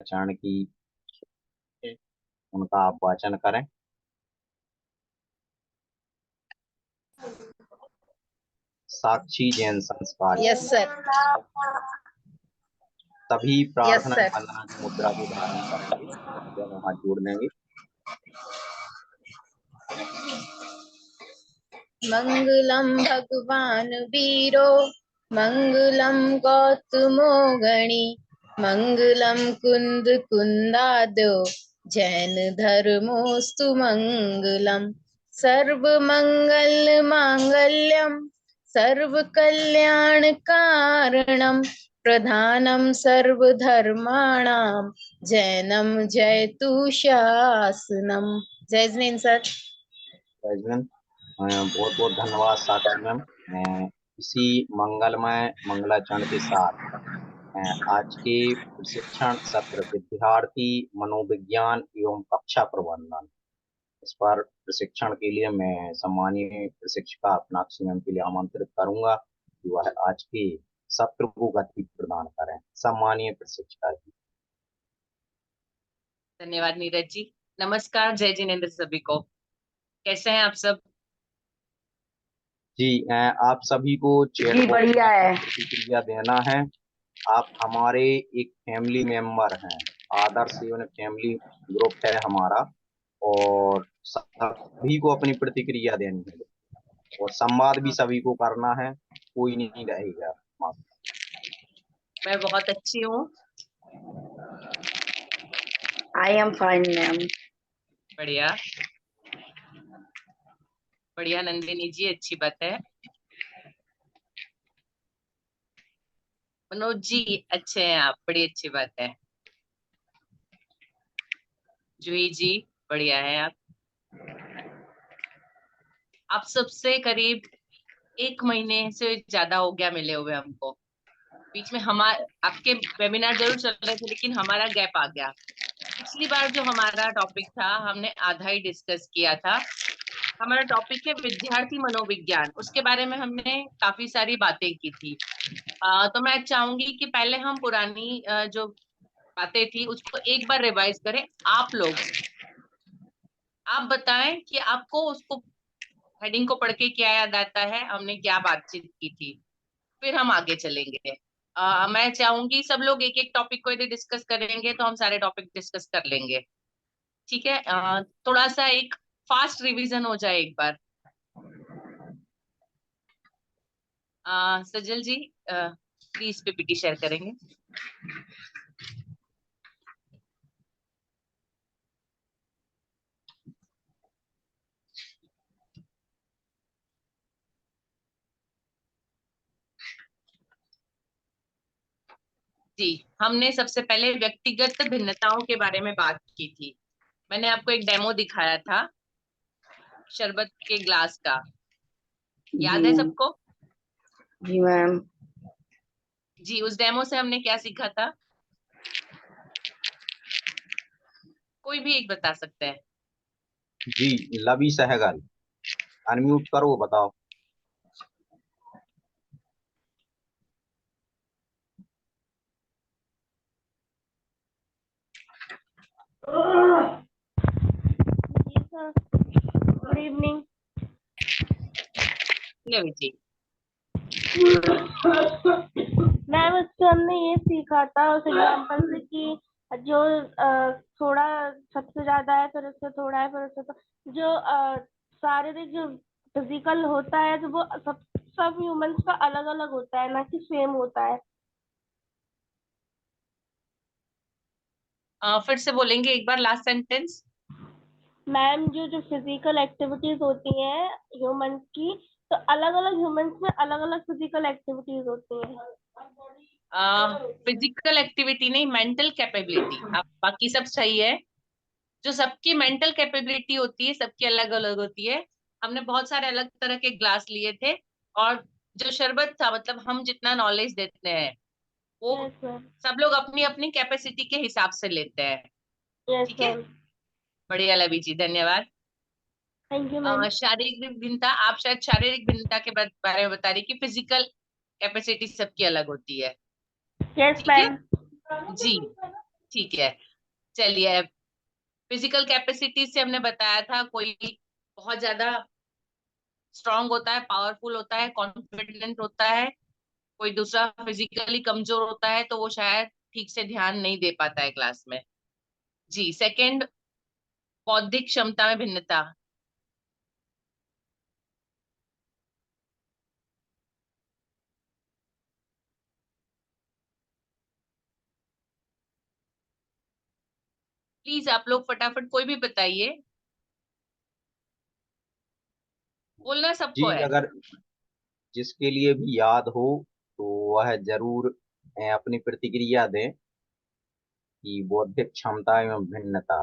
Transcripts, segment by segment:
चरण की उनका आप वाचन करें। साक्षी जैन संस्कार। Yes sir. सभी यस प्रार्थना सर। वंदना की मुद्रा को धारण करेंगे, दोनों हाथ जोड़ लेंगे। मंगलम भगवान वीरो मंगलम गौतमो गणी मंगलम कुंद कुंदाद्यो जैन धर्मोस्तु मंगलम सर्व मंगल मांगल्यम सर्व कल्याण कारणम प्रधानम सर्वधर्माणां जैनम जयतु शासनम। जय जिनेन्द्र सर। जय। बहुत बहुत धन्यवाद साक्षी मैम। इसी मंगलमय मंगलाचरण के साथ आज के प्रशिक्षण सत्र विद्यार्थी मनोविज्ञान एवं कक्षा प्रबंधन, इस पर प्रशिक्षण के लिए मैं सम्मानीय प्रशिक्षिका मीनाक्षी मैम के लिए आमंत्रित करूंगा कि वह आज के सत्र को गति प्रदान करें। सम्मानीय प्रशिक्षिका जी। धन्यवाद नीरज जी। नमस्कार, जय जिनेन्द्र सभी को। कैसे हैं आप सब? जी, आप सभी को चैट जी बॉक्स बढ़िया में है। प्रतिक्रिया देना है। आप हमारे एक फैमिली मेंबर हैं। आदर्श एवं फैमिली ग्रुप है हमारा, और सभी को अपनी प्रतिक्रिया देनी है और संवाद भी सभी को करना है, कोई नहीं रहेगा। मैं बहुत अच्छी हूँ। I am fine ma'am. बढ़िया बढ़िया नंदिनी जी, अच्छी बात है। मनोज जी अच्छे हैं आप, बड़ी अच्छी बात है। जूही जी बढ़िया है आप सबसे करीब 1 महीने से ज्यादा हो गया मिले हुए हमको। बीच में हमारे आपके वेबिनार जरूर चल रहे थे, लेकिन हमारा गैप आ गया। पिछली बार जो हमारा टॉपिक था हमने आधा ही डिस्कस किया था। हमारा टॉपिक है विद्यार्थी मनोविज्ञान, उसके बारे में हमने काफी सारी बातें की थी। तो मैं चाहूंगी कि पहले हम पुरानी जो बातें थी उसको एक बार रिवाइज करें। आप बताएं कि आपको उसको हेडिंग को पढ़ के क्या याद आता है, हमने क्या बातचीत की थी, फिर हम आगे चलेंगे। मैं चाहूंगी सब लोग एक एक टॉपिक को यदि डिस्कस करेंगे तो हम सारे टॉपिक डिस्कस कर लेंगे। ठीक है? थोड़ा सा एक फास्ट रिवीजन हो जाए एक बार। सजल जी प्लीज पीपीटी शेयर करेंगे। जी, हमने सबसे पहले व्यक्तिगत भिन्नताओं के बारे में बात की थी। मैंने आपको एक डेमो दिखाया था शरबत के ग्लास का, याद है जी सबको? जी मैम। जी, उस डेमो से हमने क्या सीखा था? कोई भी एक बता सकते हैं। जी, लवी सहगल, अनम्यूट करो, बताओ। गुड इवनिंग लवी जी। मैम, उससे हमने ये सीखा था उस एग्जाम्पल से कि जो थोड़ा सबसे ज्यादा है, फिर उससे थोड़ा है, फिर उससे जो शारीरिक जो फिजिकल होता है, तो वो सब ह्यूमंस का अलग अलग होता है, ना कि सेम होता है। फिर से बोलेंगे एक बार लास्ट सेंटेंस। मैम, जो जो फिजिकल एक्टिविटीज होती हैं ह्यूमंस की, तो अलग अलग ह्यूमंस में अलग अलग फिजिकल एक्टिविटीज होती हैं। फिजिकल एक्टिविटी नहीं, मेंटल कैपेबिलिटी। आप बाकी सब सही है। जो सबकी मेंटल कैपेबिलिटी होती है सबकी अलग अलग होती है। हमने बहुत सारे अलग तरह के ग्लास लिए थे, और जो शरबत था मतलब हम जितना नॉलेज देते हैं वो यस सर। सब लोग अपनी अपनी कैपेसिटी के हिसाब से लेते हैं। यस ठीक है? सर। बढ़िया लवी जी, धन्यवाद। Thank you ma'am. शारीरिक भिन्नता, आप शायद शारीरिक भिन्नता के बारे में बता रही कि फिजिकल कैपेसिटी सबकी अलग होती है। यस ठीक है मैम। जी। ठीक है, चलिए। फिजिकल कैपेसिटी से हमने बताया था, कोई बहुत ज्यादा स्ट्रांग होता है, पावरफुल होता है, कॉन्फिडेंट होता है, कोई दूसरा फिजिकली कमजोर होता है तो वो शायद ठीक से ध्यान नहीं दे पाता है क्लास में। जी, सेकंड, बौद्धिक क्षमता में भिन्नता। प्लीज आप लोग फटाफट कोई भी बताइए, बोलना सबको जी, है। अगर जिसके लिए भी याद हो तो वह जरूर अपनी प्रतिक्रिया दें कि बौद्धिक क्षमता एवं भिन्नता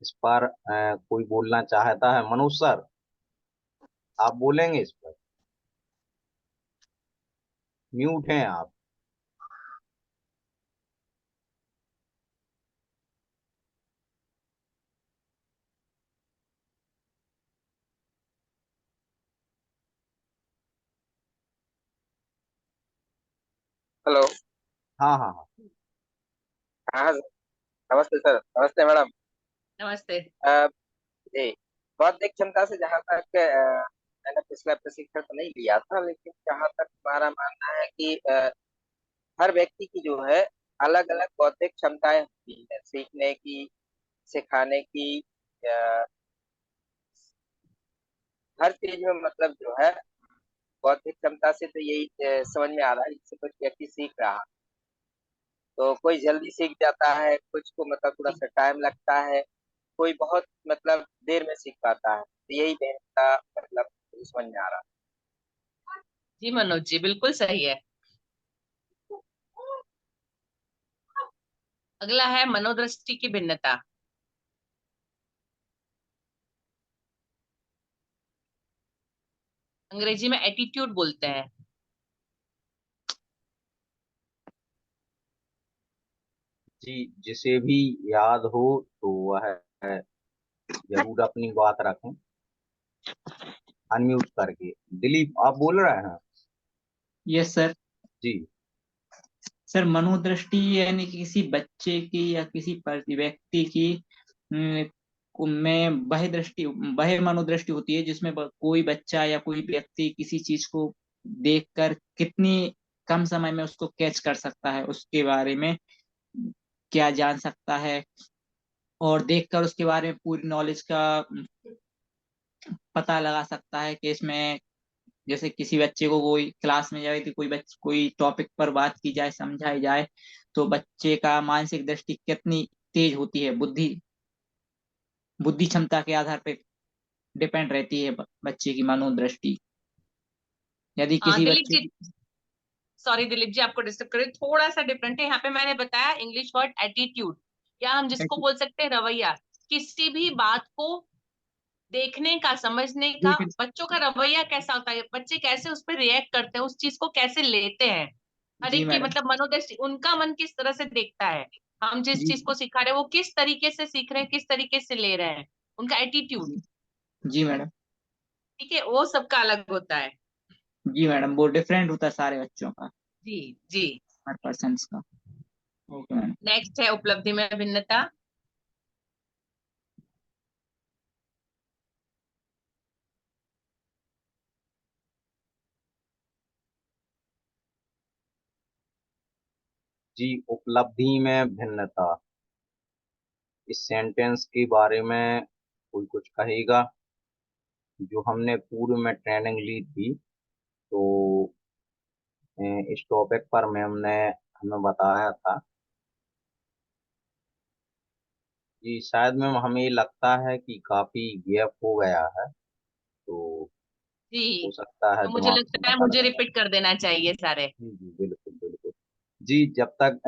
इस पर कोई बोलना चाहता है? मनोज सर, आप बोलेंगे इस पर? म्यूट हैं आप। हेलो। हाँ हाँ हाँ। हाँ, नमस्ते सर, नमस्ते मैडम। नमस्ते। जी, बौद्धिक क्षमता से जहाँ तक मैंने पिछला प्रशिक्षण तो नहीं लिया था, लेकिन जहाँ तक हमारा मानना है कि हर व्यक्ति की जो है अलग अलग बौद्धिक क्षमताएं होती है, सीखने की, सिखाने की, अ, हर चीज में मतलब जो है बौद्धिक क्षमता से तो यही समझ में आ रहा है, जिससे कुछ व्यक्ति सीख रहा है तो कोई जल्दी सीख जाता है, कुछ को मतलब थोड़ा सा टाइम लगता है, कोई बहुत मतलब देर में सीख पाता है, तो यही भिन्नता मतलब मुझे समझ में आ रहा जी मनोज जी, बिल्कुल सही है। अगला है मनोदृष्टि की भिन्नता। अंग्रेजी में एटीट्यूड बोलते हैं। जी, जिसे भी याद हो तो वह जरूर अपनी बात रखें अनम्यूट करके। दिलीप, आप बोल रहे हैं? Yes sir. जी। सर, मनोदृष्टि यानी कि किसी बच्चे की या किसी व्यक्ति की में वह मनोदृष्टि होती है जिसमें कोई बच्चा या कोई व्यक्ति किसी चीज को देखकर कितनी कम समय में उसको कैच कर सकता है, उसके बारे में क्या जान सकता है, और देखकर उसके बारे में पूरी नॉलेज का पता लगा सकता है कि इसमें, जैसे किसी बच्चे को कोई क्लास में जाए तो कोई टॉपिक पर बात की जाए, समझाई जाए, तो बच्चे का मानसिक दृष्टि कितनी तेज होती है, बुद्धि क्षमता के आधार पर डिपेंड रहती है बच्चे की मनोदृष्टि। यदि किसी दिलीप बच्चे जी, सॉरी दिलीप जी, आपको डिस्टर्ब कर रही हूँ, थोड़ा सा डिफरेंट है यहाँ पे। मैंने बताया इंग्लिश वर्ड एटीट्यूड, या हम जिसको बोल सकते हैं रवैया। किसी भी बात को देखने का, समझने का, बच्चों का रवैया कैसा होता है, बच्चे कैसे उस पर रिएक्ट करते हैं, उस चीज को कैसे लेते हैं, हर जी एक की मैडम। मतलब मनोदृष्टि, उनका मन किस तरह से देखता है, हम जिस जी चीज को सिखा रहे हैं वो किस तरीके से सीख रहे हैं, किस तरीके से ले रहे हैं, उनका एटीट्यूड। जी, जी मैडम। ठीक है, वो सबका अलग होता है। जी मैडम, वो डिफरेंट होता है सारे बच्चों का, जी जी। हर पर्सन का। Okay madam. नेक्स्ट है उपलब्धि में भिन्नता। जी, उपलब्धि में भिन्नता, इस सेंटेंस के बारे में कोई कुछ कहेगा? जो हमने पूर्व में ट्रेनिंग ली थी तो इस टॉपिक पर मैम ने हमें बताया था। जी, शायद मैम हमें लगता है कि काफी गैप हो गया है, तो जी, हो सकता है तो मुझे दिमाग से लगता है निकल मुझे गया। रिपीट कर देना चाहिए सारे। जी जी, बिल्कुल बिल्कुल। जी, जब तक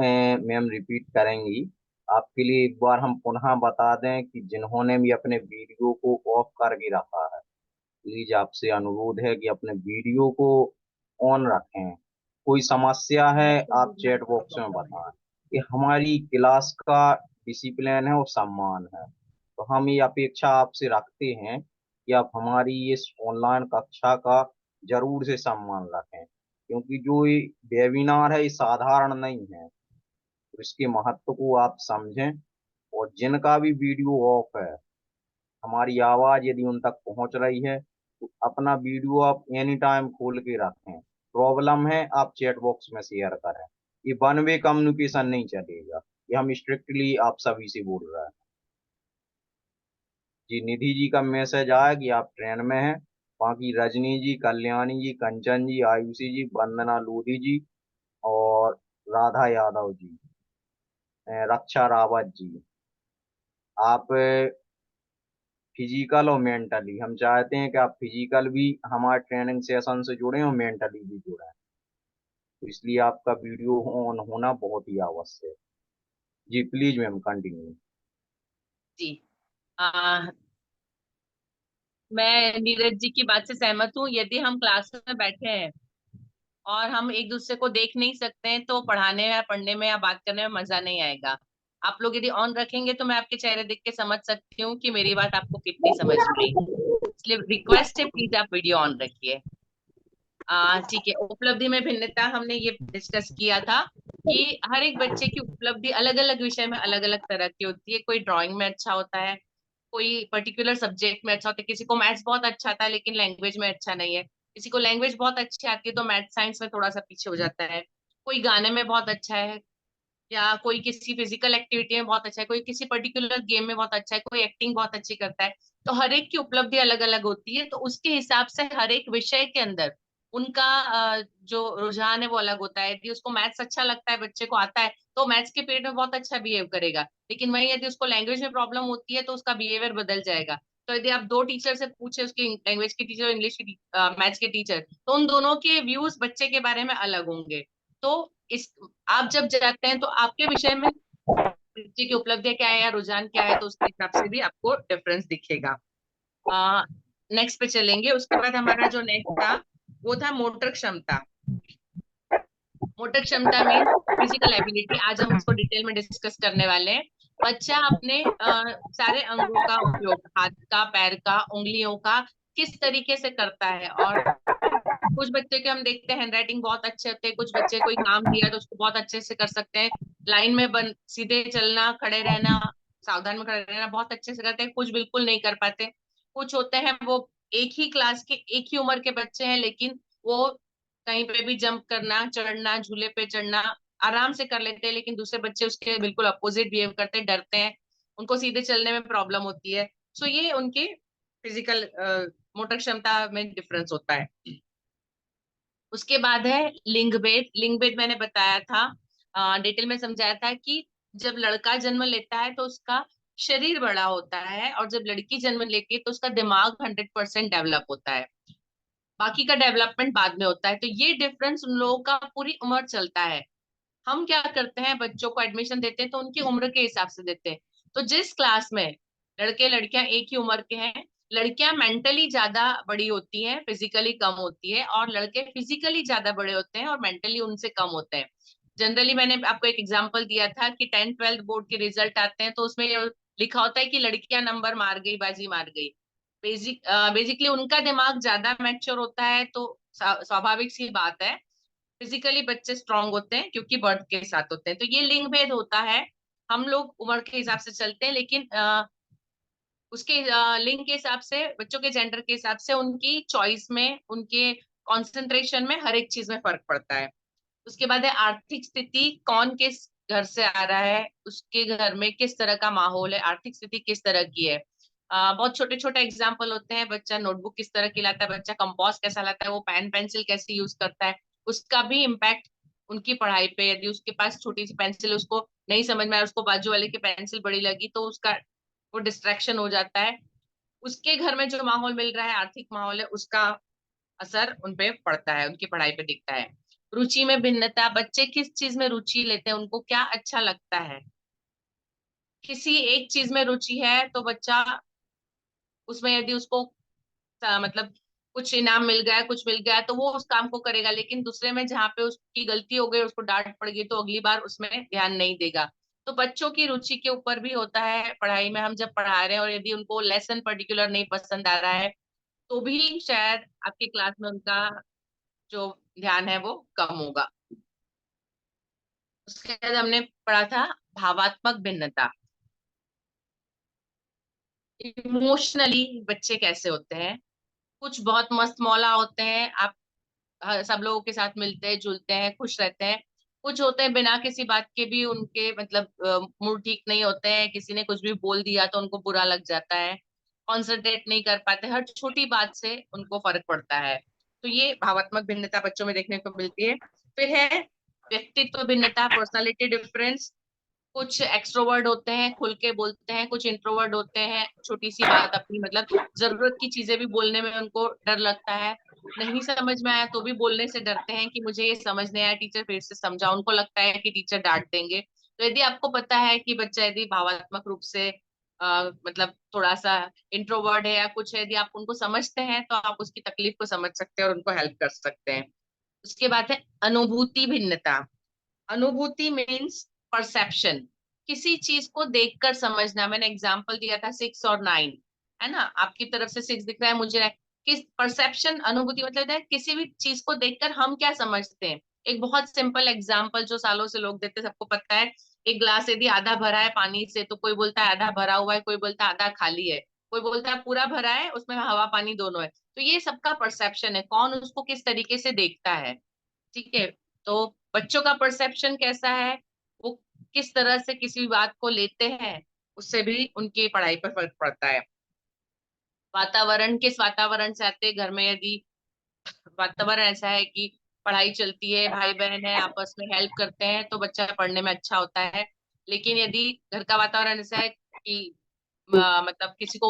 मैम रिपीट करेंगी, आपके लिए एक बार हम पुनः बता दें कि जिन्होंने भी अपने वीडियो को ऑफ करके रखा है, प्लीज आपसे अनुरोध है कि अपने वीडियो को ऑन रखें। कोई समस्या है आप चैट बॉक्स में बताएं। ये हमारी क्लास का डिसिप्लिन है और सम्मान है, तो हम ये अपेक्षा आपसे रखते हैं कि आप हमारी इस ऑनलाइन कक्षा का जरूर से सम्मान रखें, क्योंकि जो ये वेबिनार है ये साधारण नहीं है। तो इसके महत्व को आप समझें। और जिनका भी वीडियो ऑफ है, हमारी आवाज यदि उन तक पहुंच रही है, तो अपना वीडियो आप एनी टाइम खोल के रखें। प्रॉब्लम है आप चैट बॉक्स में शेयर करें। ये वन वे कम्युनिकेशन नहीं चलेगा, ये हम स्ट्रिक्टली आप सभी से बोल रहे हैं। जी, निधि जी का मैसेज आया कि आप ट्रेन में हैं। बाकी रजनी जी, कल्याणी जी, कंचन जी, आयुषी जी, वंदना लोधी जी और राधा यादव जी, रक्षा रावत जी, आप फिजिकल और मेंटली, हम चाहते हैं कि आप फिजिकल भी हमारे ट्रेनिंग सेशन से जुड़े और मेंटली भी जुड़े। तो इसलिए आपका वीडियो ऑन होना बहुत ही आवश्यक है। जी प्लीज मैम कंटिन्यू। जी, मैं नीरज जी की बात से सहमत हूँ। यदि हम क्लास में बैठे हैं और हम एक दूसरे को देख नहीं सकते हैं तो पढ़ाने या पढ़ने में या बात करने में मजा नहीं आएगा। आप लोग यदि ऑन रखेंगे तो मैं आपके चेहरे देख के समझ सकती हूँ कि मेरी बात आपको कितनी समझ में आई। इसलिए रिक्वेस्ट है, प्लीज आप वीडियो ऑन रखिए। ठीक है, उपलब्धि में भिन्नता हमने ये डिस्कस किया था कि हर एक बच्चे की उपलब्धि अलग अलग विषय में अलग अलग तरह की होती है। कोई ड्राइंग में अच्छा होता है, कोई पर्टिकुलर सब्जेक्ट में अच्छा होता है, किसी को मैथ्स बहुत अच्छा आता है लेकिन लैंग्वेज में अच्छा नहीं है, किसी को लैंग्वेज बहुत अच्छी आती है तो मैथ साइंस में थोड़ा सा पीछे हो जाता है, कोई गाने में बहुत अच्छा है, या कोई किसी फिजिकल एक्टिविटी में बहुत अच्छा है, कोई किसी पर्टिकुलर गेम में बहुत अच्छा है, कोई एक्टिंग बहुत अच्छी करता है। तो हर एक की उपलब्धि अलग अलग होती है, तो उसके हिसाब से हर एक विषय के अंदर उनका जो रुझान है वो अलग होता है। यदि उसको मैथ्स अच्छा लगता है, बच्चे को आता है, तो मैथ्स के पीरियड में बहुत अच्छा बिहेव करेगा। लेकिन वहीं यदि उसको लैंग्वेज में प्रॉब्लम होती है तो उसका बिहेवियर बदल जाएगा। तो यदि आप दो टीचर से पूछे, उसकी लैंग्वेज के टीचर और इंग्लिश की मैथ्स के टीचर, तो उन दोनों के व्यूज बच्चे के बारे में अलग होंगे। तो इस आप जब जाते हैं तो आपके विषय में बच्चे की उपलब्धियां क्या है या रुझान क्या है, तो उसके हिसाब से भी आपको डिफरेंस दिखेगा। नेक्स्ट पे चलेंगे। उसके बाद हमारा जो नेक्स्ट था वो था मोटर क्षमता। मोटर क्षमता मीन फिजिकल एबिलिटी। आज हम उसको डिटेल में डिस्कस करने वाले हैं। बच्चा अपने सारे अंगों का उपयोग, हाथ का, पैर का, उंगलियों का किस तरीके से करता है। और कुछ बच्चे के हम देखते हैं हैंडराइटिंग बहुत अच्छे होते हैं, कुछ बच्चे कोई काम दिया तो उसको बहुत अच्छे से कर सकते हैं, लाइन में बन सीधे चलना, खड़े रहना, सावधान में खड़े रहना बहुत अच्छे से करते हैं, कुछ बिल्कुल नहीं कर पाते। कुछ होते हैं वो एक ही क्लास के, एक ही उम्र के बच्चे हैं, लेकिन वो कहीं पे भी जंप करना, चढ़ना, झूले पे चढ़ना आराम से कर लेते हैं, लेकिन दूसरे बच्चे उसके बिल्कुल अपोजिट बिहेव करते हैं, डरते हैं, उनको सीधे चलने में प्रॉब्लम होती है। सो ये उनके फिजिकल मोटर क्षमता में डिफरेंस होता है। उसके बाद है लिंग भेद। लिंग भेद मैंने बताया था, डिटेल में समझाया था कि जब लड़का जन्म लेता है तो उसका शरीर बड़ा होता है, और जब लड़की जन्म लेती है तो उसका दिमाग 100% डेवलप होता है, बाकी का डेवलपमेंट बाद में होता है। तो ये डिफरेंस उन लोगों का पूरी उम्र चलता है। हम क्या करते हैं, बच्चों को एडमिशन देते हैं तो उनकी उम्र के हिसाब से देते हैं। तो जिस क्लास में लड़के लड़कियां एक ही उम्र के हैं, लड़कियां मेंटली ज्यादा बड़ी होती हैं, फिजिकली कम होती है, और लड़के फिजिकली ज्यादा बड़े होते हैं और मेंटली उनसे कम होते हैं। जनरली मैंने आपको एक एग्जांपल दिया था कि 10th 12th बोर्ड के रिजल्ट आते हैं तो उसमें ये लिखा होता है कि लड़कियां नंबर मार गई, बाजी मार गई। बेसिकली उनका दिमाग ज्यादा मैच्योर होता है, तो स्वाभाविक सी बात है फिजिकली बच्चे स्ट्रांग होते हैं क्योंकि बर्थ के साथ होते हैं। तो ये लिंग भेद होता है। हम लोग उम्र के हिसाब से चलते हैं, लेकिन उसके लिंग के हिसाब से, बच्चों के जेंडर के हिसाब से उनकी चॉइस में, उनके कंसंट्रेशन में, हर एक चीज में फर्क पड़ता है। उसके बाद है आर्थिक स्थिति। कौन किस घर से आ रहा है, उसके घर में किस तरह का माहौल है, आर्थिक स्थिति किस तरह की है। बहुत छोटे छोटे एग्जाम्पल होते हैं, बच्चा नोटबुक किस तरह की लाता है, बच्चा कंपास कैसा लाता है, वो पेन पेंसिल कैसे यूज करता है, उसका भी इम्पैक्ट उनकी पढ़ाई पे। यदि उसके पास छोटी सी पेंसिल उसको नहीं समझ में आया, उसको बाजू वाले की पेंसिल बड़ी लगी, तो उसका वो डिस्ट्रैक्शन हो जाता है। उसके घर में जो माहौल मिल रहा है, आर्थिक माहौल है, उसका असर उन पे पड़ता है, उनकी पढ़ाई पे दिखता है। रुचि में भिन्नता। बच्चे किस चीज में रुचि लेते हैं, उनको क्या अच्छा लगता है। किसी एक चीज में रुचि है तो बच्चा उसमें, यदि उसको मतलब कुछ इनाम मिल गया, कुछ मिल गया, तो वो उस काम को करेगा, लेकिन दूसरे में जहाँ पे उसकी गलती हो गई, उसको डांट पड़ गई, तो अगली बार उसमें ध्यान नहीं देगा। तो बच्चों की रुचि के ऊपर भी होता है पढ़ाई में। हम जब पढ़ा रहे हैं और यदि उनको लेसन पर्टिकुलर नहीं पसंद आ रहा है, तो भी शायद आपकी क्लास में उनका जो ध्यान है वो कम होगा। उसके बाद हमने पढ़ा था भावात्मक भिन्नता। इमोशनली बच्चे कैसे होते हैं, कुछ बहुत मस्त मौला होते हैं, आप सब लोगों के साथ मिलते हैं, जुलते हैं, खुश रहते हैं। कुछ होते हैं बिना किसी बात के भी उनके मतलब मूड ठीक नहीं होते हैं, किसी ने कुछ भी बोल दिया तो उनको बुरा लग जाता है, कॉन्सेंट्रेट नहीं कर पाते, हर छोटी बात से उनको फर्क पड़ता है। तो ये भावात्मक भिन्नता बच्चों में देखने को मिलती है। फिर है व्यक्तित्व भिन्नता, पर्सनालिटी डिफरेंस। कुछ एक्सट्रोवर्ड होते हैं, खुल के बोलते हैं, कुछ इंट्रोवर्ड होते हैं, छोटी सी बात अपनी मतलब जरूरत की चीजें भी बोलने में उनको डर लगता है, नहीं समझ में आया तो भी बोलने से डरते हैं कि मुझे ये समझ नहीं आया, टीचर फिर से समझाओ, उनको लगता है कि टीचर डांट देंगे। तो यदि आपको पता है कि बच्चा यदि भावात्मक रूप से मतलब थोड़ा सा इंट्रोवर्ड है या कुछ है, यदि आप उनको समझते हैं तो आप उसकी तकलीफ को समझ सकते हैं और उनको हेल्प कर सकते हैं। उसके बाद है अनुभूति भिन्नता। अनुभूति मीन्स परसेप्शन, किसी चीज को देखकर समझना। मैंने एग्जांपल दिया था 6 और 9, है ना, आपकी तरफ से 6 दिख रहा है, मुझे किस परसेप्शन, अनुभूति मतलब है किसी भी चीज को देखकर हम क्या समझते हैं। एक बहुत सिंपल एग्जांपल जो सालों से लोग देते हैं, सबको पता है। एक ग्लास यदि आधा भरा है पानी से तो कोई बोलता है आधा भरा हुआ है, कोई बोलता है आधा खाली है, कोई बोलता है पूरा भरा है उसमें हवा पानी दोनों है। तो ये सबका परसेप्शन है, कौन उसको किस तरीके से देखता है। ठीक है, तो बच्चों का परसेप्शन कैसा है, वो किस तरह से किसी भी बात को लेते हैं, उससे भी उनकी पढ़ाई पर फर्क पड़ता है। वातावरण, किस वातावरण से आते हैं घर में, यदि वातावरण ऐसा है कि पढ़ाई चलती है, भाई बहन है, आपस में हेल्प करते हैं, तो बच्चा पढ़ने में अच्छा होता है। लेकिन यदि घर का वातावरण ऐसा है कि मतलब किसी को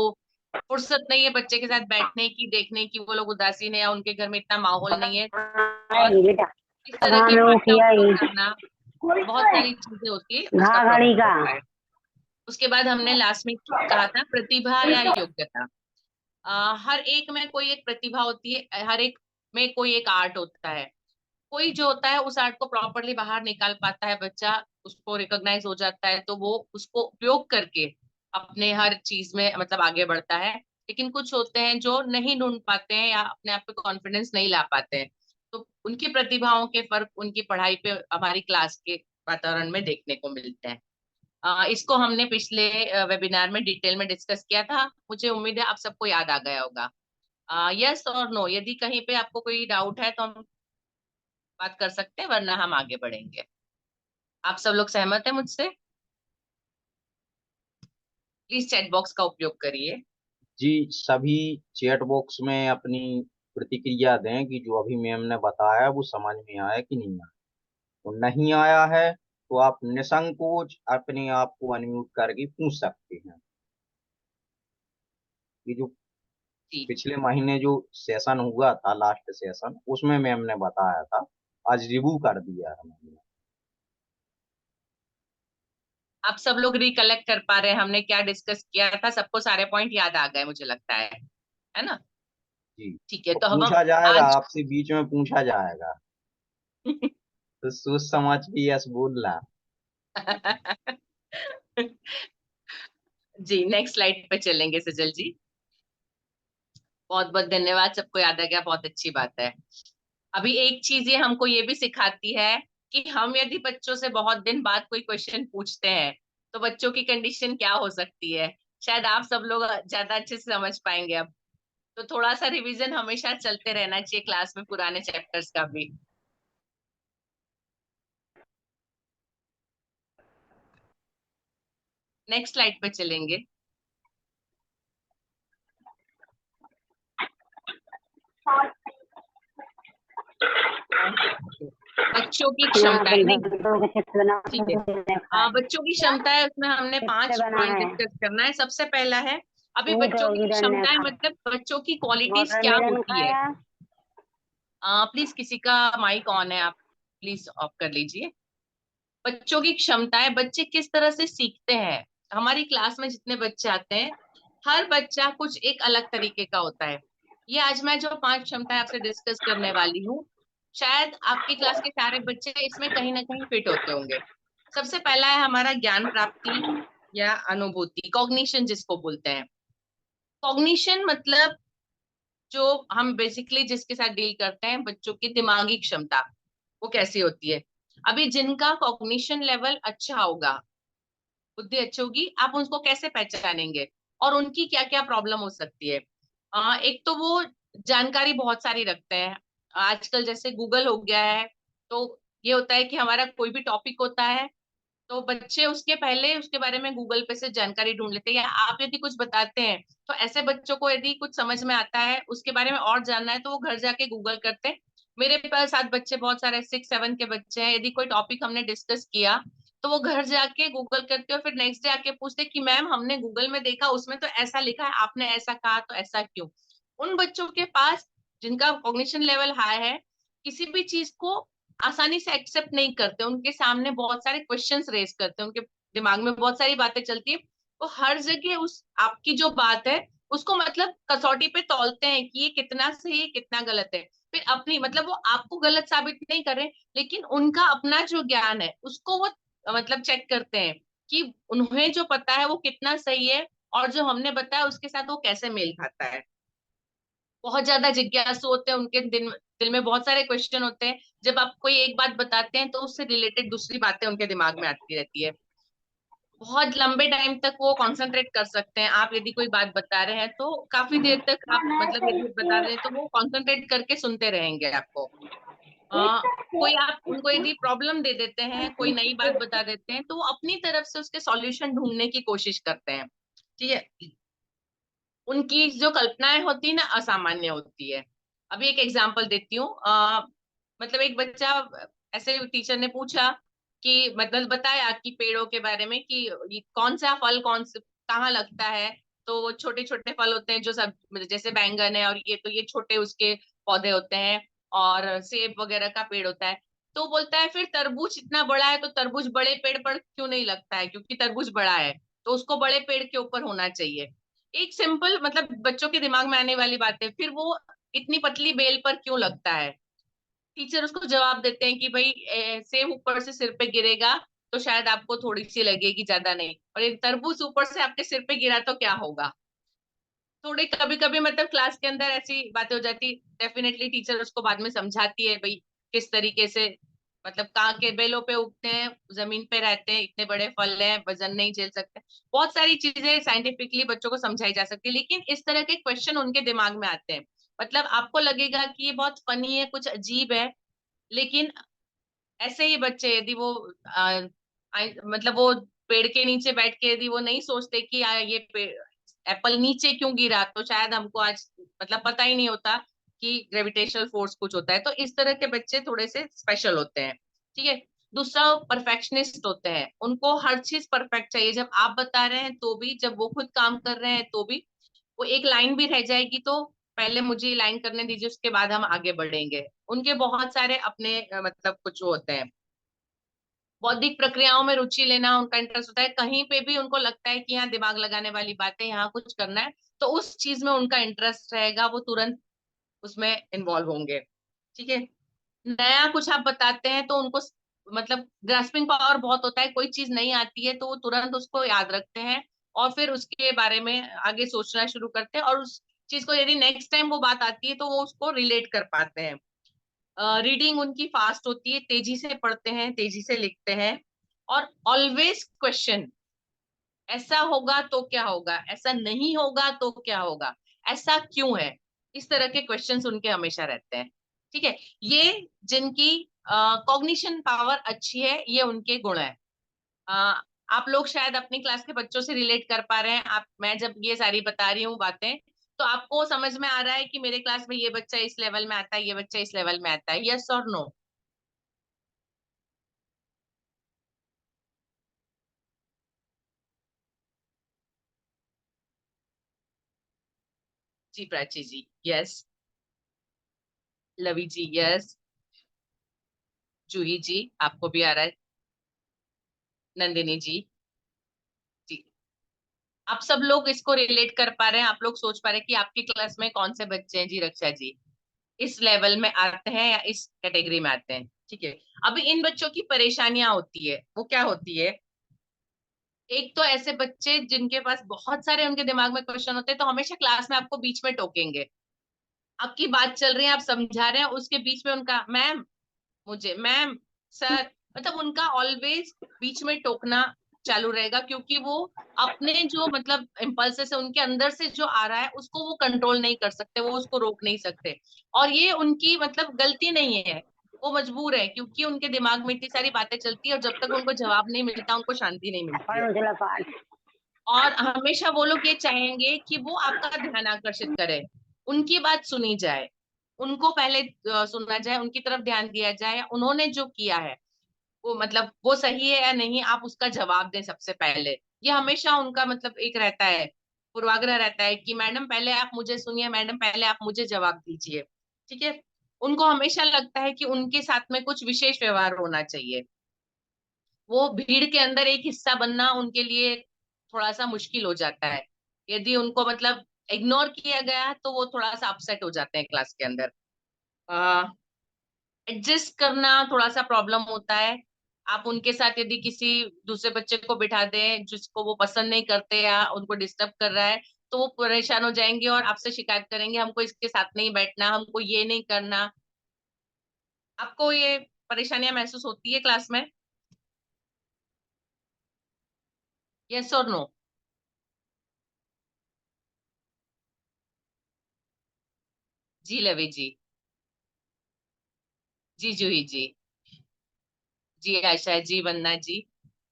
फुर्सत नहीं है बच्चे के साथ बैठने की, देखने की, वो लोग उदासीन है या उनके घर में इतना माहौल नहीं है, और आएगी बेटा। इस तरह हाँ की मैं भाषा उठी उपयोग आई करना, बहुत सारी चीजें होती है, उसका घा प्रभाव घड़ी का पड़ता है। उसके बाद हमने लास्ट में कहा था प्रतिभा या योग्यता। हर एक में कोई एक प्रतिभा होती है, हर एक में कोई एक आर्ट होता है। कोई जो होता है उस आर्ट को प्रॉपरली बाहर निकाल पाता है बच्चा, उसको रिकॉग्नाइज हो जाता है तो वो उसको उपयोग करके अपने हर चीज में मतलब आगे बढ़ता है। लेकिन कुछ होते हैं जो नहीं ढूंढ पाते हैं या अपने आप पे कॉन्फिडेंस नहीं ला पाते हैं, तो उनकी प्रतिभाओं के फर्क उनकी पढ़ाई पे हमारी क्लास के वातावरण में देखने को मिलते हैं। इसको हमने पिछले वेबिनार में डिटेल में डिस्कस किया था, मुझे उम्मीद है आप सबको याद आ गया होगा। यस और नो, यदि कहीं पे आपको कोई डाउट है तो हम बात कर सकते हैं, वरना हम आगे बढ़ेंगे। आप सब लोग सहमत हैं मुझसे? प्लीज चैट बॉक्स का उपयोग करिए। जी, सभी चैट बॉक्स में अपनी प्रतिक्रिया दें कि जो अभी मैम ने बताया वो समझ में आया कि नहीं आया। तो नहीं आया है तो आप निसंकोच अपने आप को अनम्यूट करके पूछ सकते हैं। ये जो जी, पिछले महीने जो सेशन हुआ था, लास्ट सेशन, उसमें मैम ने बताया था, आज रिव्यू कर दिया है मैंने। आप सब लोग रिकलेक्ट कर पा रहे हैं हमने क्या डिस्कस किया था, सबको सारे पॉइंट याद आ गए मुझे लगता है ना? जी, ठीक है, और तो हम पूछा जाएगा, आज आपसे बीच में पूछा जाएगा, तो सोच समझ के यस बोलना। जी, नेक्स्ट स्लाइड पे चलेंगे सजल जी। बहुत बहुत धन्यवाद, सबको याद आ गया, बहुत अच्छी बात है। अभी एक चीज ये हमको ये भी सिखाती है कि हम यदि बच्चों से बहुत दिन बाद कोई क्वेश्चन पूछते हैं तो बच्चों की कंडीशन क्या हो सकती है, शायद आप सब लोग ज्यादा अच्छे से समझ पाएंगे अब। तो थोड़ा सा रिवीजन हमेशा चलते रहना चाहिए क्लास में पुराने चैप्टर्स का भी। नेक्स्ट स्लाइड पे चलेंगे। बच्चों की यहाँ क्षमताएं, तुम नहीं, घंटों के चित्र बना ठीक है। लिखा है बच्चों की क्षमता है, उसमें हमने चित्र 5 बना पॉइंट है डिस्कस करना है। सबसे पहला है अभी ऊँट बच्चों और की हिरन ने क्षमताएं खाया मतलब बच्चों की क्वालिटीज क्या वाटरमेलन होती है। खाया प्लीज किसी का माइक ऑन है, आप प्लीज ऑफ कर लीजिए। बच्चों की क्षमताएं, बच्चे किस तरह से सीखते हैं। हमारी क्लास में जितने बच्चे आते हैं, हर बच्चा कुछ एक अलग तरीके का होता है। ये आज मैं जो 5 क्षमताएं आपसे डिस्कस करने वाली हूँ, शायद आपकी क्लास के सारे बच्चे इसमें कहीं ना कहीं फिट होते होंगे। सबसे पहला है हमारा ज्ञान प्राप्ति या अनुभूति, कॉग्निशन जिसको बोलते हैं। कॉग्निशन मतलब जो हम बेसिकली जिसके साथ डील करते हैं, बच्चों की दिमागी क्षमता वो कैसी होती है। अभी जिनका कॉग्निशन लेवल अच्छा होगा, बुद्धि अच्छी होगी, आप उनको कैसे पहचानेंगे और उनकी क्या क्या प्रॉब्लम हो सकती है? एक तो वो जानकारी बहुत सारी रखते हैं। आजकल जैसे गूगल हो गया है, तो ये होता है कि हमारा कोई भी टॉपिक होता है तो बच्चे उसके पहले उसके बारे में गूगल पे से जानकारी ढूंढ लेते हैं, या आप यदि कुछ बताते हैं तो ऐसे बच्चों को यदि कुछ समझ में आता है, उसके बारे में और जानना है, तो वो घर जाके गूगल करते हैं। मेरे पास 7 बच्चे, बहुत सारे 6-7 के बच्चे हैं, यदि कोई टॉपिक हमने डिस्कस किया तो वो घर जाके गूगल करते हो, फिर नेक्स्ट डे आके पूछते कि मैम हमने गूगल में देखा, उसमें तो ऐसा लिखा है, आपने ऐसा कहा, तो ऐसा क्यों? उन बच्चों के पास जिनका कॉग्निशन लेवल हाई है, किसी भी चीज को आसानी से एक्सेप्ट नहीं करते, उनके सामने बहुत सारे क्वेश्चंस रेज करते हैं, उनके दिमाग में बहुत सारी बातें चलती है, वो हर जगह उस आपकी जो बात है उसको मतलब कसौटी पे तौलते हैं कि ये कितना सही है, कितना गलत है। फिर अपनी मतलब वो आपको गलत साबित नहीं कर रहे, लेकिन उनका अपना जो ज्ञान है उसको वो मतलब चेक करते हैं कि उन्हें जो पता है वो कितना सही है, और जो हमने बताया उसके साथ वो कैसे मेल खाता है। बहुत ज्यादा जिज्ञासु होते हैं, उनके दिल में बहुत सारे क्वेश्चन होते हैं। जब आप कोई एक बात बताते हैं तो उससे रिलेटेड दूसरी बातें उनके दिमाग में आती रहती है। बहुत लंबे टाइम तक वो कंसंट्रेट कर सकते हैं। आप यदि कोई बात बता रहे हैं तो काफी देर तक आप मतलब यदि बता रहे हैं तो वो कंसंट्रेट करके सुनते रहेंगे आपको। कोई आप उनको यदि प्रॉब्लम दे देते हैं, कोई नई बात बता देते हैं, तो वो अपनी तरफ से उसके सॉल्यूशन ढूंढने की कोशिश करते हैं। ठीक है, उनकी जो कल्पनाएं होती है ना, असामान्य होती है। अभी एक एग्जांपल देती हूँ। मतलब एक बच्चा, ऐसे टीचर ने पूछा कि मतलब बताया कि पेड़ों के बारे में कि ये कौन सा फल कौन से कहाँ लगता है। तो छोटे छोटे फल होते हैं जो सब, जैसे बैंगन है, और ये तो ये छोटे उसके पौधे होते हैं, और सेब वगैरह का पेड़ होता है। तो बोलता है फिर तरबूज इतना बड़ा है तो तरबूज बड़े पेड़ पर क्यों नहीं लगता है? क्योंकि तरबूज बड़ा है तो उसको बड़े पेड़ के ऊपर होना चाहिए। एक सिंपल मतलब बच्चों के दिमाग में आने वाली बात है। फिर वो इतनी पतली बेल पर क्यों लगता है? टीचर उसको जवाब देते हैं कि भाई सेब ऊपर से सिर पे गिरेगा तो शायद आपको थोड़ी सी लगेगी, ज्यादा नहीं, और ये तरबूज ऊपर से आपके सिर पे गिरा तो क्या होगा? थोड़ी कभी कभी मतलब क्लास के अंदर ऐसी बातें हो जाती। डेफिनेटली टीचर उसको बाद में समझाती है भाई किस तरीके से, मतलब कहाँ के बेलों पे उगते हैं, जमीन पे रहते हैं, इतने बड़े फल हैं, वजन नहीं झेल सकते। बहुत सारी चीजें साइंटिफिकली बच्चों को समझाई जा सकती है, लेकिन इस तरह के क्वेश्चन उनके दिमाग में आते हैं। मतलब आपको लगेगा कि ये बहुत फनी है, कुछ अजीब है, लेकिन ऐसे ही बच्चे यदि वो मतलब वो पेड़ के नीचे बैठ के यदि वो नहीं सोचते कि ये एप्पल नीचे क्यों गिरा, तो शायद हमको आज मतलब पता ही नहीं होता कि ग्रेविटेशनल फोर्स कुछ होता है। तो इस तरह के बच्चे थोड़े से स्पेशल होते हैं। ठीक है। दूसरा, परफेक्शनिस्ट होते हैं, उनको हर चीज परफेक्ट चाहिए। जब आप बता रहे हैं तो भी, जब वो खुद काम कर रहे हैं तो भी, वो एक लाइन भी रह जाएगी तो पहले मुझे ये लाइन करने दीजिए, उसके बाद हम आगे बढ़ेंगे। उनके बहुत सारे अपने मतलब कुछ वो होते हैं। बौद्धिक प्रक्रियाओं में रुचि लेना उनका इंटरेस्ट होता है। कहीं पे भी उनको लगता है कि यहाँ दिमाग लगाने वाली बात है, यहाँ कुछ करना है, तो उस चीज में उनका इंटरेस्ट रहेगा, वो तुरंत उसमें इन्वॉल्व होंगे। ठीक है। नया कुछ आप बताते हैं तो उनको मतलब ग्रास्पिंग पावर बहुत होता है। कोई चीज नहीं आती है तो वो तुरंत उसको याद रखते हैं, और फिर उसके बारे में आगे सोचना शुरू करते हैं, और उस चीज को यदि नेक्स्ट टाइम वो बात आती है तो वो उसको रिलेट कर पाते हैं। रीडिंग उनकी फास्ट होती है, तेजी से पढ़ते हैं, तेजी से लिखते हैं, और ऑलवेज क्वेश्चन, ऐसा होगा तो क्या होगा, ऐसा नहीं होगा तो क्या होगा, ऐसा क्यों है, इस तरह के क्वेश्चंस उनके हमेशा रहते हैं। ठीक है। ये जिनकी कॉग्निशन पावर अच्छी है, ये उनके गुण है। अ, आप लोग शायद अपनी क्लास के बच्चों से रिलेट कर पा रहे हैं। आप, मैं जब ये सारी बता रही हूँ बातें, तो आपको समझ में आ रहा है कि मेरे क्लास में ये बच्चा इस लेवल में आता है, ये बच्चा इस लेवल में आता है। यस और नो? जी प्राची जी, यस। लवी जी, यस। जूही जी, आपको भी आ रहा है? नंदिनी जी, जी। आप सब लोग इसको रिलेट कर पा रहे हैं? आप लोग सोच पा रहे हैं कि आपकी क्लास में कौन से बच्चे हैं? जी रक्षा जी, इस लेवल में आते हैं या इस कैटेगरी में आते हैं? ठीक है। अभी इन बच्चों की परेशानियां होती है, वो क्या होती है? एक तो ऐसे बच्चे जिनके पास बहुत सारे उनके दिमाग में क्वेश्चन होते हैं, तो हमेशा क्लास में आपको बीच में टोकेंगे। आपकी बात चल रही है, आप समझा रहे हैं, उसके बीच में उनका मैम, मुझे मैम, सर, मतलब उनका ऑलवेज बीच में टोकना चालू रहेगा, क्योंकि वो अपने जो मतलब इम्पल्सेस है उनके अंदर से जो आ रहा है उसको वो कंट्रोल नहीं कर सकते, वो उसको रोक नहीं सकते। और ये उनकी मतलब गलती नहीं है, वो मजबूर है, क्योंकि उनके दिमाग में इतनी सारी बातें चलती है और जब तक उनको जवाब नहीं मिलता उनको शांति नहीं मिलती है। और हमेशा वो लोग ये चाहेंगे कि वो आपका ध्यान आकर्षित करे, उनकी बात सुनी जाए, उनको पहले सुनना जाए, उनकी तरफ ध्यान दिया जाए, उन्होंने जो किया है वो मतलब वो सही है या नहीं, आप उसका जवाब दें सबसे पहले। ये हमेशा उनका मतलब एक रहता है, पूर्वाग्रह रहता है कि मैडम पहले आप मुझे सुनिए, मैडम पहले आप मुझे जवाब दीजिए। ठीक है। उनको हमेशा लगता है कि उनके साथ में कुछ विशेष व्यवहार होना चाहिए। वो भीड़ के अंदर एक हिस्सा बनना उनके लिए थोड़ा सा मुश्किल हो जाता है। यदि उनको मतलब इग्नोर किया गया तो वो थोड़ा सा अपसेट हो जाते हैं क्लास के अंदर। एडजस्ट करना थोड़ा सा प्रॉब्लम होता है। आप उनके साथ यदि किसी दूसरे बच्चे को बिठा दें जिसको वो पसंद नहीं करते या उनको डिस्टर्ब कर रहा है, तो वो परेशान हो जाएंगे और आपसे शिकायत करेंगे, हमको इसके साथ नहीं बैठना, हमको ये नहीं करना। आपको ये परेशानियां महसूस होती है क्लास में? यस और नो? जी लवी जी। जी जूही जी। जी आशा जी, वंदना जी,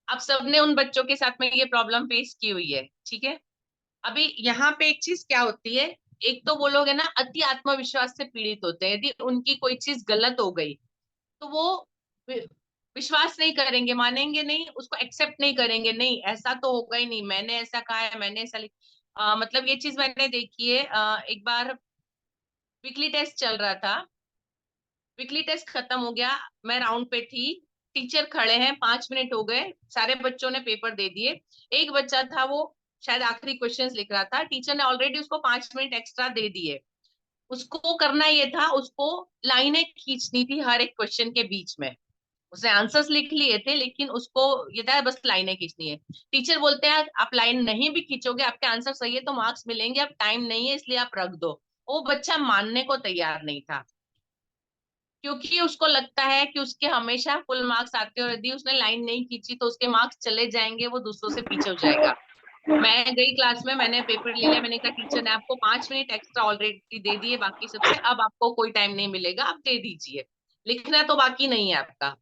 आप सबने उन बच्चों के साथ में ये प्रॉब्लम फेस की हुई है। ठीक है। अभी यहाँ पे एक चीज क्या होती है, एक तो वो लोग है ना अति आत्मविश्वास से पीड़ित होते हैं। यदि उनकी कोई चीज गलत हो गई तो वो वि- विश्वास नहीं करेंगे, मानेंगे नहीं, उसको एक्सेप्ट नहीं करेंगे, नहीं ऐसा तो होगा ही नहीं, मैंने ऐसा कहा है, मैंने ऐसा मतलब ये चीज मैंने देखी है। एक बार वीकली टेस्ट चल रहा था, वीकली टेस्ट खत्म हो गया, मैं राउंड पे थी, टीचर खड़े हैं, 5 मिनट हो गए, सारे बच्चों ने पेपर दे दिए। एक बच्चा था वो शायद आखिरी क्वेश्चंस लिख रहा था, टीचर ने ऑलरेडी उसको 5 मिनट एक्स्ट्रा दे दिए। उसको करना ये था, उसको लाइनें खींचनी थी हर एक क्वेश्चन के बीच में। उसने आंसर्स लिख लिए थे लेकिन उसको ये था बस लाइनें खींचनी है। टीचर बोलते हैं आप लाइन नहीं भी खींचोगे, आपके आंसर सही है तो मार्क्स मिलेंगे, अब टाइम नहीं है इसलिए आप रख दो। वो बच्चा मानने को तैयार नहीं था, क्योंकि उसको लगता है कि उसके हमेशा फुल मार्क्स आते हैं और यदि उसने लाइन नहीं खींची तो उसके मार्क्स चले जाएंगे, वो दूसरों से पीछे हो जाएगा। मैं गई क्लास में, मैंने पेपर ले लिया, मैंने कहा टीचर ने आपको 5 मिनट एक्स्ट्रा ऑलरेडी दे दिए बाकी सबसे, अब आपको कोई टाइम नहीं मिलेगा, आप दे दीजिए, लिखना तो बाकी नहीं है आपका।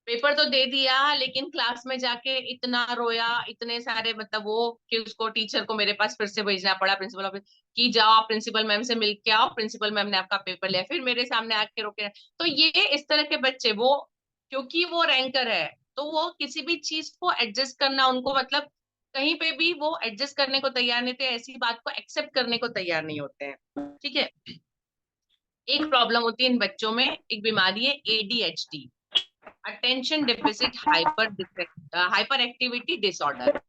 पेपर तो दे दिया लेकिन क्लास में जाके इतना रोया, इतने सारे मतलब वो कि उसको टीचर को मेरे पास फिर से भेजना पड़ा प्रिंसिपल ऑफिस कि जाओ आप प्रिंसिपल मैम से मिल के आओ, प्रिंसिपल मैम ने आपका पेपर लिया, फिर मेरे सामने आके रोके। तो ये इस तरह के बच्चे वो, क्योंकि वो रैंकर है तो वो किसी भी चीज को एडजस्ट करना उनको मतलब कहीं पे भी वो एडजस्ट करने को तैयार नहीं थे, ऐसी बात को एक्सेप्ट करने को तैयार नहीं होते हैं। ठीक है। एक प्रॉब्लम होती है इन बच्चों में, एक बीमारी है ADHD, attention deficit hyper activity disorder.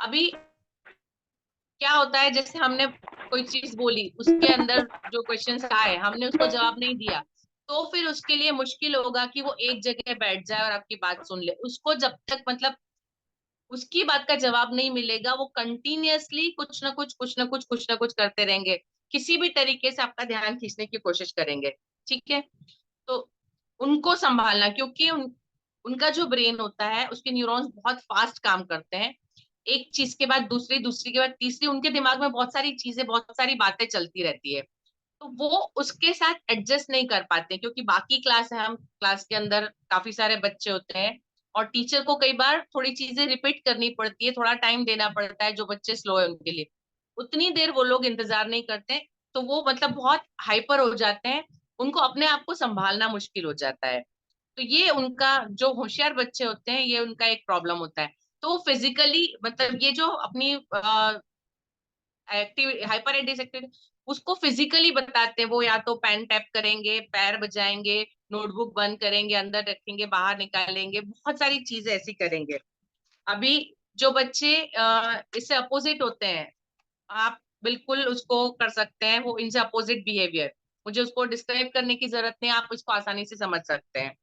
अभी क्या होता है, जैसे हमने कोई चीज बोली, उसके अंदर जो क्वेश्चंस आए हमने उसको जवाब नहीं दिया, तो फिर उसके लिए मुश्किल होगा कि वो एक जगह बैठ जाए और आपकी बात सुन ले। उसको जब तक मतलब उसकी बात का जवाब नहीं मिलेगा, वो कंटिन्यूअसली कुछ ना कुछ करते रहेंगे, किसी भी तरीके से आपका ध्यान खींचने की कोशिश करेंगे। ठीक है। तो उनको संभालना, क्योंकि उनका जो ब्रेन होता है उसके न्यूरॉन्स बहुत फास्ट काम करते हैं, एक चीज के बाद दूसरी, दूसरी के बाद तीसरी, उनके दिमाग में बहुत सारी चीजें, बहुत सारी बातें चलती रहती है। तो वो उसके साथ एडजस्ट नहीं कर पाते, क्योंकि बाकी क्लास है, हम क्लास के अंदर काफी सारे बच्चे होते हैं और टीचर को कई बार थोड़ी चीजें रिपीट करनी पड़ती है, थोड़ा टाइम देना पड़ता है, जो बच्चे स्लो है उनके लिए उतनी देर वो लोग इंतजार नहीं करते, तो वो मतलब बहुत हाइपर हो जाते हैं, उनको अपने आप को संभालना मुश्किल हो जाता है। तो ये उनका जो होशियार बच्चे होते हैं ये उनका एक प्रॉब्लम होता है। तो फिजिकली मतलब ये जो अपनी एक्टिव हाइपर एक्टिविटी उसको फिजिकली बताते हैं, वो या तो पेन टैप करेंगे, पैर बजाएंगे, नोटबुक बंद करेंगे, अंदर रखेंगे, बाहर निकालेंगे, बहुत सारी चीजें ऐसी करेंगे। अभी जो बच्चे इससे अपोजिट होते हैं, आप बिल्कुल उसको कर सकते हैं, वो इनसे अपोजिट बिहेवियर, मुझे उसको डिस्क्राइब करने की जरूरत नहीं, आप इसको आसानी से समझ सकते हैं।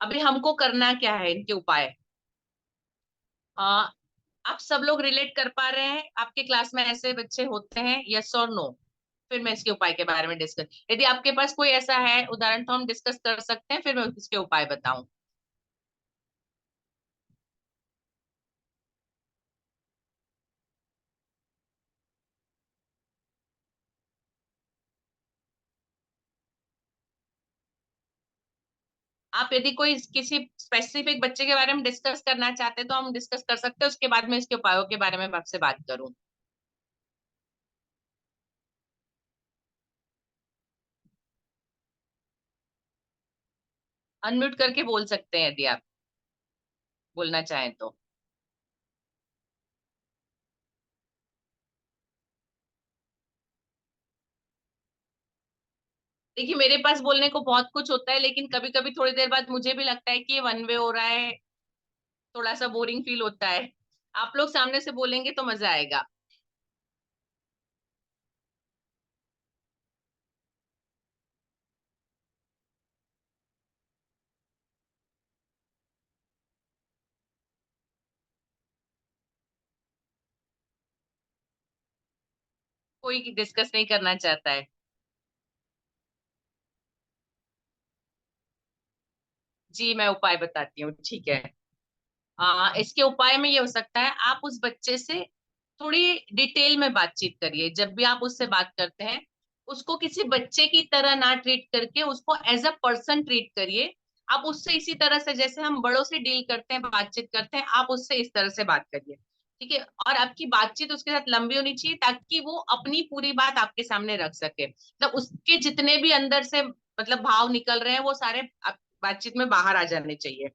अभी हमको करना क्या है, इनके उपाय। आप सब लोग रिलेट कर पा रहे हैं, आपके क्लास में ऐसे बच्चे होते हैं, यस और नो? फिर मैं इसके उपाय के बारे में डिस्कस, यदि आपके पास कोई ऐसा है उदाहरण तो हम डिस्कस कर सकते हैं, फिर मैं इसके उपाय बताऊं। आप यदि कोई किसी स्पेसिफिक बच्चे के बारे में डिस्कस करना चाहते हैं तो हम डिस्कस कर सकते हैं, उसके बाद में इसके उपायों के बारे में मैं आपसे बात करूं। अनम्यूट करके बोल सकते हैं यदि आप बोलना चाहें तो। देखिए मेरे पास बोलने को बहुत कुछ होता है, लेकिन कभी कभी थोड़ी देर बाद मुझे भी लगता है कि ये वन वे हो रहा है, थोड़ा सा बोरिंग फील होता है। आप लोग सामने से बोलेंगे तो मजा आएगा। कोई डिस्कस नहीं करना चाहता है? जी मैं उपाय बताती हूँ, ठीक है। इसके उपाय में ये हो सकता है, आप उस बच्चे से थोड़ी डिटेल में बातचीत करिए। जब भी आप उससे बात करते हैं, उसको किसी बच्चे की तरह ना ट्रीट करके उसको एज अ पर्सन ट्रीट करिए। आप उससे इसी तरह से, जैसे हम बड़ों से डील करते हैं, बातचीत करते हैं, आप उससे इस तरह से बात करिए, ठीक है। और आपकी बातचीत उसके साथ लंबी होनी चाहिए ताकि वो अपनी पूरी बात आपके सामने रख सके। मतलब उसके जितने भी अंदर से मतलब भाव निकल रहे हैं वो सारे बातचीत में बाहर आ जाने चाहिए।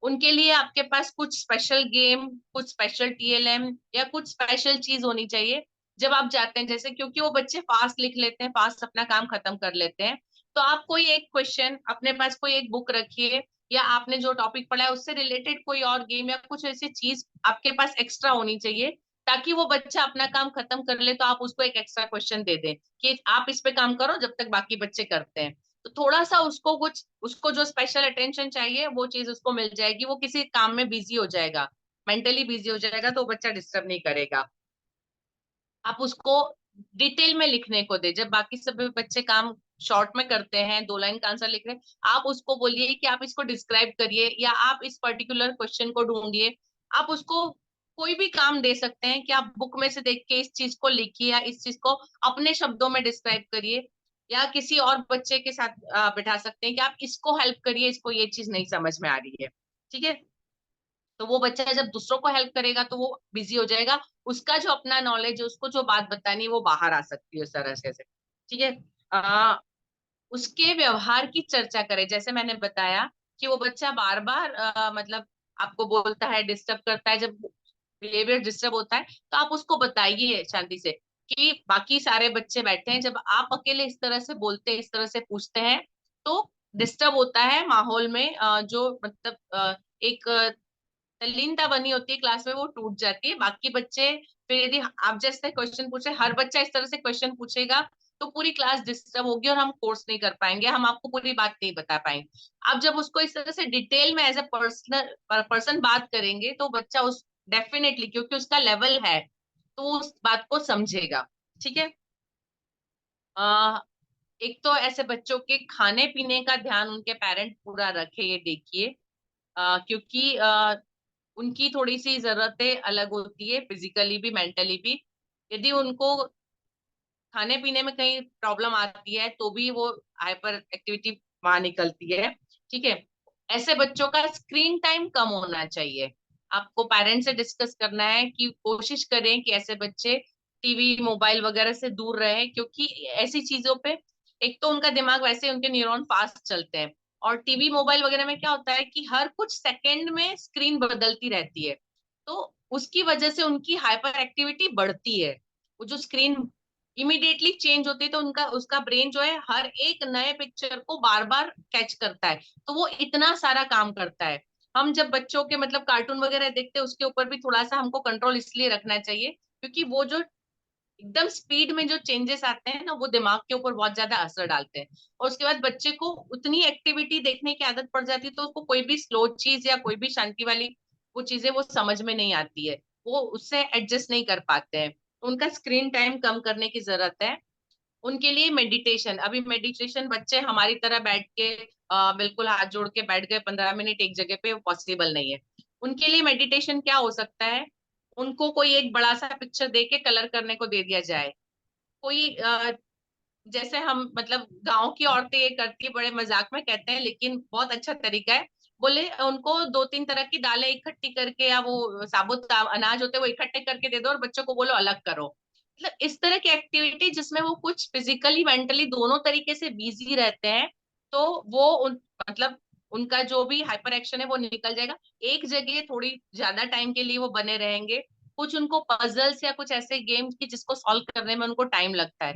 उनके लिए आपके पास कुछ स्पेशल गेम, कुछ स्पेशल टीएलएम या कुछ स्पेशल चीज होनी चाहिए जब आप जाते हैं। जैसे क्योंकि वो बच्चे फास्ट लिख लेते हैं, फास्ट अपना काम खत्म कर लेते हैं, तो आप कोई एक क्वेश्चन अपने पास, कोई एक बुक रखिए, या आपने जो टॉपिक पढ़ा है उससे रिलेटेड कोई और गेम या कुछ ऐसी चीज आपके पास एक्स्ट्रा होनी चाहिए, ताकि वो बच्चा अपना काम खत्म कर ले तो आप उसको एक एक्स्ट्रा क्वेश्चन दे दें कि आप इस पे काम करो जब तक बाकी बच्चे करते हैं। तो थोड़ा सा उसको कुछ, उसको जो स्पेशल अटेंशन चाहिए वो चीज उसको मिल जाएगी। वो किसी काम में बिजी हो जाएगा, मेंटली बिजी हो जाएगा, तो बच्चा डिस्टर्ब नहीं करेगा। आप उसको डिटेल में लिखने को दे। जब बाकी सब बच्चे काम शॉर्ट में करते हैं, 2 लाइन का आंसर लिख रहे हैं, आप उसको बोलिए कि आप इसको डिस्क्राइब करिए या आप इस पर्टिकुलर क्वेश्चन को ढूंढिए। आप उसको कोई भी काम दे सकते हैं कि आप बुक में से देख के इस चीज को लिखिए या इस चीज को अपने शब्दों में डिस्क्राइब करिए, या किसी और बच्चे के साथ बिठा सकते हैं कि आप इसको हेल्प करिए, इसको ये चीज नहीं समझ में आ रही है, ठीक है। तो वो बच्चा जब दूसरों को हेल्प करेगा तो वो बिजी हो जाएगा, उसका जो अपना नॉलेज है, उसको जो बात बतानी है वो बाहर आ सकती है उस तरह से, ठीक है। उसके व्यवहार की चर्चा करें। जैसे मैंने बताया कि वो बच्चा बार बार मतलब आपको बोलता है, डिस्टर्ब करता है, जब बिहेवियर डिस्टर्ब होता है तो आप उसको बताइए शांति से कि बाकी सारे बच्चे बैठे हैं, जब आप अकेले इस तरह से बोलते हैं, इस तरह से पूछते हैं तो डिस्टर्ब होता है माहौल में। जो मतलब एक तल्लीनता बनी होती है क्लास में, वो टूट जाती है। बाकी बच्चे फिर यदि आप जैसे क्वेश्चन पूछे, हर बच्चा इस तरह से क्वेश्चन पूछेगा तो पूरी क्लास डिस्टर्ब होगी और हम कोर्स नहीं कर पाएंगे, हम आपको पूरी बात नहीं बता पाएंगे। आप जब उसको इस तरह से डिटेल में एज ए पर्सन बात करेंगे तो बच्चा उस डेफिनेटली, क्योंकि उसका लेवल है, तो वो उस बात को समझेगा, ठीक है। आ, एक तो ऐसे बच्चों के खाने पीने का ध्यान उनके पेरेंट पूरा रखे, ये देखिए। क्योंकि उनकी थोड़ी सी जरूरतें अलग होती है, फिजिकली भी मेंटली भी। यदि उनको खाने पीने में कहीं प्रॉब्लम आती है तो भी वो हाइपर एक्टिविटी वहां निकलती है, ठीक है। ऐसे बच्चों का स्क्रीन टाइम कम होना चाहिए। आपको पेरेंट्स से डिस्कस करना है कि कोशिश करें कि ऐसे बच्चे टीवी मोबाइल वगैरह से दूर रहे, क्योंकि ऐसी चीजों पे एक तो उनका दिमाग, वैसे उनके न्यूरॉन फास्ट चलते हैं, और टीवी मोबाइल वगैरह में क्या होता है कि हर कुछ सेकंड में स्क्रीन बदलती रहती है, तो उसकी वजह से उनकी हाइपर एक्टिविटी बढ़ती है। वो जो स्क्रीन इमिडिएटली चेंज होती है तो उनका उसका ब्रेन जो है हर एक नए पिक्चर को बार बार कैच करता है, तो वो इतना सारा काम करता है। हम जब बच्चों के मतलब कार्टून वगैरह देखते हैं उसके ऊपर भी थोड़ा सा हमको कंट्रोल इसलिए रखना चाहिए क्योंकि वो जो एकदम स्पीड में जो चेंजेस आते हैं ना, वो दिमाग के ऊपर बहुत ज्यादा असर डालते हैं। और उसके बाद बच्चे को उतनी एक्टिविटी देखने की आदत पड़ जाती है तो उसको कोई भी स्लो चीज या कोई भी शांति वाली वो चीजें वो समझ में नहीं आती है, वो उससे एडजस्ट नहीं कर पाते हैं। तो उनका स्क्रीन टाइम कम करने की जरूरत है। उनके लिए मेडिटेशन, अभी मेडिटेशन बच्चे हमारी तरह बैठ के बिल्कुल हाथ जोड़ के बैठ गए 15 मिनट एक जगह पे, पॉसिबल नहीं है। उनके लिए मेडिटेशन क्या हो सकता है, उनको कोई एक बड़ा सा पिक्चर दे के कलर करने को दे दिया जाए, कोई जैसे हम मतलब गांव की औरतें ये करती है, बड़े मजाक में कहते हैं लेकिन बहुत अच्छा तरीका है। बोले उनको 2-3 तरह की दालें इकट्ठी करके, या वो साबुत अनाज होते हैं वो इकट्ठे करके दे दो, और बच्चों को बोलो अलग करो। मतलब इस तरह की एक्टिविटी जिसमें वो कुछ फिजिकली मेंटली दोनों तरीके से बिजी रहते हैं, तो वो मतलब उनका जो भी हाइपर एक्शन है वो निकल जाएगा। एक जगह थोड़ी ज्यादा टाइम के लिए वो बने रहेंगे। कुछ उनको पजल्स या कुछ ऐसे गेम्स की जिसको सॉल्व करने में उनको टाइम लगता है,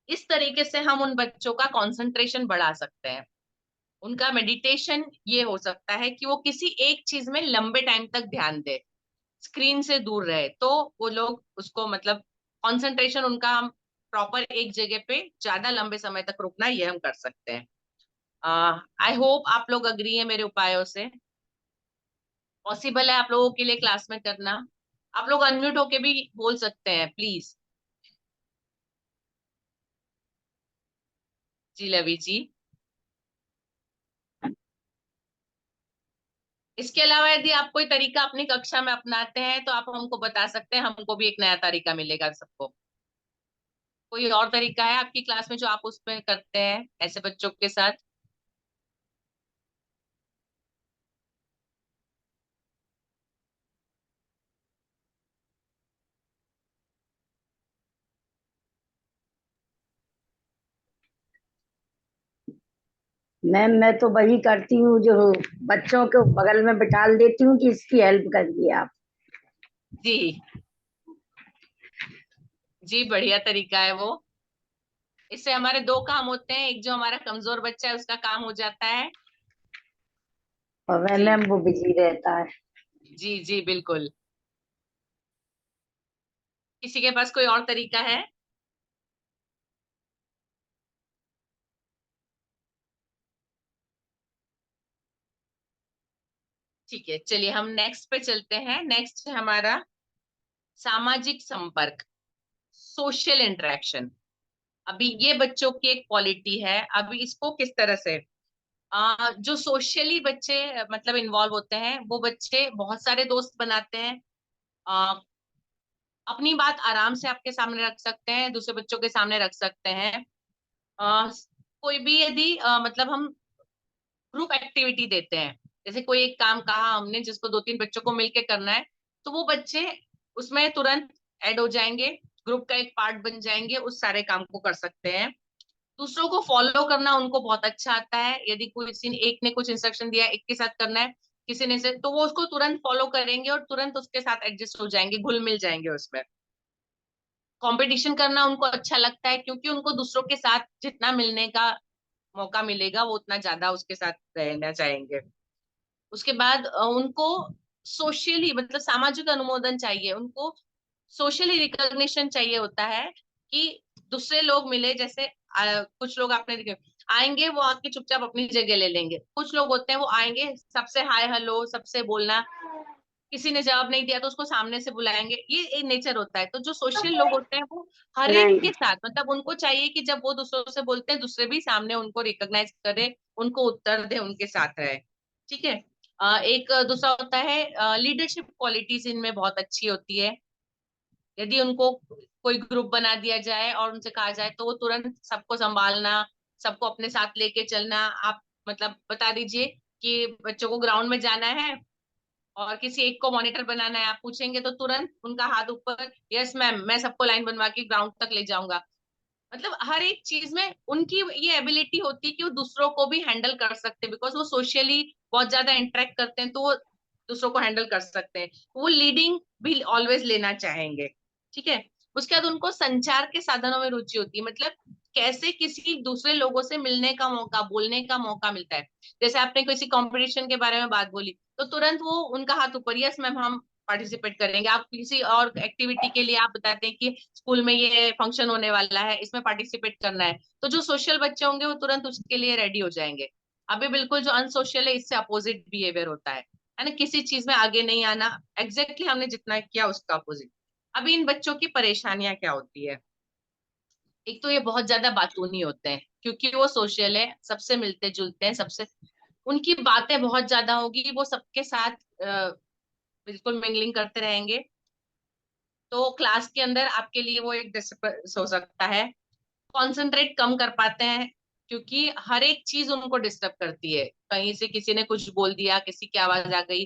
इस तरीके से हम उन बच्चों का कंसंट्रेशन बढ़ा सकते हैं। उनका मेडिटेशन ये हो सकता है कि वो किसी एक चीज में लंबे टाइम तक ध्यान दे, स्क्रीन से दूर रहे, तो वो लोग उसको मतलब कंसंट्रेशन उनका हम प्रॉपर एक जगह पे ज्यादा लंबे समय तक रुकना, ये हम कर सकते हैं। आई होप आप लोग अग्री है मेरे उपायों से। पॉसिबल है आप लोगों के लिए क्लास में करना। आप लोग अनम्यूट होके भी बोल सकते हैं प्लीज। जी लवी जी। इसके अलावा यदि आप कोई तरीका अपनी कक्षा में अपनाते हैं तो आप हमको बता सकते हैं, हमको भी एक नया तरीका मिलेगा सबको। कोई और तरीका है आपकी क्लास में जो आप उसमें करते हैं ऐसे बच्चों के साथ? मैम मैं तो वही करती हूँ जो बच्चों को बगल में बिठा देती हूँ कि इसकी हेल्प करिए आप। जी जी, बढ़िया तरीका है वो। इससे हमारे दो काम होते हैं, एक जो हमारा कमजोर बच्चा है उसका काम हो जाता है। और वह जी मैम वो बिजी रहता है। जी जी बिल्कुल। किसी के पास कोई और तरीका है? ठीक है, चलिए हम नेक्स्ट पे चलते हैं। नेक्स्ट है हमारा सामाजिक संपर्क, सोशल इंटरेक्शन। अभी ये बच्चों की एक क्वालिटी है। अभी इसको किस तरह से जो सोशली बच्चे मतलब इन्वॉल्व होते हैं, वो बच्चे बहुत सारे दोस्त बनाते हैं। आ, अपनी बात आराम से आपके सामने रख सकते हैं, दूसरे बच्चों के सामने रख सकते हैं। आ, कोई भी यदि मतलब हम ग्रुप एक्टिविटी देते हैं, जैसे कोई एक काम कहा हमने जिसको 2-3 बच्चों को मिलके करना है, तो वो बच्चे उसमें तुरंत ऐड हो जाएंगे, ग्रुप का एक पार्ट बन जाएंगे, उस सारे काम को कर सकते हैं। दूसरों को फॉलो करना उनको बहुत अच्छा आता है। यदि कोई किसी एक ने कुछ इंस्ट्रक्शन दिया, एक के साथ करना है, किसी ने से, तो वो उसको तुरंत फॉलो करेंगे और तुरंत उसके साथ एडजस्ट हो जाएंगे, घुल मिल जाएंगे उसमें। कंपटीशन करना उनको अच्छा लगता है, क्योंकि उनको दूसरों के साथ जितना मिलने का मौका मिलेगा वो उतना ज्यादा उसके साथ रहना चाहेंगे। उसके बाद उनको सोशली मतलब सामाजिक अनुमोदन चाहिए, उनको सोशली रिकॉग्निशन चाहिए होता है कि दूसरे लोग मिले। जैसे कुछ लोग आपने देखे आएंगे, वो आके चुपचाप अपनी जगह ले लेंगे। कुछ लोग होते हैं वो आएंगे, सबसे हाय हेलो सबसे बोलना, किसी ने जवाब नहीं दिया तो उसको सामने से बुलाएंगे, ये एक नेचर होता है। तो जो सोशल लोग होते हैं वो हर एक नहीं के साथ मतलब उनको चाहिए कि जब वो दूसरों से बोलते हैं दूसरे भी सामने उनको रिकॉग्नाइज करे, उनको उत्तर दे, उनके साथ रहे। ठीक है। एक दूसरा होता है लीडरशिप क्वालिटीज, इनमें बहुत अच्छी होती है। यदि उनको कोई ग्रुप बना दिया जाए और उनसे कहा जाए तो वो तुरंत सबको संभालना, सबको अपने साथ लेके चलना। आप मतलब बता दीजिए कि बच्चों को ग्राउंड में जाना है और किसी एक को मॉनिटर बनाना है, आप पूछेंगे तो तुरंत उनका हाथ ऊपर, यस मैम मैं सबको लाइन बनवा के ग्राउंड तक ले जाऊंगा। मतलब हर एक चीज में उनकी ये एबिलिटी होती है कि वो दूसरों को भी हैंडल कर सकते हैं, बिकॉज वो सोशली बहुत ज्यादा इंटरेक्ट करते हैं, तो वो दूसरों को हैंडल कर सकते हैं। वो लीडिंग भी ऑलवेज लेना चाहेंगे। ठीक है। उसके बाद उनको संचार के साधनों में रुचि होती है, मतलब कैसे किसी दूसरे लोगों से मिलने का मौका, बोलने का मौका मिलता है। जैसे आपने किसी कंपटीशन के बारे में बात बोली तो तुरंत वो उनका हाथ ऊपर, यस मैम हम पार्टिसिपेट करेंगे। आप किसी और एक्टिविटी के लिए आप बताते हैं कि स्कूल में ये फंक्शन होने वाला है, इसमें पार्टिसिपेट करना है, तो जो सोशल बच्चे होंगे वो तुरंत उसके लिए रेडी हो जाएंगे। अभी बिल्कुल जो अनसोशल है इससे अपोजिट बिहेवियर होता है ना, किसी चीज में आगे नहीं आना, एग्जैक्टली हमने जितना किया उसका अपोजिट। अभी इन बच्चों की परेशानियां क्या होती है? एक तो ये बहुत ज्यादा बातूनी होते हैं, क्योंकि वो सोशल है, सबसे मिलते जुलते हैं, सबसे उनकी बातें बहुत ज्यादा होगी, वो सबके साथ बिल्कुल मिंगलिंग करते रहेंगे। तो क्लास के अंदर आपके लिए वो एक डिस्टर्बेंस हो सकता है। कंसंट्रेट कम कर पाते हैं, क्योंकि हर एक चीज उनको डिस्टर्ब करती है। कहीं से किसी ने कुछ बोल दिया, किसी की आवाज आ गई,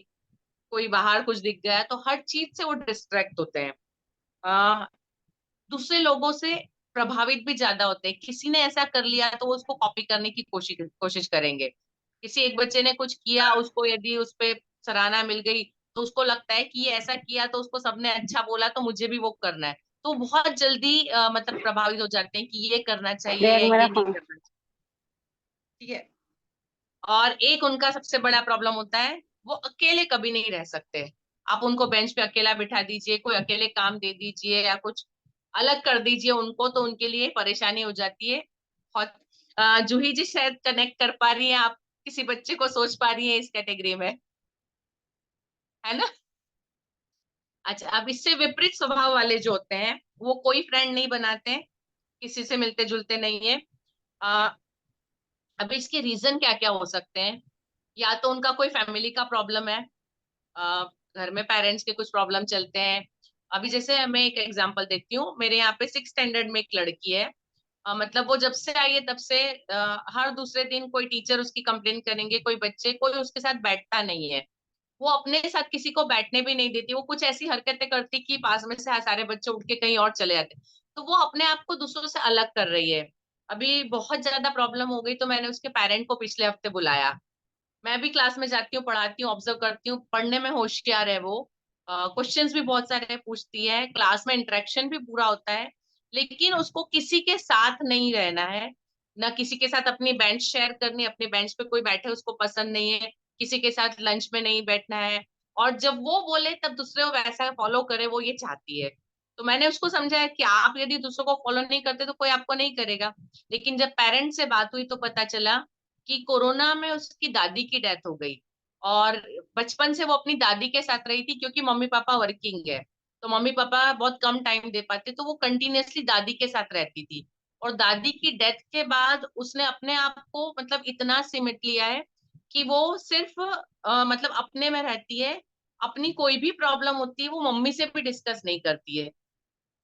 कोई बाहर कुछ दिख गया, तो हर चीज से वो डिस्ट्रैक्ट होते हैं। आ, दूसरे लोगों से प्रभावित भी ज्यादा होते हैं। किसी ने ऐसा कर लिया तो वो उसको कॉपी करने की कोशिश कोशिश करेंगे। किसी एक बच्चे ने कुछ किया, उसको यदि उस पे सराहना मिल गई, तो उसको लगता है कि ये ऐसा किया तो उसको सबने अच्छा बोला, तो मुझे भी वो करना है। तो बहुत जल्दी मतलब प्रभावित हो जाते हैं कि ये करना चाहिए बैग या मेरा ये नहीं फोन। करना चाहिए। ठीक है। और एक उनका सबसे बड़ा प्रॉब्लम होता है, वो अकेले कभी नहीं रह सकते। आप उनको बेंच पे अकेला बिठा दीजिए, कोई अकेले काम दे दीजिए या कुछ अलग कर दीजिए उनको, तो उनके लिए परेशानी हो जाती है बहुत। जूही जी शायद कनेक्ट कर पा रही हैं, आप किसी बच्चे को सोच पा रही हैं इस कैटेगरी में, है ना? अच्छा, अब इससे विपरीत स्वभाव वाले जो होते हैं, वो कोई फ्रेंड नहीं बनाते हैं, किसी से मिलते जुलते नहीं है। अब इसके रीजन क्या क्या हो सकते हैं? या तो उनका कोई फैमिली का प्रॉब्लम है, अ, घर में पेरेंट्स के कुछ प्रॉब्लम चलते हैं। अभी जैसे मैं एक एग्जांपल देती हूँ, मेरे यहाँ पे 6th स्टैंडर्ड में एक लड़की है। मतलब वो जब से आई है तब से हर दूसरे दिन कोई टीचर उसकी कंप्लेन करेंगे, कोई बच्चे, कोई उसके साथ बैठता नहीं है। वो अपने साथ किसी को बैठने भी नहीं देती, वो कुछ ऐसी हरकतें करती कि पास में से सारे बच्चे उठ के कहीं और चले जाते। तो वो अपने आप को दूसरों से अलग कर रही है। अभी बहुत ज्यादा प्रॉब्लम हो गई, तो मैंने उसके पेरेंट को पिछले हफ्ते बुलाया। मैं भी क्लास में जाती हूँ, पढ़ाती हूँ, ऑब्जर्व करती हूँ, पढ़ने में होशियार है वो, क्वेश्चंस भी बहुत सारे पूछती है, क्लास में इंटरेक्शन भी पूरा होता है। लेकिन उसको किसी के साथ नहीं रहना है, ना किसी के साथ अपनी बेंच शेयर करनी, अपनी बेंच पे कोई बैठे उसको पसंद नहीं है, किसी के साथ लंच में नहीं बैठना है। और जब वो बोले तब दूसरे को वैसा फॉलो करे, वो ये चाहती है। तो मैंने उसको समझाया कि आप यदि दूसरों को फॉलो नहीं करते तो कोई आपको नहीं करेगा। लेकिन जब पेरेंट्स से बात हुई तो पता चला कि कोरोना में उसकी दादी की डेथ हो गई। और बचपन से वो अपनी दादी के साथ रही थी, क्योंकि मम्मी पापा वर्किंग है, तो मम्मी पापा बहुत कम टाइम दे पाते, तो वो कंटिन्यूअसली दादी के साथ रहती थी। और दादी की डेथ के बाद उसने अपने आप को मतलब इतना सिमट लिया है कि वो सिर्फ मतलब अपने में रहती है। अपनी कोई भी प्रॉब्लम होती है वो मम्मी से भी डिस्कस नहीं करती है।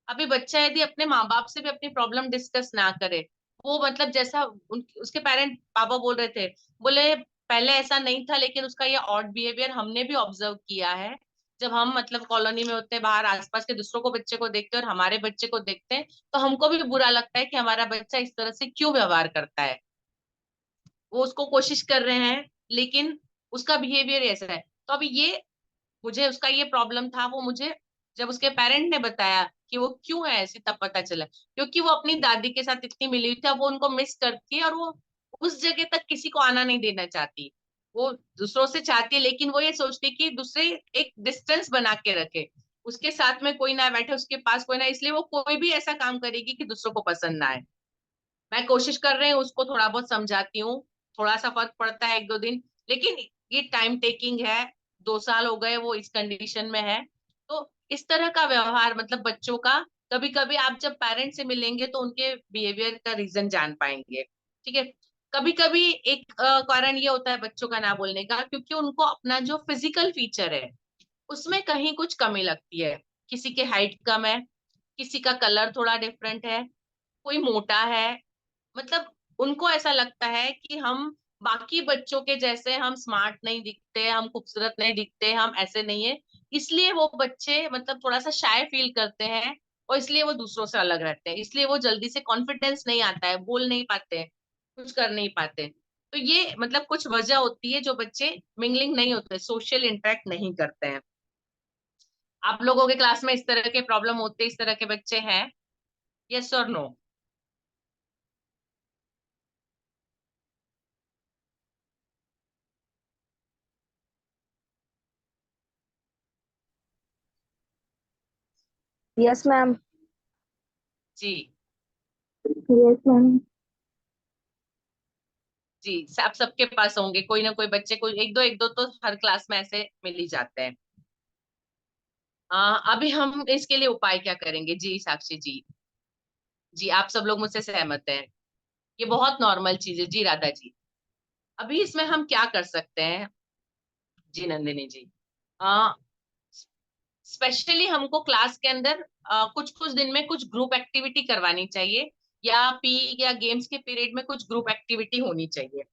अभी बच्चा यदि अपने माँ बाप से भी अपनी प्रॉब्लम डिस्कस ना करे, वो मतलब जैसा उसके पेरेंट पापा बोल रहे थे, बोले पहले ऐसा नहीं था, लेकिन उसका ये ऑड बिहेवियर हमने भी ऑब्जर्व किया है। जब हम मतलब कॉलोनी में होते हैं, बाहर आसपास के दूसरों को बच्चे को देखते हैं और हमारे बच्चे को देखते हैं, तो हमको भी बुरा लगता है कि हमारा बच्चा इस तरह से क्यों व्यवहार करता है। वो उसको कोशिश कर रहे हैं, लेकिन उसका बिहेवियर ऐसा है। तो अभी ये मुझे उसका ये प्रॉब्लम था, वो मुझे जब उसके पेरेंट ने बताया कि वो क्यों है ऐसी, तब पता चला क्योंकि वो अपनी दादी के साथ इतनी मिली हुई थी, अब वो उनको मिस करती है और वो उस जगह तक किसी को आना नहीं देना चाहती। वो दूसरों से चाहती है, लेकिन वो ये सोचती है कि दूसरे एक डिस्टेंस बना के रखे, उसके साथ में कोई ना बैठे, उसके पास कोई ना, इसलिए वो कोई भी ऐसा काम करेगी कि दूसरों को पसंद ना आए। मैं कोशिश कर रही हूँ, उसको थोड़ा बहुत समझाती हूँ, थोड़ा सा फर्क पड़ता है 1-2 दिन, लेकिन ये टाइम टेकिंग है। 2 साल हो गए वो इस कंडीशन में है। तो इस तरह का व्यवहार मतलब बच्चों का, कभी कभी आप जब पेरेंट्स से मिलेंगे तो उनके बिहेवियर का रीजन जान पाएंगे। ठीक है। कभी कभी एक कारण ये होता है बच्चों का ना बोलने का, क्योंकि उनको अपना जो फिजिकल फीचर है उसमें कहीं कुछ कमी लगती है। किसी के हाइट कम है, किसी का कलर थोड़ा डिफरेंट है, कोई मोटा है, मतलब उनको ऐसा लगता है कि हम बाकी बच्चों के जैसे हम स्मार्ट नहीं दिखते, हम खूबसूरत नहीं दिखते, हम ऐसे नहीं है। इसलिए वो बच्चे मतलब थोड़ा सा शाय फील करते हैं, और इसलिए वो दूसरों से अलग रहते हैं, इसलिए वो जल्दी से कॉन्फिडेंस नहीं आता है, बोल नहीं पाते, कुछ कर नहीं पाते। तो ये मतलब कुछ वजह होती है जो बच्चे मिंगलिंग नहीं होते, सोशल इंटरेक्ट नहीं करते हैं। आप लोगों के क्लास में इस तरह के प्रॉब्लम होते, इस तरह के बच्चे हैं? यस और नो? Yes ma'am. जी। Yes ma'am. जी, आप सबके पास होंगे कोई ना कोई बच्चे, कोई एक दो तो हर क्लास में ऐसे मिल ही जाते हैं। अभी हम इसके लिए उपाय क्या करेंगे? जी साक्षी जी, जी आप सब लोग मुझसे सहमत हैं, ये बहुत नॉर्मल चीज है। जी राधा जी, अभी इसमें हम क्या कर सकते हैं? जी नंदिनी जी, स्पेशली हमको क्लास के अंदर कुछ कुछ दिन में कुछ ग्रुप एक्टिविटी करवानी चाहिए, या पी या गेम्स के पीरियड में कुछ ग्रुप एक्टिविटी होनी चाहिए।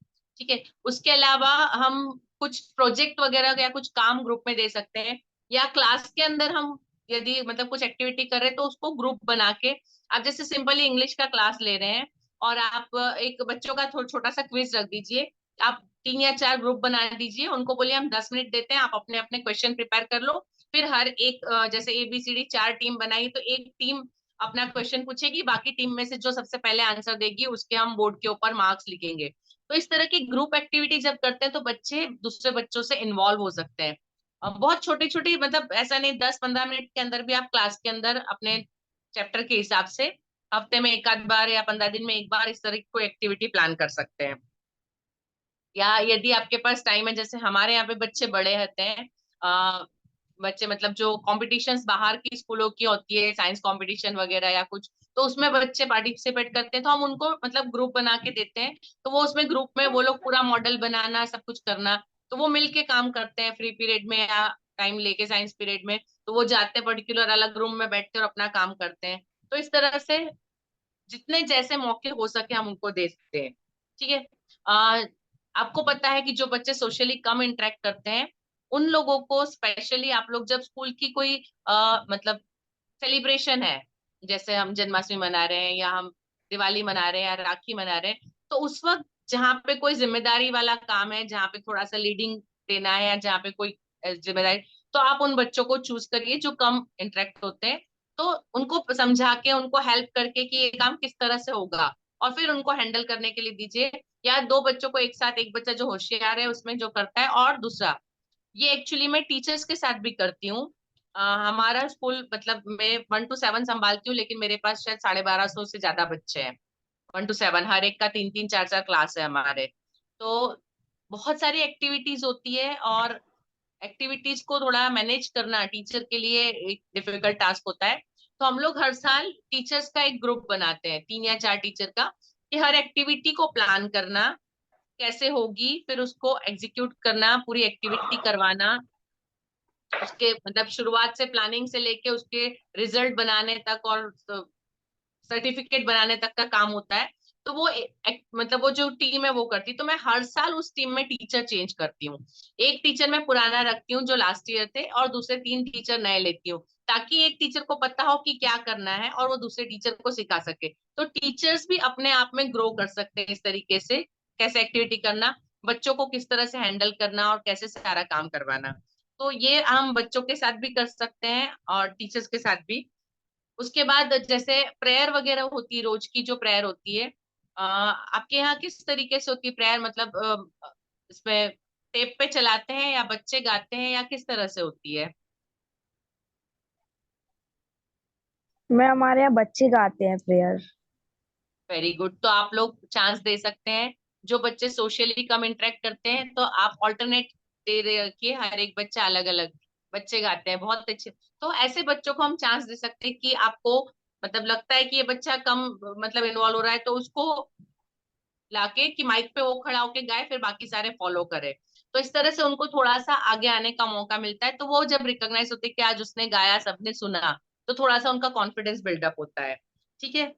ठीक है, उसके अलावा हम कुछ प्रोजेक्ट वगैरह या कुछ काम ग्रुप में दे सकते हैं, या क्लास के अंदर हम यदि मतलब कुछ एक्टिविटी कर रहे हैं तो उसको ग्रुप बना के, आप जैसे सिंपली इंग्लिश का क्लास ले रहे हैं और आप एक बच्चों का छोटा सा क्विज रख दीजिए, आप 3 या 4 ग्रुप बना दीजिए, उनको बोलिए हम 10 मिनट देते हैं, आप अपने अपने क्वेश्चन प्रिपेयर कर लो, फिर हर एक जैसे ABCD 4 टीम बनाई तो एक टीम अपना क्वेश्चन पूछेगी, बाकी टीम में से जो सबसे पहले आंसर देगी उसके हम बोर्ड के ऊपर मार्क्स लिखेंगे। तो इस तरह की ग्रुप एक्टिविटी जब करते हैं तो बच्चे दूसरे बच्चों से इन्वॉल्व हो सकते हैं। बहुत छोटी छोटी, मतलब ऐसा नहीं, 10-15 मिनट के अंदर भी आप क्लास के अंदर अपने चैप्टर के हिसाब से हफ्ते में एक आध बार या 15 दिन में एक बार इस तरह की कोई एक्टिविटी प्लान कर सकते हैं। या यदि आपके पास टाइम है, जैसे हमारे यहाँ पे बच्चे बड़े रहते हैं, बच्चे मतलब जो कॉम्पिटिशन्स बाहर की स्कूलों की होती है, साइंस कंपटीशन वगैरह या कुछ, तो उसमें बच्चे पार्टिसिपेट करते हैं तो हम उनको मतलब ग्रुप बना के देते हैं, तो वो उसमें ग्रुप में वो लोग पूरा मॉडल बनाना सब कुछ करना, तो वो मिलके काम करते हैं फ्री पीरियड में या टाइम लेके साइंस पीरियड में, तो वो जाते हैं पर्टिकुलर अलग रूम में बैठते हैं और अपना काम करते हैं। तो इस तरह से जितने जैसे मौके हो सके हम उनको देते हैं। ठीक है, आपको पता है कि जो बच्चे सोशली कम इंटरेक्ट करते हैं उन लोगों को स्पेशली आप लोग जब स्कूल की कोई मतलब सेलिब्रेशन है, जैसे हम जन्माष्टमी मना रहे हैं या हम दिवाली मना रहे हैं या राखी मना रहे हैं, तो उस वक्त जहाँ पे कोई जिम्मेदारी वाला काम है, जहाँ पे थोड़ा सा लीडिंग देना है या जहाँ पे कोई जिम्मेदारी, तो आप उन बच्चों को चूज करिए जो कम इंटरेक्ट होते हैं, तो उनको समझा के उनको हेल्प करके कि ये काम किस तरह से होगा, और फिर उनको हैंडल करने के लिए दीजिए। या 2 बच्चों को एक साथ, एक बच्चा जो होशियार है उसमें जो करता है, और दूसरा ये एक्चुअली मैं टीचर्स के साथ भी करती हूँ। हमारा स्कूल मतलब मैं 1 to 7 संभालती हूँ, लेकिन मेरे पास शायद 1250 से ज्यादा बच्चे हैं। 1 to 7 हर एक का 3-3, 4-4 क्लास है हमारे। तो बहुत सारी एक्टिविटीज होती है, और एक्टिविटीज को थोड़ा मैनेज करना टीचर के लिए एक डिफिकल्ट टास्क होता है। तो हम लोग हर साल टीचर्स का एक ग्रुप बनाते हैं, 3 या 4 टीचर का, कि हर एक्टिविटी को प्लान करना कैसे होगी, फिर उसको एग्जीक्यूट करना, पूरी एक्टिविटी करवाना, उसके मतलब शुरुआत से प्लानिंग से लेके उसके रिजल्ट बनाने तक और सर्टिफिकेट बनाने तक का काम होता है। तो वो मतलब वो जो टीम है वो करती, तो मैं हर साल उस टीम में टीचर चेंज करती हूँ। एक टीचर मैं पुराना रखती हूँ जो लास्ट ईयर थे, और दूसरे 3 टीचर नए लेती हूँ, ताकि एक टीचर को पता हो कि क्या करना है और वो दूसरे टीचर को सिखा सके। तो टीचर्स भी अपने आप में ग्रो कर सकते हैं इस तरीके से, कैसे एक्टिविटी करना, बच्चों को किस तरह से हैंडल करना और कैसे सारा काम करवाना। तो ये हम बच्चों के साथ भी कर सकते हैं और टीचर्स के साथ भी। उसके बाद जैसे प्रेयर वगैरह होती है, रोज की जो प्रेयर होती है, आपके यहाँ किस तरीके से होती है प्रेयर, मतलब इसमें टेप पे चलाते हैं या बच्चे गाते हैं या किस तरह से होती है? मैं हमारे यहाँ बच्चे गाते हैं प्रेयर। वेरी गुड, तो आप लोग चांस दे सकते हैं। जो बच्चे सोशली कम इंटरेक्ट करते हैं तो आप ऑल्टरनेट दे रखिए, हर एक बच्चा अलग अलग बच्चे गाते हैं, बहुत अच्छे। तो ऐसे बच्चों को हम चांस दे सकते हैं कि आपको मतलब लगता है कि ये बच्चा कम मतलब इन्वॉल्व हो रहा है, तो उसको लाके कि माइक पे वो खड़ा होके गाए, फिर बाकी सारे फॉलो करे। तो इस तरह से उनको थोड़ा सा आगे आने का मौका मिलता है, तो वो जब रिकॉग्नाइज होते हैं कि आज उसने गाया, सबने सुना, तो थोड़ा सा उनका कॉन्फिडेंस बिल्डअप होता है। ठीक है,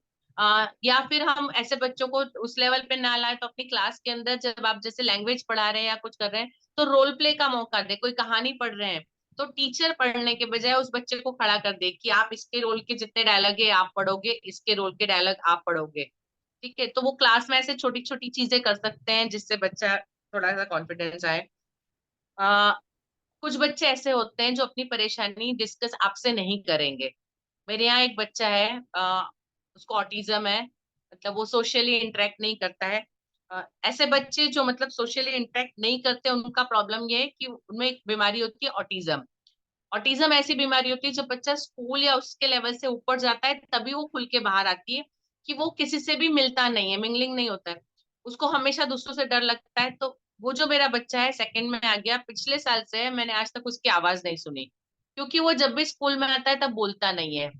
या फिर हम ऐसे बच्चों को उस लेवल पे ना लाए तो अपनी क्लास के अंदर जब आप जैसे लैंग्वेज पढ़ा रहे हैं या कुछ कर रहे हैं तो रोल प्ले का मौका दे, कोई कहानी पढ़ रहे हैं तो टीचर पढ़ने के बजाय उस बच्चे को खड़ा कर दे कि आप इसके रोल के जितने डायलॉग है आप पढ़ोगे, इसके रोल के डायलॉग आप पढ़ोगे। ठीक है, तो वो क्लास में ऐसे छोटी छोटी चीजें कर सकते हैं जिससे बच्चा थोड़ा सा कॉन्फिडेंस आए। आ, कुछ बच्चे ऐसे होते हैं जो अपनी परेशानी डिस्कस आपसे नहीं करेंगे। मेरे यहाँ एक बच्चा है, उसको ऑटिज्म है, मतलब वो सोशली इंटरेक्ट नहीं करता है। ऐसे बच्चे जो मतलब सोशली इंटरेक्ट नहीं करते उनका प्रॉब्लम ये है कि उनमें एक बीमारी होती है ऑटिज्म। ऑटिज्म ऐसी बीमारी होती है जब बच्चा स्कूल या उसके लेवल से ऊपर जाता है तभी वो खुल के बाहर आती है, कि वो किसी से भी मिलता नहीं है, मिंगलिंग नहीं होता है, उसको हमेशा दूसरों से डर लगता है। तो वो जो मेरा बच्चा है सेकंड में आ गया, पिछले साल से है, मैंने आज तक उसकी आवाज नहीं सुनी, क्योंकि वो जब भी स्कूल में आता है तब बोलता नहीं है।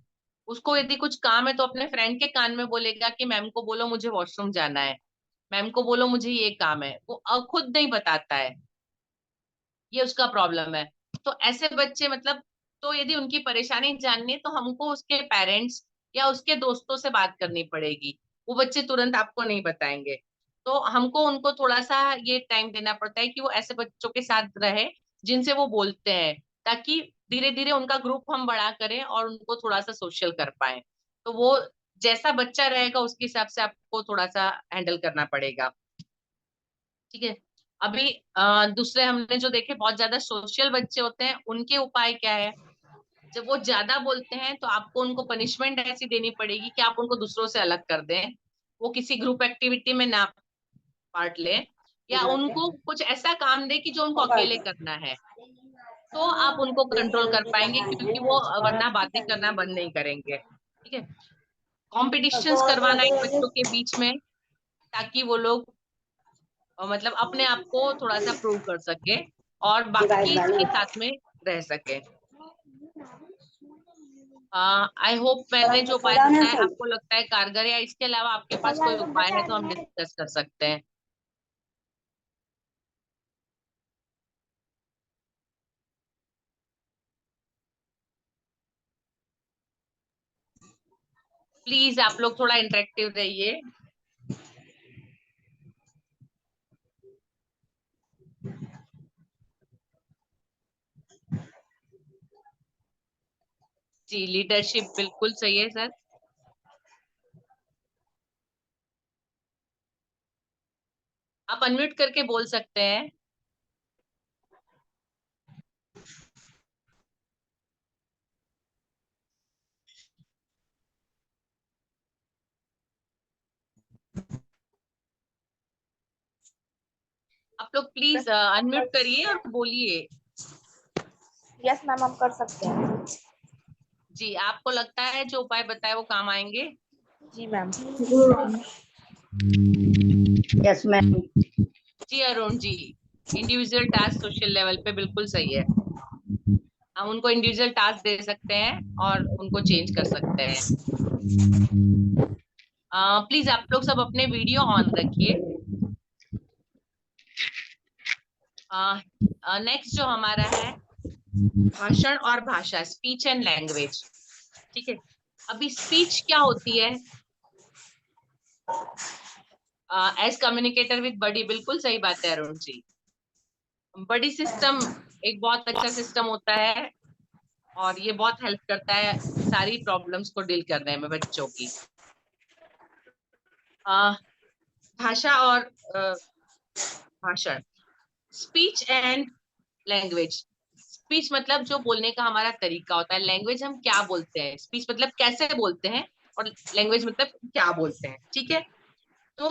उसको यदि कुछ काम है तो अपने फ्रेंड के कान में बोलेगा कि मैम को बोलो मुझे वॉशरूम जाना है, मैम को बोलो मुझे ये काम है, वो खुद नहीं बताता है। ये उसका प्रॉब्लम है। तो ऐसे बच्चे मतलब, तो यदि उनकी परेशानी जाननी है तो हमको उसके पेरेंट्स या उसके दोस्तों से बात करनी पड़ेगी। वो बच्चे तुरंत आपको नहीं बताएंगे। तो हमको उनको थोड़ा सा ये टाइम देना पड़ता है कि वो ऐसे बच्चों के साथ रहे जिनसे वो बोलते हैं, ताकि धीरे धीरे उनका ग्रुप हम बड़ा करें और उनको थोड़ा सा सोशल कर पाए। तो वो जैसा बच्चा रहेगा उसके हिसाब से आपको थोड़ा सा हैंडल करना पड़ेगा। ठीक है। अभी दूसरे हमने जो देखे बहुत ज्यादा सोशल बच्चे होते हैं, उनके उपाय क्या है? जब वो ज्यादा बोलते हैं तो आपको उनको पनिशमेंट ऐसी देनी पड़ेगी कि आप उनको दूसरों से अलग कर दें, वो किसी ग्रुप एक्टिविटी में ना पार्ट ले, या उनको कुछ ऐसा काम दे कि जो उनको अकेले करना है, तो आप उनको कंट्रोल कर पाएंगे, क्योंकि वो वरना बातें करना बंद नहीं करेंगे। ठीक है। कॉम्पिटिशन्स करवाना एक बच्चों के बीच में, ताकि वो लोग मतलब अपने आप को थोड़ा सा प्रूव कर सके और बाकी के साथ में रह सके। आई होप मैंने जो उपाय बताया आपको लगता है कारगर, या इसके अलावा आपके पास कोई उपाय है तो हम डिस्कस कर सकते हैं। प्लीज आप लोग थोड़ा इंटरेक्टिव रहिए। जी, लीडरशिप बिल्कुल सही है सर। आप अनम्यूट करके बोल सकते हैं। आप लोग प्लीज अनम्यूट करिए और बोलिए। यस मैम, हम कर सकते हैं। जी, आपको लगता है जो उपाय बताए वो काम आएंगे? जी मैम। Yes ma'am. जी Arun ji, individual task social level पे बिल्कुल सही है। हम उनको इंडिविजुअल टास्क दे सकते हैं और उनको चेंज कर सकते हैं। प्लीज आप लोग सब अपने वीडियो ऑन रखिए। नेक्स्ट जो हमारा है भाषण और भाषा, स्पीच एंड लैंग्वेज। ठीक है। अभी स्पीच क्या होती है? एज कम्युनिकेटर विद बडी, बिल्कुल सही बात है अरुण जी। बडी सिस्टम एक बहुत अच्छा सिस्टम होता है और ये बहुत हेल्प करता है सारी प्रॉब्लम्स को डील करने में बच्चों की। भाषा और भाषण, स्पीच एंड लैंग्वेज। स्पीच मतलब जो बोलने का हमारा तरीका होता है, लैंग्वेज हम क्या बोलते हैं, स्पीच मतलब कैसे बोलते हैं, और लैंग्वेज मतलब क्या बोलते हैं। ठीक है। तो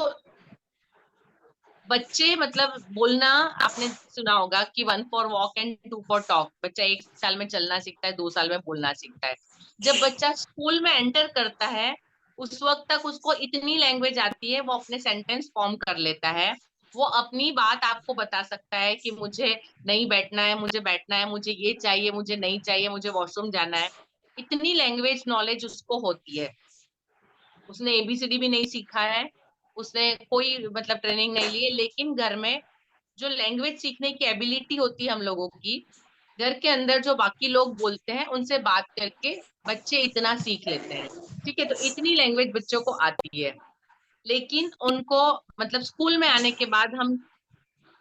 बच्चे मतलब बोलना, आपने सुना होगा कि 1 for walk and 2 for talk. बच्चा 1 साल में चलना सीखता है, 2 साल में बोलना सीखता है। जब बच्चा स्कूल में एंटर करता है उस वक्त तक उसको इतनी लैंग्वेज आती है, वो अपने सेंटेंस फॉर्म कर लेता है, वो अपनी बात आपको बता सकता है कि मुझे नहीं बैठना है, मुझे बैठना है, मुझे ये चाहिए, मुझे नहीं चाहिए, मुझे वॉशरूम जाना है। इतनी लैंग्वेज नॉलेज उसको होती है। उसने एबीसीडी भी नहीं सीखा है, उसने कोई मतलब ट्रेनिंग नहीं ली है, लेकिन घर में जो लैंग्वेज सीखने की एबिलिटी होती है हम लोगों की, घर के अंदर जो बाकी लोग बोलते हैं उनसे बात करके बच्चे इतना सीख लेते हैं। ठीक है। तो इतनी लैंग्वेज बच्चों को आती है, लेकिन उनको मतलब स्कूल में आने के बाद हम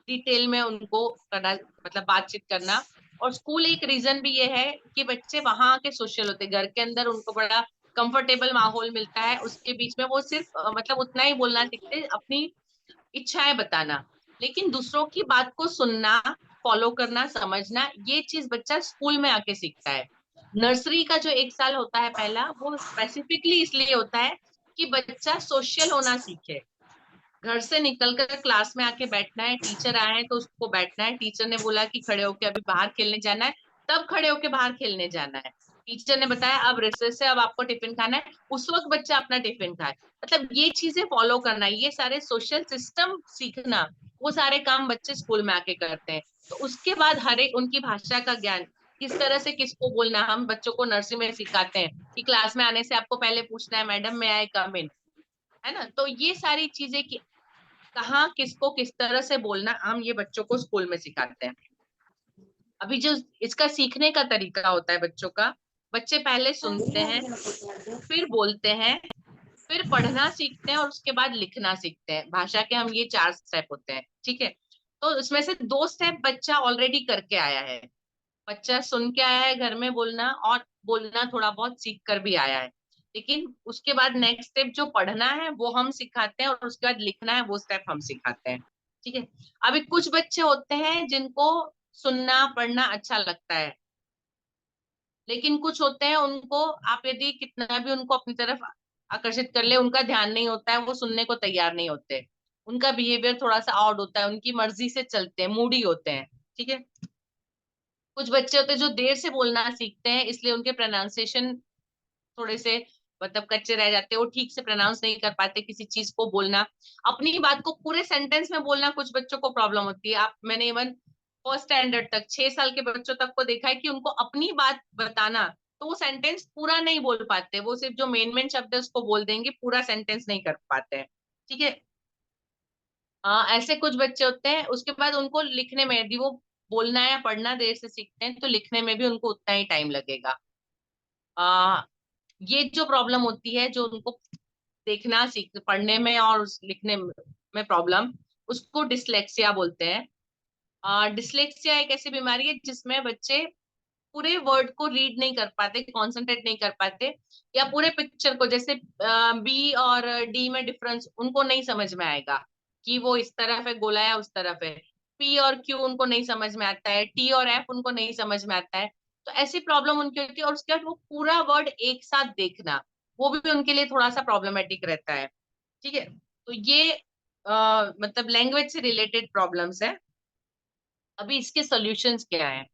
डिटेल में उनको करना, मतलब बातचीत करना। और स्कूल एक रीजन भी ये है कि बच्चे वहां के सोशल होते हैं, घर के अंदर उनको बड़ा कंफर्टेबल माहौल मिलता है, उसके बीच में वो सिर्फ मतलब उतना ही बोलना सीखते हैं, अपनी इच्छाएं बताना। लेकिन दूसरों की बात को सुनना, फॉलो करना, समझना, ये चीज बच्चा स्कूल में आके सीखता है। नर्सरी का जो 1 साल होता है पहला, वो स्पेसिफिकली इसलिए होता है कि बच्चा सोशल होना सीखे। घर से निकलकर क्लास में आके बैठना है, टीचर आए हैं तो उसको बैठना है, टीचर ने बोला कि खड़े होके अभी बाहर खेलने जाना है, तब खड़े होके बाहर खेलने जाना है। टीचर ने बताया अब रिसेस है, अब आपको टिफिन खाना है, उस वक्त बच्चा अपना टिफिन खाए। मतलब ये चीजें फॉलो करना, ये सारे सोशल सिस्टम सीखना, वो सारे काम बच्चे स्कूल में आके करते हैं। तो उसके बाद हर एक उनकी भाषा का ज्ञान, किस तरह से किसको बोलना, हम बच्चों को नर्सरी में सिखाते हैं कि क्लास में आने से आपको पहले पूछना है मैडम में आई कम इन, है ना। तो ये सारी चीजें कि कहाँ किसको किस तरह से बोलना, हम ये बच्चों को स्कूल में सिखाते हैं। अभी जो इसका सीखने का तरीका होता है बच्चों का, बच्चे पहले सुनते हैं, फिर बोलते हैं, फिर पढ़ना सीखते हैं और उसके बाद लिखना सीखते हैं। भाषा के हम ये 4 स्टेप होते हैं, ठीक है। तो उसमें से 2 स्टेप बच्चा ऑलरेडी करके आया है। बच्चा सुन के आया है घर में बोलना, और बोलना थोड़ा बहुत सीख कर भी आया है। लेकिन उसके बाद नेक्स्ट स्टेप जो पढ़ना है वो हम सिखाते हैं, और उसके बाद लिखना है वो स्टेप हम सिखाते हैं, ठीक है। अभी कुछ बच्चे होते हैं जिनको सुनना पढ़ना अच्छा लगता है, लेकिन कुछ होते हैं उनको आप यदि कितना भी उनको अपनी तरफ आकर्षित कर ले, उनका ध्यान नहीं होता है, वो सुनने को तैयार नहीं होते। उनका बिहेवियर थोड़ा सा ऑड होता है, उनकी मर्जी से चलते हैं, मूडी होते हैं, ठीक है। कुछ बच्चे होते हैं जो देर से बोलना सीखते हैं, इसलिए उनके प्रोनाउंसिएशन थोड़े से मतलब कच्चे रह जाते हैं, वो ठीक से प्रोनाउंस नहीं कर पाते किसी चीज को बोलना। अपनी बात को पूरे सेंटेंस में बोलना कुछ बच्चों को प्रॉब्लम होती है। आप मैंने इवन फर्स्ट स्टैंडर्ड तक 6 साल के बच्चों तक को देखा है कि उनको अपनी बात बताना, तो वो सेंटेंस पूरा नहीं बोल पाते, वो सिर्फ जो मेन मेन शब्द है उसको बोल देंगे, पूरा सेंटेंस नहीं कर पाते हैं, ठीक है। ऐसे कुछ बच्चे होते हैं। उसके बाद उनको लिखने में, यदि वो बोलना या पढ़ना देर से सीखते हैं, तो लिखने में भी उनको उतना ही टाइम लगेगा। ये जो प्रॉब्लम होती है, जो उनको देखना सीख पढ़ने में और लिखने में प्रॉब्लम, उसको डिसलेक्सिया बोलते हैं। डिसलेक्सिया एक ऐसी बीमारी है जिसमें बच्चे पूरे वर्ड को रीड नहीं कर पाते, कंसंट्रेट नहीं कर पाते, या पूरे पिक्चर को, जैसे बी और डी में डिफरेंस उनको नहीं समझ में आएगा कि वो इस तरफ है गोला या उस तरफ है। पी और क्यू उनको नहीं समझ में आता है, टी और एफ उनको नहीं समझ में आता है। तो ऐसी प्रॉब्लम उनकी होती है। और उसके बाद वो पूरा वर्ड एक साथ देखना, वो भी उनके लिए थोड़ा सा प्रॉब्लमेटिक रहता है, ठीक है। तो ये मतलब लैंग्वेज से रिलेटेड प्रॉब्लम्स है। अभी इसके सॉल्यूशंस क्या है?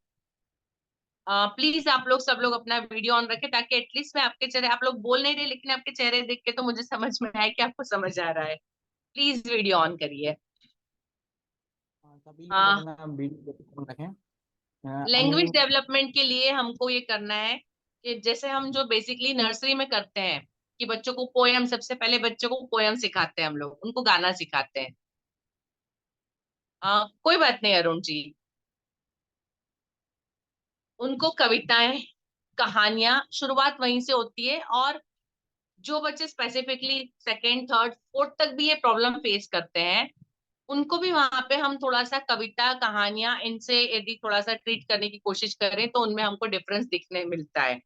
प्लीज आप लोग सब लोग अपना वीडियो ऑन रखें, ताकि एटलीस्ट मैं आपके चेहरे, आप लोग बोल नहीं रहे लेकिन आपके चेहरे देख के तो मुझे समझ में आए कि आपको समझ आ रहा है। प्लीज वीडियो ऑन करिए। सभी लोग अपना वीडियो ऑन रखें। लैंग्वेज डेवलपमेंट के लिए हमको ये करना है कि जैसे हम जो बेसिकली नर्सरी में करते हैं कि बच्चों को पोयम, सबसे पहले बच्चों को पोयम सिखाते हैं हम लोग, उनको गाना सिखाते हैं। कोई बात नहीं अरुण जी, उनको कविताएं, कहानियां, शुरुआत वहीं से होती है। और जो बच्चे स्पेसिफिकली सेकेंड थर्ड फोर्थ तक भी ये प्रॉब्लम फेस करते हैं, उनको भी वहां पे हम थोड़ा सा कविता कहानियां इनसे यदि थोड़ा सा ट्रीट करने की कोशिश करें, तो उनमें हमको डिफरेंस दिखने मिलता है,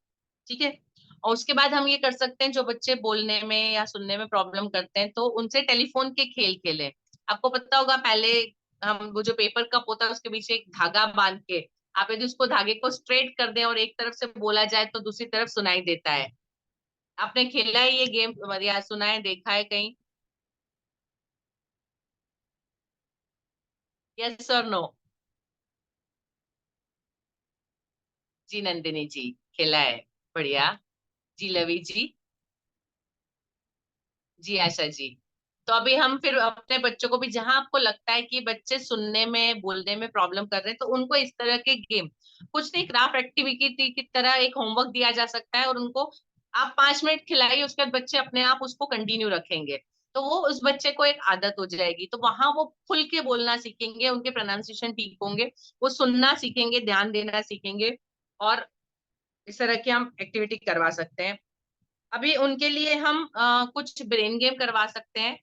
ठीक है। और उसके बाद हम ये कर सकते हैं, जो बच्चे बोलने में या सुनने में प्रॉब्लम करते हैं, तो उनसे टेलीफोन के खेल खेलें। आपको पता होगा पहले हम वो जो पेपर कप होता है उसके पीछे एक धागा बांध के, आप यदि उसको धागे को स्ट्रेट कर दें और एक तरफ से बोला जाए तो दूसरी तरफ सुनाई देता है। आपने खेला है ये गेम या सुना है, देखा है कहीं? यस और नो? जी नंदिनी जी, खेला है, बढ़िया। जी लवी जी, जी आशा जी। तो अभी हम फिर अपने बच्चों को भी, जहां आपको लगता है कि बच्चे सुनने में बोलने में प्रॉब्लम कर रहे हैं, तो उनको इस तरह के गेम, कुछ नहीं, क्राफ्ट एक्टिविटी की तरह एक होमवर्क दिया जा सकता है, और उनको आप 5 मिनट खिलाइए, उसके बाद बच्चे अपने आप उसको कंटिन्यू रखेंगे, तो वो उस बच्चे को एक आदत हो जाएगी। तो वहां वो खुल के बोलना सीखेंगे, उनके प्रोनाउंसिएशन ठीक होंगे, वो सुनना सीखेंगे, ध्यान देना सीखेंगे। और इस तरह की हम एक्टिविटी करवा सकते हैं। अभी उनके लिए हम कुछ ब्रेन गेम करवा सकते हैं।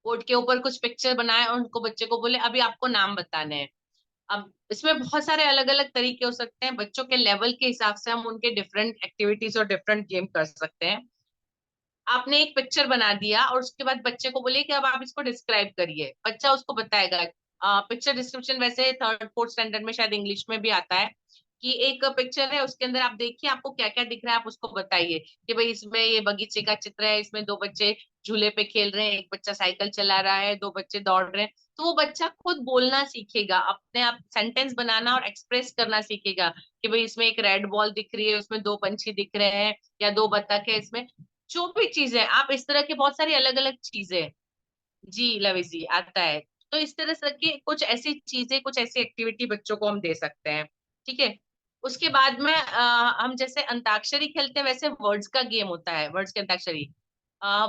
बोर्ड के ऊपर कुछ पिक्चर बनाए और उनको, बच्चे को बोले अभी आपको नाम बताने हैं। अब इसमें बहुत सारे अलग अलग तरीके हो सकते हैं, बच्चों के लेवल के हिसाब से हम उनके डिफरेंट एक्टिविटीज और डिफरेंट गेम कर सकते हैं। आपने एक पिक्चर बना दिया और उसके बाद बच्चे को बोलिए कि अब आप इसको डिस्क्राइब करिए, बच्चा उसको बताएगा। पिक्चर डिस्क्रिप्शन वैसे थर्ड फोर्थ स्टैंडर्ड में शायद इंग्लिश में भी आता है, कि एक पिक्चर है, उसके अंदर आप देखिए आपको क्या क्या दिख रहा है, आप उसको बताइए कि भाई इसमें ये बगीचे का चित्र है, इसमें 2 बच्चे झूले पे खेल रहे हैं, एक बच्चा साइकिल चला रहा है, 2 बच्चे दौड़ रहे हैं। तो वो बच्चा खुद बोलना सीखेगा, अपने आप सेंटेंस बनाना और एक्सप्रेस करना सीखेगा कि भाई इसमें एक रेड बॉल दिख रही है, उसमें 2 पंछी दिख रहे हैं, या 2 बतख है इसमें, जो भी चीजें आप इस तरह के बहुत सारी अलग अलग चीजें। जी लविश जी आता है। तो इस तरह से की कुछ ऐसी चीजें, कुछ ऐसी एक्टिविटी बच्चों को हम दे सकते हैं, ठीक है। उसके बाद में हम जैसे अंताक्षरी खेलते हैं, वैसे वर्ड्स का गेम होता है, वर्ड्स की अंताक्षरी। अ,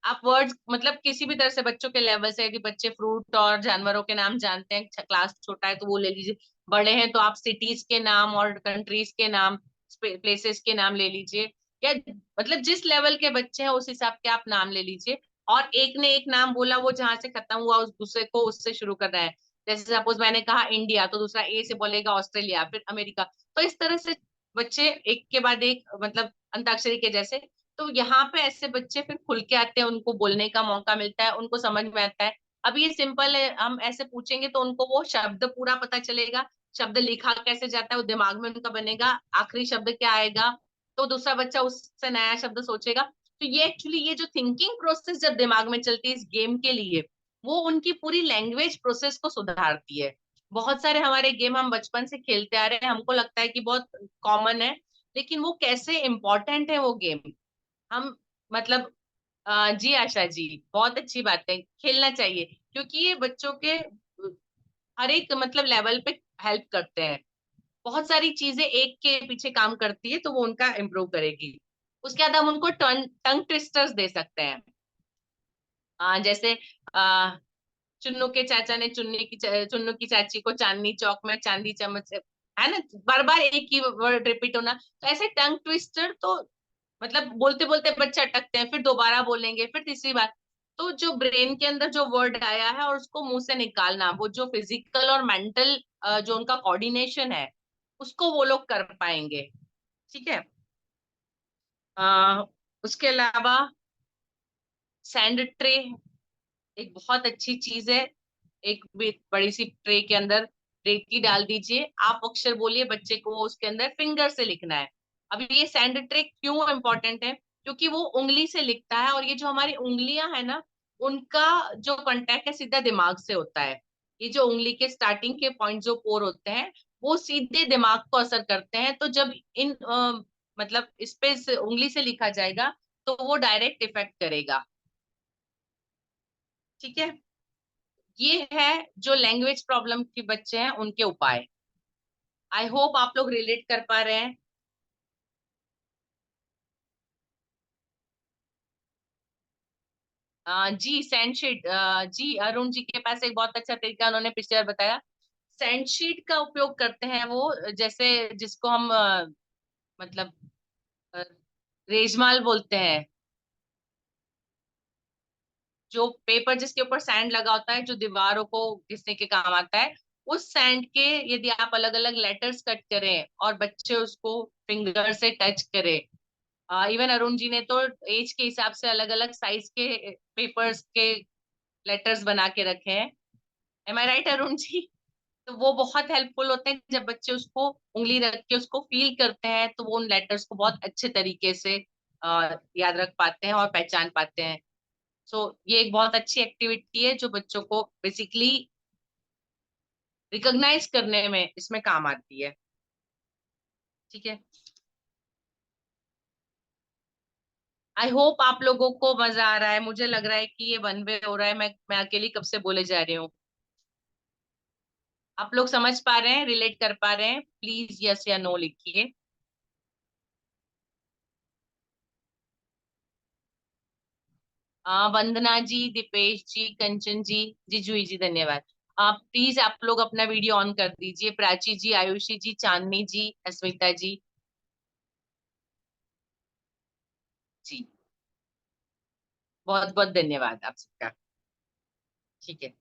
आप वर्ड्स मतलब किसी भी तरह से बच्चों के लेवल से, यदि बच्चे फ्रूट और जानवरों के नाम जानते हैं, क्लास छोटा है तो वो ले लीजिए, बड़े हैं तो आप सिटीज के नाम और कंट्रीज के नाम, प्लेसेस के नाम ले लीजिए, या मतलब जिस लेवल के बच्चे हैं उस हिसाब के आप नाम ले लीजिए। और एक ने एक नाम बोला, वो जहां से खत्म हुआ उस दूसरे को उससे शुरू करना है। जैसे सपोज मैंने कहा इंडिया, तो दूसरा ए से बोलेगा ऑस्ट्रेलिया, फिर अमेरिका। तो इस तरह से बच्चे एक के बाद एक, मतलब अंताक्षरी के जैसे। तो यहाँ पे ऐसे बच्चे फिर खुल के आते हैं, उनको बोलने का मौका मिलता है, उनको समझ में आता है। अब ये सिंपल है, हम ऐसे पूछेंगे तो उनको वो शब्द पूरा पता चलेगा, शब्द लिखा कैसे जाता है वो दिमाग में उनका बनेगा, आखिरी शब्द क्या आएगा, तो दूसरा बच्चा उससे नया शब्द सोचेगा। तो ये एक्चुअली ये जो थिंकिंग प्रोसेस जब दिमाग में चलती है इस गेम के लिए, वो उनकी पूरी लैंग्वेज प्रोसेस को सुधारती है। बहुत सारे हमारे गेम हम बचपन से खेलते आ रहे हैं, हमको लगता है कि बहुत कॉमन है, लेकिन वो कैसे इम्पोर्टेंट है वो गेम। हम मतलब जी आशा जी, बहुत अच्छी बात है, खेलना चाहिए, क्योंकि ये बच्चों के हर एक मतलब लेवल पे हेल्प करते हैं। बहुत सारी चीजें एक के पीछे काम करती है, तो वो उनका इम्प्रूव करेगी। उसके बाद हम उनको टंग ट्विस्टर्स दे सकते हैं। जैसे आ, चुन्नू के चाचा ने चुन्नू की चाची को चांदनी चौक में चांदी चम्मच से, है ना, बार बार एक ही वर्ड रिपीट होना, तो ऐसे टंग ट्विस्टर तो मतलब बोलते बोलते बच्चे अटकते हैं, फिर दोबारा बोलेंगे, फिर तीसरी बार। तो जो ब्रेन के अंदर जो वर्ड आया है और उसको मुंह से निकालना, वो जो फिजिकल और मेंटल जो उनका कोऑर्डिनेशन है, उसको वो लोग कर पाएंगे। ठीक है। उसके अलावा सैंड ट्रे एक बहुत अच्छी चीज है। एक बड़ी सी ट्रे के अंदर रेती डाल दीजिए, आप अक्षर बोलिए, बच्चे को उसके अंदर फिंगर से लिखना है। अब ये सैंड ट्रे क्यों इम्पोर्टेंट है, क्योंकि वो उंगली से लिखता है, और ये जो हमारी उंगलियां है ना, उनका जो कांटेक्ट है सीधा दिमाग से होता है। ये जो उंगली के स्टार्टिंग के पॉइंट जो पोर होते हैं, वो सीधे दिमाग को असर करते हैं। तो जब इन मतलब इस पे उंगली से लिखा जाएगा, तो वो डायरेक्ट इफेक्ट करेगा। ठीक है। ये है जो लैंग्वेज प्रॉब्लम के बच्चे हैं उनके उपाय। आई होप आप लोग रिलेट कर पा रहे हैं। जी सैंडशीट, जी अरुण जी के पास एक बहुत अच्छा तरीका उन्होंने पिछले बार बताया। सैंडशीट का उपयोग करते हैं वो, जैसे जिसको हम मतलब अ, रेजमाल बोलते हैं, जो पेपर जिसके ऊपर सैंड लगा होता है, जो दीवारों को घिसने के काम आता है। उस सैंड के यदि आप अलग अलग लेटर्स कट करें और बच्चे उसको फिंगर से टच करें, इवन अरुण जी ने तो एज के हिसाब से अलग अलग साइज के पेपर्स के लेटर्स बना के रखे हैं। एम आई राइट अरुण जी? तो वो बहुत हेल्पफुल होते हैं, जब बच्चे उसको उंगली रख के उसको फील करते हैं, तो वो उन लेटर्स को बहुत अच्छे तरीके से याद रख पाते हैं और पहचान पाते हैं। सो ये एक बहुत अच्छी एक्टिविटी है जो बच्चों को बेसिकली रिकॉग्नाइज करने में इसमें काम आती है। ठीक है। आई होप आप लोगों को मजा आ रहा है। मुझे लग रहा है कि ये वन वे हो रहा है, मैं अकेली कब से बोले जा रही हूँ। आप लोग समझ पा रहे हैं, रिलेट कर पा रहे हैं? प्लीज यस या नो लिखिए। वंदना जी, दीपेश जी, कंचन जी, जी जूही जी, धन्यवाद। आप प्लीज आप लोग अपना वीडियो ऑन कर दीजिए। प्राची जी, आयुषी जी, चांदनी जी, अस्मिता जी, जी बहुत बहुत धन्यवाद आप सबका। ठीक है।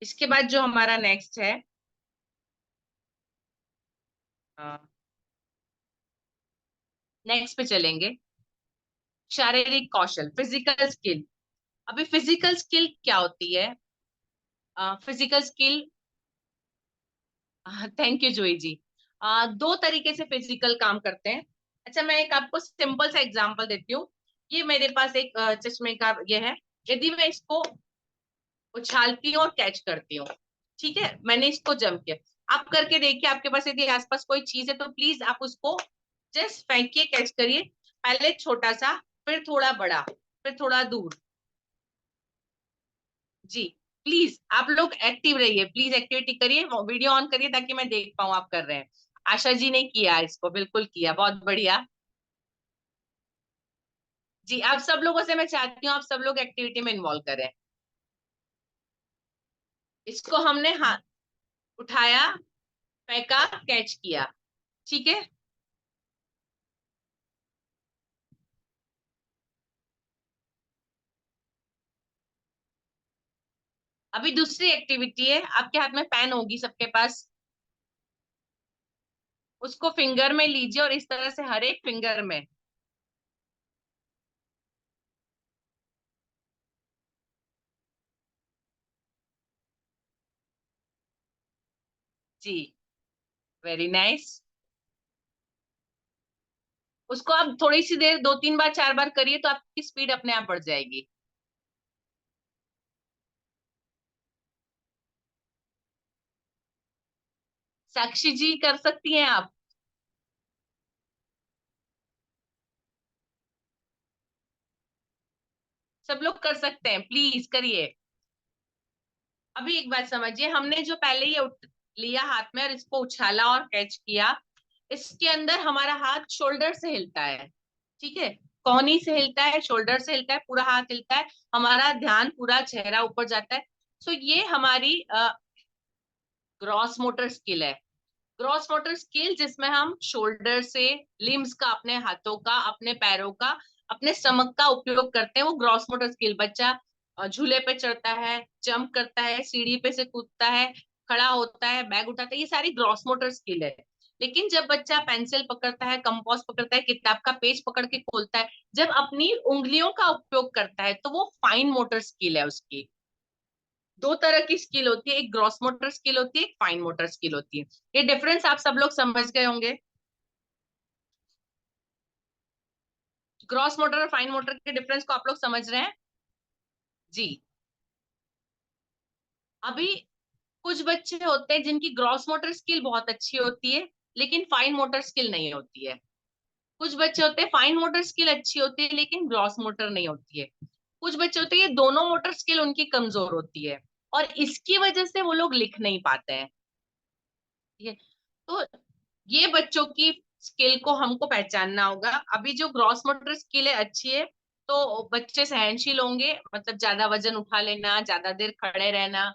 इसके बाद जो हमारा नेक्स्ट है, नेक्स्ट पे चलेंगे, शारीरिक कौशल, फिजिकल स्किल। अभी फिजिकल स्किल क्या होती है? फिजिकल स्किल, थैंक यू जोई जी। दो तरीके से फिजिकल काम करते हैं। अच्छा, मैं एक आपको सिंपल सा एग्जांपल देती हूँ। ये मेरे पास एक चश्मे का ये है। यदि मैं इसको उछालती हूँ और कैच करती हूँ, ठीक है, मैंने इसको जंप किया। आप करके देखिए, आपके पास यदि आसपास कोई चीज है तो प्लीज आप उसको जस्ट फेंकिए, कैच करिए। पहले छोटा सा, फिर थोड़ा बड़ा, फिर थोड़ा दूर। जी, प्लीज आप लोग एक्टिव रहिए, प्लीज एक्टिविटी करिए, वीडियो ऑन करिए ताकि मैं देख पाऊँ आप कर रहे हैं। आशा जी ने किया इसको, बिल्कुल किया, बहुत बढ़िया। जी, आप सब लोगों से मैं चाहती हूँ आप सब लोग एक्टिविटी में इन्वॉल्व करें। इसको हमने हाथ उठाया, फेंका, कैच किया, ठीक है। अभी दूसरी एक्टिविटी है, आपके हाथ में पेन होगी सबके पास, उसको फिंगर में लीजिए और इस तरह से हर एक फिंगर में जी, वेरी नाइस। उसको आप थोड़ी सी देर 2-3 बार 4 बार करिए तो आपकी स्पीड अपने आप बढ़ जाएगी। साक्षी जी कर सकती हैं आप? सब लोग कर सकते हैं, प्लीज करिए। अभी एक बात समझिए, हमने जो पहले ये लिया हाथ में और इसको उछाला और कैच किया, इसके अंदर हमारा हाथ शोल्डर से हिलता है, ठीक है, कोहनी से हिलता है, शोल्डर से हिलता है, पूरा हाथ हिलता है, हमारा ध्यान पूरा चेहरा ऊपर जाता है। सो ये हमारी ग्रॉस मोटर स्किल है। ग्रॉस मोटर स्किल जिसमें हम शोल्डर से, लिम्स का, अपने हाथों का, अपने पैरों का, अपने स्टमक का उपयोग करते हैं, वो ग्रॉस मोटर स्किल। बच्चा झूले पे चढ़ता है, जंप करता है, सीढ़ी पे से कूदता है, खड़ा होता है, बैग उठाता है, ये सारी ग्रॉस मोटर स्किल है। लेकिन जब बच्चा पेंसिल पकड़ता है, कंपास पकड़ता है, किताब का पेज पकड़ के खोलता है, जब अपनी उंगलियों का उपयोग करता है, तो वो फाइन मोटर स्किल है उसकी। दो तरह की स्किल होती है, एक ग्रॉस मोटर स्किल होती है, एक फाइन मोटर स्किल होती है। ये डिफरेंस आप सब लोग समझ गए होंगे। ग्रॉस मोटर और फाइन मोटर के डिफरेंस को आप लोग समझ रहे हैं जी। अभी कुछ बच्चे होते हैं जिनकी ग्रॉस मोटर स्किल बहुत अच्छी होती है लेकिन फाइन मोटर स्किल नहीं होती है। कुछ बच्चे होते हैं फाइन मोटर स्किल अच्छी होती है लेकिन ग्रॉस मोटर नहीं होती है। कुछ बच्चे होते हैं ये दोनों मोटर स्किल उनकी कमजोर होती है और इसकी वजह से वो लोग लिख नहीं पाते हैं, ठीक है। तो ये बच्चों की स्किल को हमको पहचानना होगा। अभी जो ग्रॉस मोटर स्किल है अच्छी है तो बच्चे सहनशील होंगे, मतलब ज्यादा वजन उठा लेना, ज्यादा देर खड़े रहना,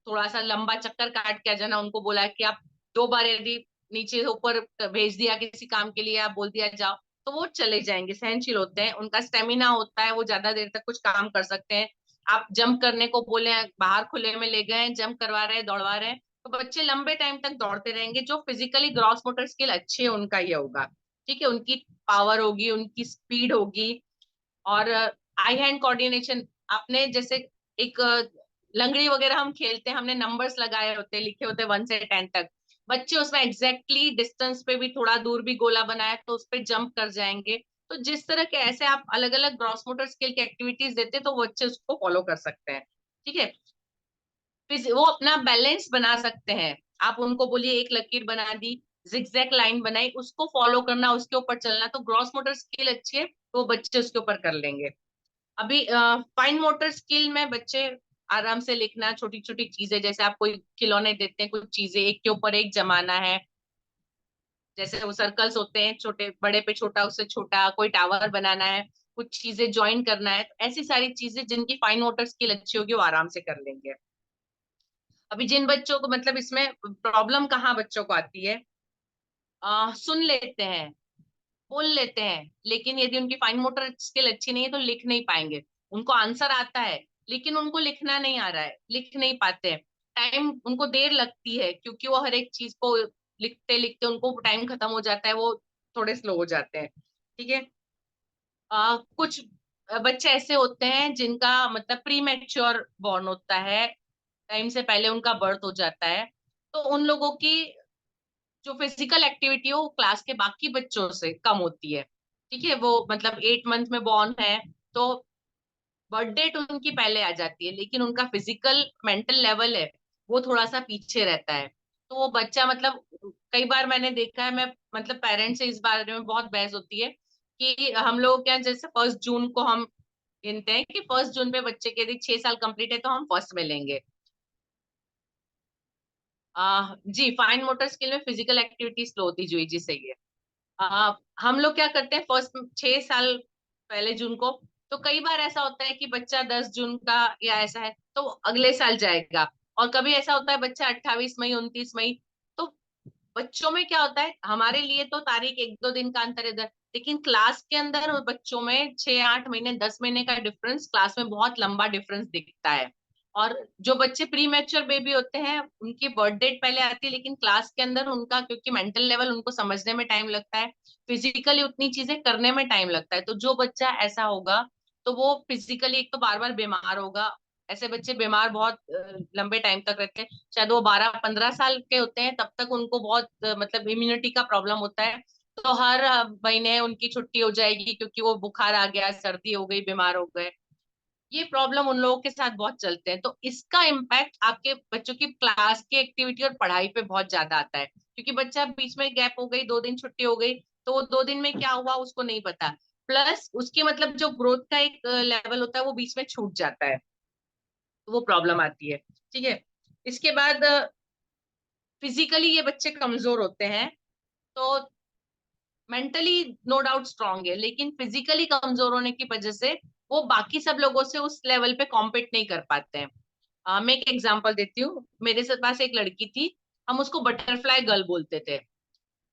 थोड़ा सा लंबा चक्कर काट के आ जाना। उनको बोला कि आप 2 बार यदि नीचे से ऊपर भेज दिया किसी काम के लिए, आप बोल दिया जाओ, तो वो चले जाएंगे, सहनशील होते हैं, उनका स्टेमिना होता है, वो ज्यादा देर तक कुछ काम कर सकते हैं। आप जंप करने को बोले, बाहर खुले में ले गए, जंप करवा रहे हैं, दौड़वा रहे हैं, तो बच्चे लंबे टाइम तक दौड़ते रहेंगे। जो फिजिकली ग्रॉस मोटर स्किल अच्छे है उनका ये होगा, ठीक है, उनकी पावर होगी, उनकी स्पीड होगी। और आई हैंड कोऑर्डिनेशन, आपने जैसे एक लंगड़ी वगैरह हम खेलते हैं, हमने नंबर्स लगाए होते हैं, लिखे होते हैं 1 से 10 तक, बच्चे उसमें एग्जैक्टली डिस्टेंस पे भी, थोड़ा दूर भी गोला बनाए तो उस पर जंप कर जाएंगे। तो जिस तरह के ऐसे आप अलग अलग ग्रॉस मोटर स्किल की एक्टिविटीज देते हैं तो बच्चे उसको फॉलो कर सकते हैं, ठीक है। फिर वो अपना बैलेंस बना सकते हैं। आप उनको बोलिए एक लकीर बना दी, जिगजैग लाइन बनाई, उसको फॉलो करना, उसके ऊपर चलना, तो ग्रॉस मोटर स्किल अच्छी है तो वो बच्चे उसके ऊपर कर लेंगे। अभी फाइन मोटर स्किल में बच्चे आराम से लिखना, छोटी छोटी चीजें, जैसे आप कोई खिलौने देते हैं, कुछ चीजें एक के ऊपर एक जमाना है, जैसे वो सर्कल्स होते हैं, छोटे बड़े पे छोटा, उससे छोटा, कोई टावर बनाना है, कुछ चीजें ज्वाइन करना है, तो ऐसी सारी चीजें जिनकी फाइन मोटर स्किल अच्छी होगी वो आराम से कर लेंगे। अभी जिन बच्चों को, मतलब इसमें प्रॉब्लम कहाँ बच्चों को आती है, सुन लेते हैं, बोल लेते हैं, लेकिन यदि उनकी फाइन मोटर स्किल अच्छी नहीं है तो लिख नहीं पाएंगे। उनको आंसर आता है लेकिन उनको लिखना नहीं आ रहा है, लिख नहीं पाते हैं, टाइम उनको देर लगती है क्योंकि वो हर एक चीज को लिखते लिखते उनको टाइम खत्म हो जाता है, वो थोड़े स्लो हो जाते हैं, ठीक है। कुछ बच्चे ऐसे होते हैं जिनका मतलब प्री मैच्योर बॉर्न होता है, टाइम से पहले उनका बर्थ हो जाता है, तो उन लोगों की जो फिजिकल एक्टिविटी है वो क्लास के बाकी बच्चों से कम होती है, ठीक है। वो मतलब 8 मंथ में बॉर्न है तो बर्थ डेट उनकी पहले आ जाती है, लेकिन उनका फिजिकल मेंटल लेवल है वो थोड़ा सा पीछे रहता है। तो वो बच्चा, मतलब कई बार मैंने देखा है, मैं मतलब पेरेंट्स से इस बारे में बहुत बहस होती है कि हम लोग क्या, जैसे 1 जून को हम गिनते हैं कि 1 जून पे बच्चे के यदि 6 साल कंप्लीट है तो हम फर्स्ट में लेंगे। जी, फाइन मोटर स्किल में फिजिकल एक्टिविटी स्लो होती, जी जी सही है। हम लोग क्या करते हैं फर्स्ट 6 साल पहले जून को, तो कई बार ऐसा होता है कि बच्चा 10 जून का या ऐसा है तो अगले साल जाएगा, और कभी ऐसा होता है बच्चा 28 मई 29 मई। तो बच्चों में क्या होता है, हमारे लिए तो तारीख 1-2 दिन का अंतर है इधर, लेकिन क्लास के अंदर और बच्चों में 6-8 महीने 10 महीने का डिफरेंस, क्लास में बहुत लंबा डिफरेंस दिखता है। और जो बच्चे प्री मैच्योर बेबी होते हैं उनकी बर्थ डेट पहले आती है, लेकिन क्लास के अंदर उनका, क्योंकि मेंटल लेवल उनको समझने में टाइम लगता है, फिजिकली उतनी चीजें करने में टाइम लगता है, तो जो बच्चा ऐसा होगा तो वो फिजिकली एक तो बार बार बीमार होगा। ऐसे बच्चे बीमार बहुत लंबे टाइम तक रहते हैं, शायद वो 12-15 साल के होते हैं, तब तक उनको बहुत मतलब इम्यूनिटी का प्रॉब्लम होता है। तो हर महीने उनकी छुट्टी हो जाएगी क्योंकि वो बुखार आ गया, सर्दी हो गई, बीमार हो गए। ये प्रॉब्लम उन लोगों के साथ बहुत चलते हैं, तो इसका इम्पैक्ट आपके बच्चों की क्लास की एक्टिविटी और पढ़ाई पे बहुत ज्यादा आता है, क्योंकि बच्चा बीच में गैप हो गई, 2 दिन छुट्टी हो गई, तो वो 2 दिन में क्या हुआ उसको नहीं पता। प्लस उसकी मतलब जो ग्रोथ का एक लेवल होता है वो बीच में छूट जाता है, तो वो प्रॉब्लम आती है। ठीक है। इसके बाद फिजिकली ये बच्चे कमजोर होते हैं, तो मेंटली नो डाउट स्ट्रांग है, लेकिन फिजिकली कमजोर होने की वजह से वो बाकी सब लोगों से उस लेवल पे कॉम्पीट नहीं कर पाते हैं। मैं एक एग्जांपल देती हूँ। मेरे साथ पास एक लड़की थी, हम उसको बटरफ्लाई गर्ल बोलते थे।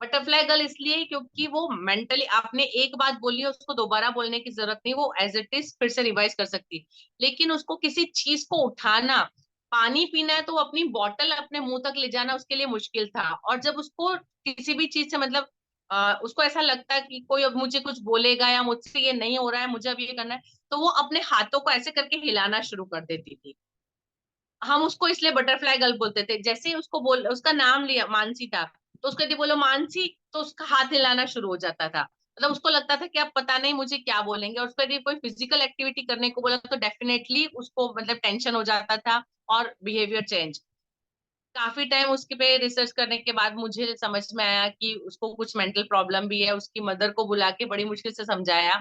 बटरफ्लाई गर्ल इसलिए क्योंकि वो मेंटली, आपने एक बात बोली है उसको दोबारा बोलने की जरूरत नहीं, वो एज इट इज फिर से रिवाइज कर सकती, लेकिन उसको किसी चीज को उठाना, पानी पीना है तो वो अपनी बॉटल अपने मुंह तक ले जाना उसके लिए मुश्किल था। और जब उसको किसी भी चीज से मतलब उसको ऐसा लगता है कि कोई अब मुझे कुछ बोलेगा या मुझसे ये नहीं हो रहा है, मुझे अब ये करना है, तो वो अपने हाथों को ऐसे करके हिलाना शुरू कर देती थी। हम उसको इसलिए बटरफ्लाई गर्ल बोलते थे। जैसे ही उसको बोल, उसका नाम लिया मानसी था, तो उसको यदि बोलो मानसी, तो उसका हाथ हिलाना शुरू हो जाता था। मतलब उसको लगता था कि अब पता नहीं मुझे क्या बोलेंगे, और उसको यदि कोई फिजिकल एक्टिविटी करने को बोला तो डेफिनेटली उसको मतलब टेंशन हो जाता था और बिहेवियर चेंज। काफी टाइम उसके पे रिसर्च करने के बाद मुझे समझ में आया कि उसको कुछ मेंटल प्रॉब्लम भी है। उसकी मदर को बुला के बड़ी मुश्किल से समझाया।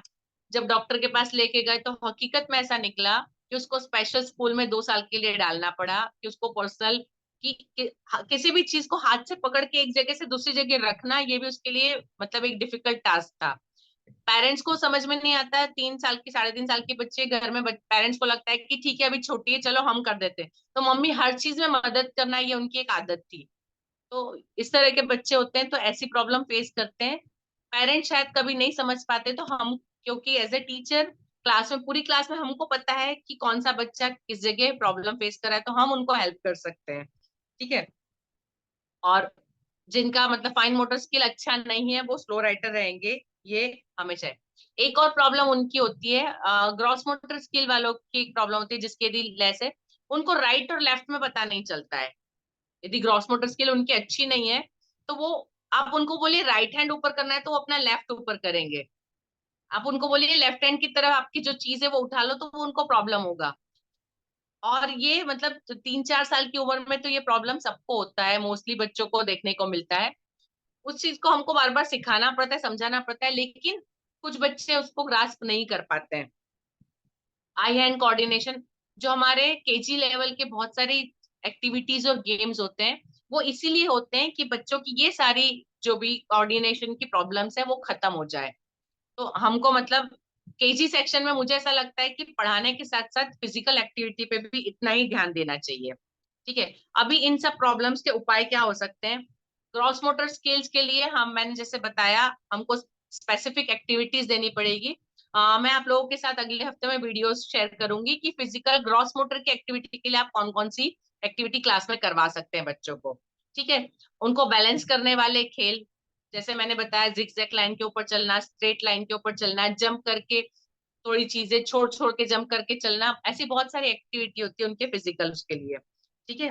जब डॉक्टर के पास लेके गए तो हकीकत में ऐसा निकला कि उसको स्पेशल स्कूल में 2 साल के लिए डालना पड़ा, कि उसको पर्सनल किसी भी चीज को हाथ से पकड़ के एक जगह से दूसरी जगह रखना, ये भी उसके लिए मतलब एक डिफिकल्ट टास्क था। पेरेंट्स को समझ में नहीं आता है, 3 साल की 3.5 साल के बच्चे घर में, पेरेंट्स को लगता है कि ठीक है अभी छोटी है चलो हम कर देते हैं, तो मम्मी हर चीज में मदद करना ये उनकी एक आदत थी। तो इस तरह के बच्चे होते हैं तो ऐसी प्रॉब्लम फेस करते हैं। पेरेंट्स शायद कभी नहीं समझ पाते, तो हम, क्योंकि एज ए टीचर क्लास में, पूरी क्लास में हमको पता है कि कौन सा बच्चा किस जगह प्रॉब्लम फेस कर रहा है, तो हम उनको हेल्प कर सकते हैं। ठीक है। और जिनका मतलब फाइन मोटर स्किल अच्छा नहीं है वो स्लो राइटर रहेंगे, ये हमेशा है। एक और प्रॉब्लम उनकी होती है, ग्रॉस मोटर स्किल वालों की एक प्रॉब्लम होती है जिसके यदि लेस है, उनको राइट और लेफ्ट में पता नहीं चलता है। यदि ग्रॉस मोटर स्किल उनकी अच्छी नहीं है तो वो, आप उनको बोलिए राइट हैंड ऊपर करना है तो वो अपना लेफ्ट ऊपर करेंगे। आप उनको बोलिए लेफ्ट हैंड की तरफ आपकी जो चीज है वो उठा लो, तो वो उनको प्रॉब्लम होगा। और ये मतलब 3-4 साल की उम्र में तो ये प्रॉब्लम सबको होता है, मोस्टली बच्चों को देखने को मिलता है। उस चीज को हमको बार बार सिखाना पड़ता है, समझाना पड़ता है, लेकिन कुछ बच्चे उसको ग्रास्प नहीं कर पाते हैं। आई हैंड कोऑर्डिनेशन, जो हमारे केजी लेवल के बहुत सारी एक्टिविटीज और गेम्स होते हैं, वो इसीलिए होते हैं कि बच्चों की ये सारी जो भी कोऑर्डिनेशन की प्रॉब्लम्स है वो खत्म हो जाए। तो हमको मतलब केजी सेक्शन में मुझे ऐसा लगता है कि पढ़ाने के साथ साथ फिजिकल एक्टिविटी पे भी इतना ही ध्यान देना चाहिए। ठीक है। अभी इन सब प्रॉब्लम्स के उपाय क्या हो सकते हैं? ग्रॉस मोटर स्किल्स के लिए हम, मैंने जैसे बताया, हमको स्पेसिफिक एक्टिविटीज देनी पड़ेगी। मैं आप लोगों के साथ अगले हफ्ते में वीडियोस शेयर करूंगी कि फिजिकल ग्रॉस मोटर की एक्टिविटी के लिए आप कौन कौन सी एक्टिविटी क्लास में करवा सकते हैं बच्चों को। ठीक है। उनको बैलेंस करने वाले खेल, जैसे मैंने बताया जिगजैग लाइन के ऊपर चलना, स्ट्रेट लाइन के ऊपर चलना, जंप करके थोड़ी चीजें छोड़ छोड़ के जंप करके चलना, ऐसी बहुत सारी एक्टिविटी होती है उनके फिजिकल के लिए। ठीक है।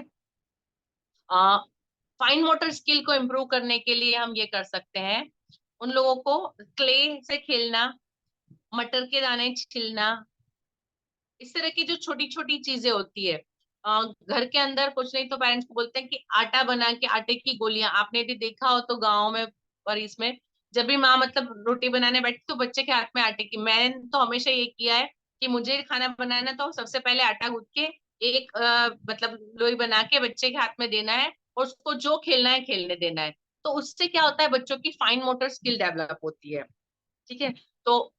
फाइन मोटर स्किल को इम्प्रूव करने के लिए हम ये कर सकते हैं, उन लोगों को क्ले से खेलना, मटर के दाने छिलना, इस तरह की जो छोटी छोटी चीजें होती है। घर के अंदर कुछ नहीं तो पेरेंट्स को बोलते हैं कि आटा बना के, आटे की गोलियां, आपने यदि देखा हो तो गाँव में और इसमें, जब भी माँ मतलब रोटी बनाने बैठती तो बच्चे के हाथ में आटे की, मैंने तो हमेशा ये किया है कि मुझे खाना बनाना तो सबसे पहले आटा गूंथ के एक मतलब लोई बना के बच्चे के हाथ में देना है, और उसको जो खेलना है खेलने देना है। तो उससे क्या होता है, बच्चों की फाइन मोटर स्किल डेवलप होती है। ठीक है। तो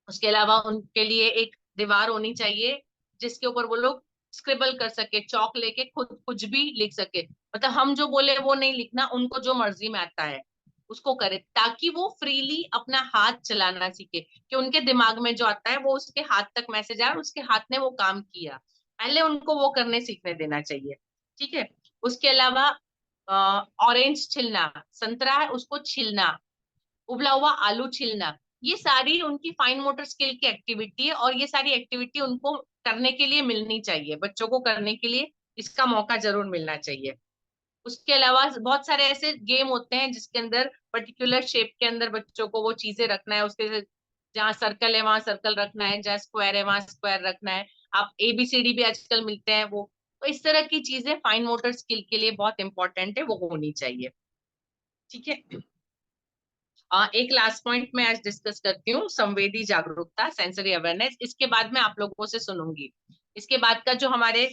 उसके अलावा उनके लिए एक दीवार होनी चाहिए जिसके ऊपर वो लोग स्क्रिबल कर सके, चौक लेके खुद कुछ भी लिख सके। मतलब हम जो बोले वो नहीं लिखना, उनको जो मर्जी में आता है उसको करे, ताकि वो फ्रीली अपना हाथ चलाना सीखे, कि उनके दिमाग में जो आता है वो उसके हाथ तक मैसेज आए और उसके हाथ ने वो काम किया। पहले उनको वो करने सीखने देना चाहिए। ठीक है। उसके अलावा ऑरेंज छिलना, संतरा है उसको छिलना, उबला हुआ आलू छीलना, ये सारी उनकी फाइन मोटर स्किल की एक्टिविटी है, और ये सारी एक्टिविटी उनको करने के लिए मिलनी चाहिए, बच्चों को करने के लिए इसका मौका जरूर मिलना चाहिए। उसके अलावा बहुत सारे ऐसे गेम होते हैं जिसके अंदर पर्टिकुलर शेप के अंदर बच्चों को वो चीजें रखना है, उसके जहाँ सर्कल है वहां सर्कल रखना है, जहाँ स्क्वायर है वहां स्क्वायर रखना है। आप ABCD भी आजकल मिलते हैं वो, तो इस तरह की चीजें फाइन मोटर स्किल के लिए बहुत इंपॉर्टेंट है, वो होनी चाहिए। ठीक है। एक लास्ट पॉइंट मैं आज डिस्कस करती हूँ, संवेदी जागरूकता, सेंसरी अवेयरनेस। इसके बाद मैं आप लोगों से सुनूंगी। इसके बाद का जो हमारे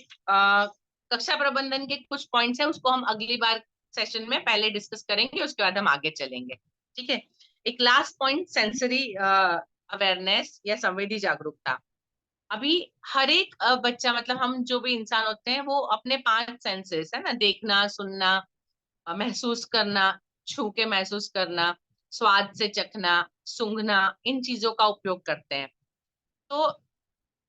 कक्षा प्रबंधन के कुछ पॉइंट्स है उसको हम अगली बार सेशन में पहले डिस्कस करेंगे, उसके बाद हम आगे चलेंगे। ठीक है। एक लास्ट पॉइंट, सेंसरी अवेयरनेस या संवेदी जागरूकता। अभी हर एक बच्चा, मतलब हम जो भी इंसान होते हैं वो अपने 5 सेंसेस है ना, देखना, सुनना, महसूस करना, छू के महसूस करना, स्वाद से चखना, सूंघना, इन चीजों का उपयोग करते हैं। तो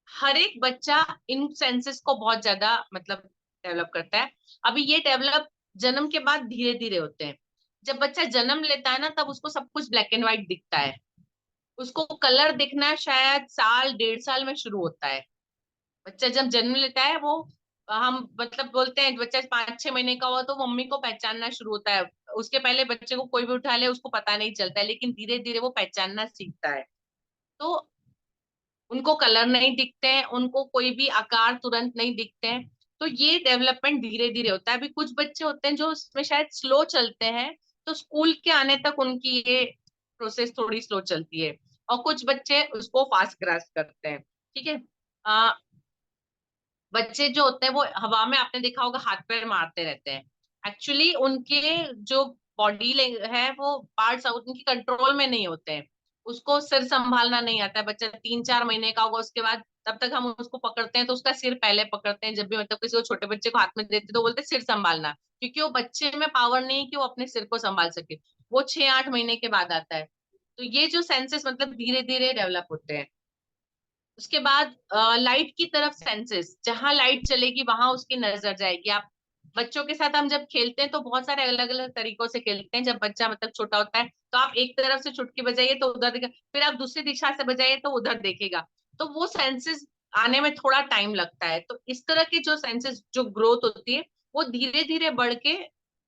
हर एक बच्चा इन सेंसेस को बहुत ज्यादा मतलब डेवलप करता है। अभी ये डेवलप जन्म के बाद धीरे धीरे होते हैं। जब बच्चा जन्म लेता है ना तब उसको सब कुछ ब्लैक एंड व्हाइट दिखता है, उसको कलर दिखना शायद साल 1.5 साल में शुरू होता है। बच्चा जब जन्म लेता है वो, हम मतलब बोलते हैं बच्चा 5-6 महीने का हुआ तो मम्मी को पहचानना शुरू होता है। उसके पहले बच्चे को कोई भी उठा ले उसको पता नहीं चलता है, लेकिन धीरे धीरे वो पहचानना सीखता है। तो उनको कलर नहीं दिखते हैं, उनको कोई भी आकार तुरंत नहीं दिखते हैं। तो ये डेवलपमेंट धीरे धीरे होता है। अभी कुछ बच्चे होते हैं जो उसमें शायद स्लो चलते हैं, तो स्कूल के आने तक उनकी ये प्रोसेस थोड़ी स्लो चलती है, और कुछ बच्चे उसको फास्ट ग्रास्प करते हैं। ठीक है। बच्चे जो होते हैं वो हवा में, आपने देखा होगा, हाथ पैर मारते रहते हैं। एक्चुअली उनके जो बॉडी है वो पार्ट्स उनकी कंट्रोल में नहीं होते हैं। उसको सिर संभालना नहीं आता है। बच्चा 3-4 महीने का होगा उसके बाद, तब तक हम उसको पकड़ते हैं तो उसका सिर पहले पकड़ते हैं। जब भी मतलब किसी को छोटे बच्चे को हाथ में देते तो बोलते हैं सिर संभालना, क्योंकि वो बच्चे में पावर नहीं है कि वो अपने सिर को संभाल सके। वो 6-8 महीने के बाद आता है। तो ये जो सेंसेस मतलब धीरे धीरे डेवलप होते हैं। उसके बाद लाइट की तरफ सेंसेस, जहां लाइट चलेगी वहां उसकी नजर जाएगी। आप बच्चों के साथ हम जब खेलते हैं तो बहुत सारे अलग अलग तरीकों से खेलते हैं। जब बच्चा मतलब छोटा होता है तो आप एक तरफ से चुटकी बजाइए तो उधर देखेगा, फिर आप दूसरी दिशा से बजाइए तो उधर देखेगा। तो वो सेंसेस आने में थोड़ा टाइम लगता है। तो इस तरह की जो सेंसेस जो ग्रोथ होती है वो धीरे धीरे बढ़ के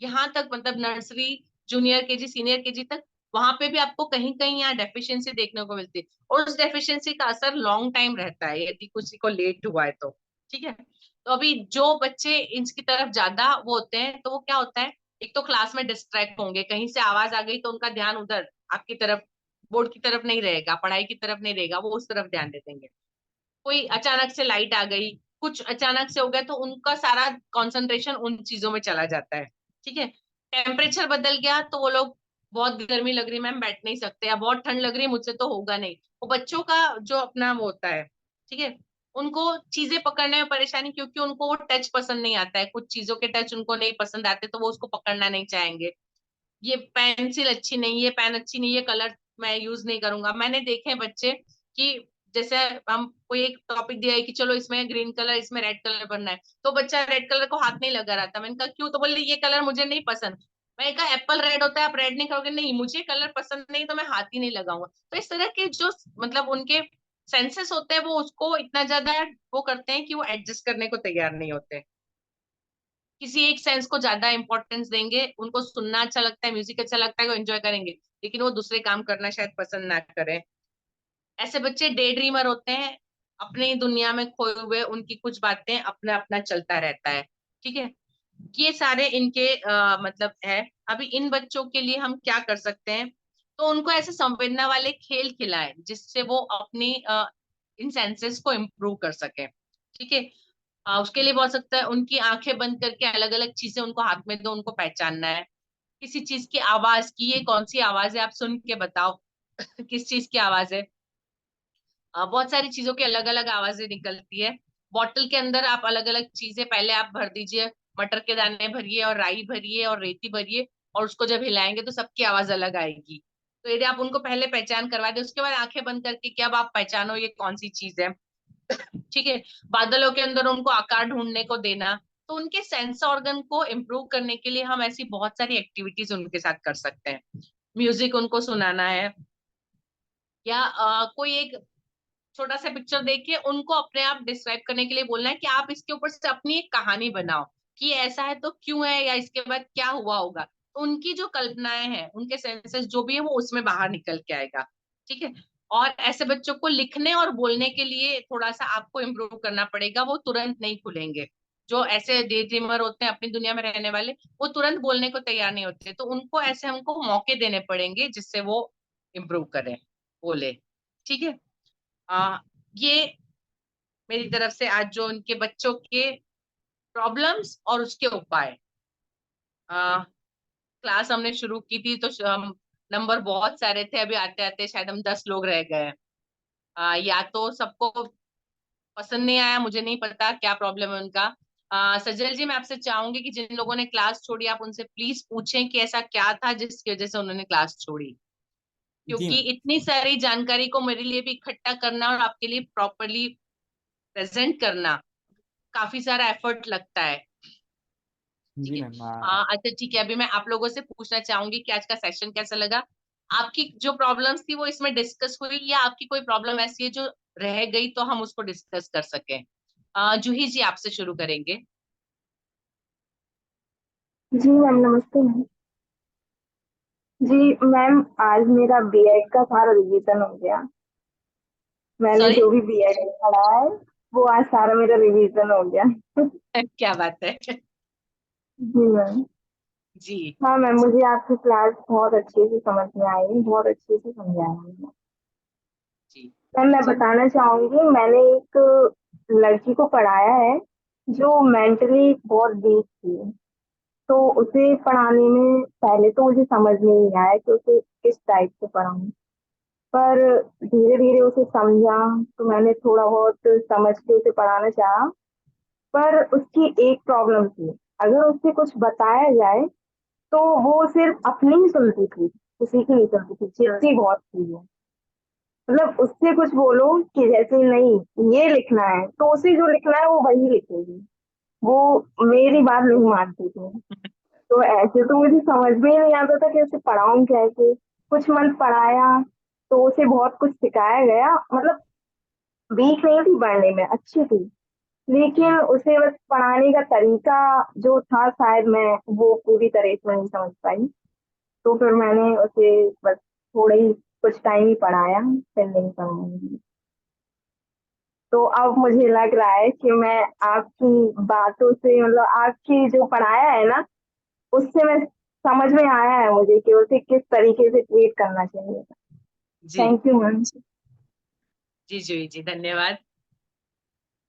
यहाँ तक, मतलब nursery, junior KG, senior KG तक, वहां पे भी आपको कहीं कहीं यहाँ डेफिशिएंसी देखने को मिलती है। और उस डेफिशिएंसी का असर लॉन्ग टाइम रहता है यदि किसी को लेट हुआ है तो। ठीक है। तो अभी जो बच्चे इसकी तरफ ज्यादा वो होते हैं तो वो क्या होता है, एक तो क्लास में डिस्ट्रैक्ट होंगे, कहीं से आवाज आ गई तो उनका ध्यान उधर आपकी तरफ, बोर्ड की तरफ नहीं रहेगा, पढ़ाई की तरफ नहीं रहेगा, वो उस तरफ ध्यान दे देंगे। कोई अचानक से लाइट आ गई, कुछ अचानक से हो गया तो उनका सारा कंसंट्रेशन उन चीजों में चला जाता है। ठीक है। टेम्परेचर बदल गया तो वो लोग, बहुत गर्मी लग रही मैम बैठ नहीं सकते, या बहुत ठंड लग रही है मुझसे तो होगा नहीं, वो बच्चों का जो अपना वो होता है। ठीक है। उनको चीजें पकड़ने में परेशानी, क्योंकि उनको वो टच पसंद नहीं आता है, कुछ चीजों के टच उनको नहीं पसंद आते तो वो उसको पकड़ना नहीं चाहेंगे। ये पेंसिल अच्छी नहीं, ये पेन अच्छी नहीं, ये कलर मैं यूज नहीं करूंगा। मैंने देखे हैं बच्चे कि जैसे हम कोई एक टॉपिक दिया है कि चलो इसमें ग्रीन कलर, इसमें रेड कलर बनना है, तो बच्चा रेड कलर को हाथ नहीं लगा रहा था। मैंने कहा क्यों, तो बोले ये कलर मुझे नहीं पसंद। मैंने कहा एप्पल रेड होता है, आप रेड नहीं करोगे? नहीं, मुझे कलर पसंद नहीं तो मैं हाथ ही नहीं लगाऊंगा। तो इस तरह के जो मतलब उनके सेंसेस होते हैं वो उसको इतना ज्यादा वो करते हैं कि वो एडजस्ट करने को तैयार नहीं होते। किसी एक सेंस को ज्यादा इंपॉर्टेंस देंगे, उनको सुनना अच्छा लगता है, म्यूजिक अच्छा लगता है, वो एंजॉय करेंगे, लेकिन वो दूसरे काम करना शायद पसंद ना करें। ऐसे बच्चे डे ड्रीमर होते हैं, अपनी दुनिया में खोए हुए, उनकी कुछ बातें अपना अपना चलता रहता है। ठीक है। ये सारे इनके मतलब है। अभी इन बच्चों के लिए हम क्या कर सकते हैं, तो उनको ऐसे संवेदना वाले खेल खिलाएं जिससे वो अपनी इन सेंसेस को इम्प्रूव कर सके। ठीक है। उसके लिए बोल सकता है उनकी आंखें बंद करके अलग अलग चीजें उनको हाथ में दो, उनको पहचानना है। किसी चीज की आवाज की, ये कौन सी आवाज है आप सुन के बताओ किस चीज की आवाज है। बहुत सारी चीजों की अलग अलग आवाजें निकलती है। बॉटल के अंदर आप अलग अलग चीजें पहले आप भर दीजिए, मटर के दाने भरिए और राई भरिए और रेती भरिए, और उसको जब हिलाएंगे तो सबकी आवाज अलग आएगी। तो यदि आप उनको पहले पहचान करवा दे, उसके बाद आंखें बंद करके कि अब आप पहचानो ये कौन सी चीज है। ठीक है, बादलों के अंदर उनको आकार ढूंढने को देना। तो उनके सेंस ऑर्गन को इम्प्रूव करने के लिए हम ऐसी बहुत सारी एक्टिविटीज उनके साथ कर सकते हैं। म्यूजिक उनको सुनाना है, या कोई एक छोटा सा पिक्चर देख के उनको अपने आप डिस्क्राइब करने के लिए बोलना है कि आप इसके ऊपर से अपनी एक कहानी बनाओ कि ऐसा है तो क्यों है, या इसके बाद क्या हुआ होगा। तो उनकी जो कल्पनाएं हैं, उनके सेंसेस जो भी है, वो उसमें बाहर निकल के आएगा। ठीक है। और ऐसे बच्चों को लिखने और बोलने के लिए थोड़ा सा आपको इम्प्रूव करना पड़ेगा, वो तुरंत नहीं खुलेंगे। जो ऐसे डे ड्रीमर होते हैं, अपनी दुनिया में रहने वाले, वो तुरंत बोलने को तैयार नहीं होते। तो उनको ऐसे हमको मौके देने पड़ेंगे जिससे वो इम्प्रूव करें, बोले। ठीक है। आ, ये मेरी तरफ से आज जो उनके बच्चों के प्रॉब्लम्स और उसके उपाय, क्लास हमने शुरू की थी तो हम नंबर बहुत सारे थे, अभी आते आते शायद हम 10 लोग रह गए। या तो सबको पसंद नहीं आया, मुझे नहीं पता क्या प्रॉब्लम है उनका। सजल जी, मैं आपसे चाहूंगी कि जिन लोगों ने क्लास छोड़ी, आप उनसे प्लीज पूछें कि ऐसा क्या था जिसकी वजह से उन्होंने क्लास छोड़ी। जी क्योंकि इतनी सारी जानकारी को मेरे लिए भी इकट्ठा करना और आपके लिए प्रॉपरली प्रेजेंट करना काफी सारा एफर्ट लगता है। ठीक जी है। मैम। अच्छा ठीक है, अभी मैं आप लोगों से पूछना चाहूंगी कि आज का सेशन कैसा लगा। आपकी जो प्रॉब्लम्स थी वो इसमें डिस्कस हुई, या आपकी कोई प्रॉब्लम ऐसी है जो रह गई तो हम उसको डिस्कस कर सकें। जूही जी, आपसे शुरू करेंगे। जी मैम, नमस्ते मैम। जी मैम, आज मेरा बीएड का सारा रिवीजन हो गया। मैंने सॉरी, जो भी बीएड में पढ़ा है वो आज सारा मेरा रिवीजन हो गया। क्या बात है। जी मैम। जी हाँ मैम, मुझे आपकी क्लास बहुत अच्छे से समझ में आई, बहुत अच्छे से समझाया मैम। जी मैम, मैं बताना चाहूंगी, मैंने एक लड़की को पढ़ाया है जो मेंटली बहुत वीक थी। तो उसे पढ़ाने में पहले तो मुझे समझ में नहीं आया कि उसे किस टाइप से पढ़ाऊं, पर धीरे धीरे उसे समझा तो मैंने थोड़ा बहुत समझ के उसे पढ़ाना चाहा। पर उसकी एक प्रॉब्लम थी, अगर उससे कुछ बताया जाए तो वो सिर्फ अपनी ही सुनती थी, किसी की नहीं सुनती थी, चिढ़ती बहुत थी वो। मतलब उससे कुछ बोलो कि जैसे नहीं ये लिखना है तो उसे जो लिखना है वो वही लिखेगी, वो मेरी बात नहीं मानती थी। तो ऐसे तो मुझे समझ में ही नहीं आता था कि उसे पढ़ाऊं कैसे। कुछ मंथ पढ़ाया तो उसे बहुत कुछ सिखाया गया, मतलब वीक नहीं थी पढ़ने में, अच्छी थी, लेकिन उसे बस पढ़ाने का तरीका जो था शायद मैं वो पूरी तरह से नहीं समझ पाई। तो फिर मैंने उसे बस थोड़ा ही कुछ टाइम ही पढ़ाया, फिर नहीं पढ़ाऊंगी। तो अब मुझे लग रहा है कि मैं आपकी बातों से, मतलब आपकी जो पढ़ाया है ना, उससे मैं समझ में आया है मुझे कि उसे किस तरीके से ट्रीट करना चाहिए। जी थैंक यू मैम। जी जूही जी, धन्यवाद।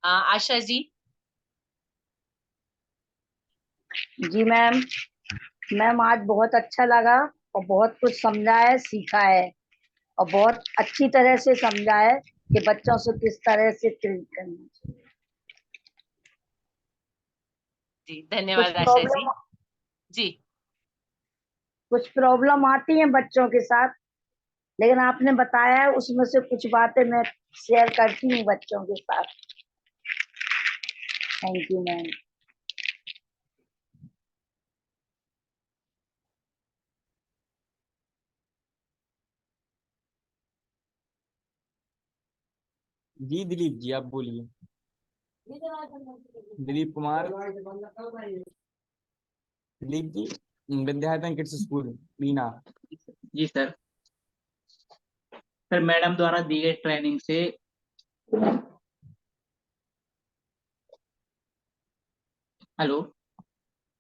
आशा जी। जी मैम। मैम, आज बहुत अच्छा लगा और बहुत कुछ समझा है, सीखा है, और बहुत अच्छी तरह से समझा है कि बच्चों से किस तरह से ट्रीट करना चाहिए। जी कुछ धन्यवाद आशा जी। प्रॉब्लम जी कुछ प्रॉब्लम आती है बच्चों के साथ, लेकिन आपने बताया है उसमें से कुछ बातें मैं शेयर करती हूँ बच्चों के साथ। Thank you ma'am. जी दिलीप जी, आप बोलिए। दिलीप कुमार। दिलीप जी, विद्यार्थी किड्स स्कूल बीना। जी सर। सर, मैडम द्वारा दी गई ट्रेनिंग से, हेलो।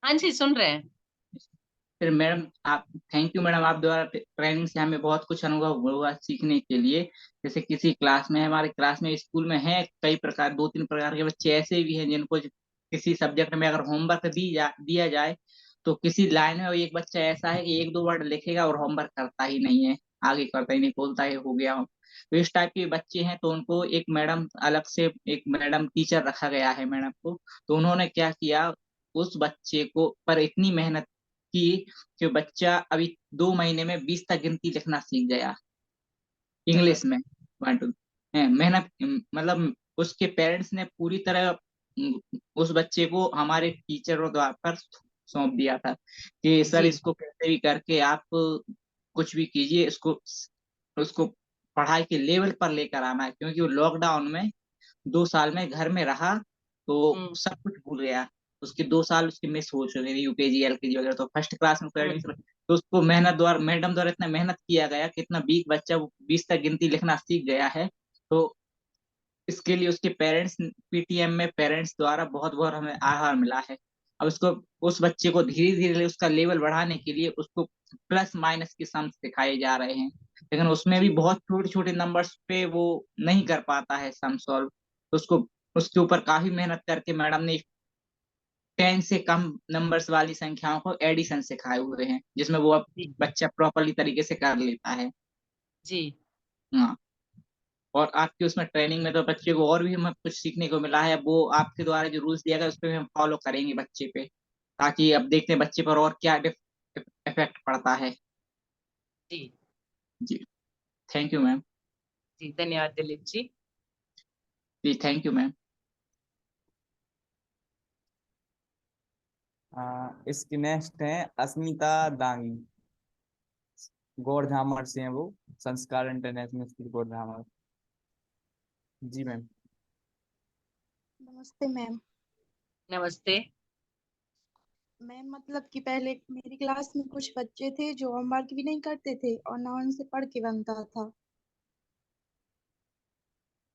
हाँ जी, सुन रहे हैं। फिर मैडम आप, थैंक यू मैडम, आप द्वारा ट्रेनिंग से हमें बहुत कुछ अनुभव हुआ सीखने के लिए। जैसे किसी क्लास में, हमारे क्लास में स्कूल में है कई प्रकार, 2-3 प्रकार के बच्चे ऐसे भी हैं जिनको किसी सब्जेक्ट में अगर होमवर्क दिया जाए तो किसी लाइन में एक बच्चा ऐसा है कि 1-2 वर्ड लिखेगा और होमवर्क करता ही नहीं है, आगे करता ही नहीं, बोलता है हो गया। तो इस टाइप के बच्चे हैं, तो उनको एक मैडम अलग से, एक मैडम टीचर रखा गया है मैडम को। तो उन्होंने क्या किया, उस बच्चे को पर इतनी मेहनत की कि बच्चा अभी 2 महीने में 20 तक गिनती लिखना सीख गया, इंग्लिश में 1 2। मेहनत, मतलब उसके पेरेंट्स ने पूरी तरह उस बच्चे को हमारे टीचरों द्वारा पर सौंप दिया था कि सर जी इसको कैसे भी करके आप कुछ भी कीजिए, इसको उसको पढ़ाई के लेवल पर लेकर आना है, क्योंकि वो लॉकडाउन में 2 साल में घर में रहा तो हम्म सब कुछ भूल गया। उसके 2 साल उसके मिस हो चुके थे, यूकेजी एलकेजी वगैरह, तो फर्स्ट क्लास में हम्म एडमिशन, तो उसको मेहनत द्वारा मैडम द्वारा इतना मेहनत किया गया कि इतना वीक बच्चा वो 20 तक गिनती लिखना सीख गया है। तो इसके लिए उसके पेरेंट्स, पीटीएम में पेरेंट्स द्वारा बहुत बहुत हमें आभार मिला है। अब उसको, उस बच्चे को धीरे धीरे उसका लेवल बढ़ाने के लिए उसको प्लस माइनस के सम सिखाए जा रहे हैं, लेकिन उसमें भी जी बहुत छोटे छोटे नंबर्स पे वो नहीं कर पाता है सम सॉल्व। तो उसको उसके ऊपर काफी मेहनत करके मैडम ने 10 से कम नंबर्स वाली संख्याओं को एडिशन सिखाए हुए हैं, जिसमें वो अब जी बच्चा प्रॉपरली तरीके से कर लेता है। जी हाँ, और आपकी उसमें ट्रेनिंग में तो बच्चे को और भी हमें कुछ सीखने को मिला है। अब वो आपके द्वारा जो रूल्स दिया गया उस पर भी हम फॉलो करेंगे बच्चे पे, ताकि अब देखते हैं बच्चे पर और क्या इफेक्ट पड़ता है। जी जी, थैंक यू मैम। जी धन्यवाद दिलीप जी। जी थैंक यू मैम। इसकी नेक्स्ट है अस्मिता दांगी, गौड़धामर से हैं वो, संस्कार इंटरनेशनल स्कूल गौड़धामर। जी मैम। नमस्ते मैम। नमस्ते। मैम मतलब कि पहले मेरी क्लास में कुछ बच्चे थे जो होमवर्क भी नहीं करते थे और ना उनसे पढ़ के बनता था,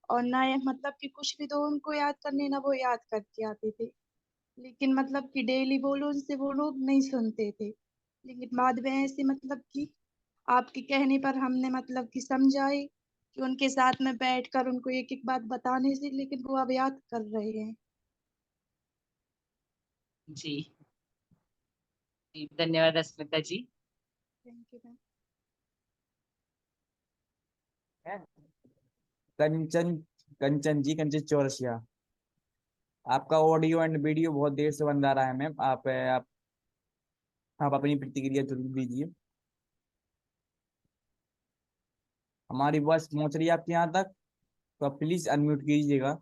और ना मतलब कि कुछ भी दो उनको याद करने ना वो याद करके आते थे। लेकिन मतलब कि डेली बोलो उनसे वो लोग नहीं सुनते थे। लेकिन बाद में ऐसे मतलब कि आपके कहने पर हमने मतलब कि समझाए कि उनके साथ में बैठकर उनको एक एक बात बताने से, लेकिन वो अब याद कर रहे हैं। जी जी धन्यवाद Asmita ji. Thank you ma'am. Kanchan, Kanchan ji, Kanchan Chaurasia. आपका ऑडियो एंड वीडियो बहुत देर से बंद आ रहा है मैम। आप अपनी प्रतिक्रिया जरूर दीजिए। हमारी वॉइस पहुंच रही है आपके यहाँ तक, तो आप प्लीज अनम्यूट कीजिएगा।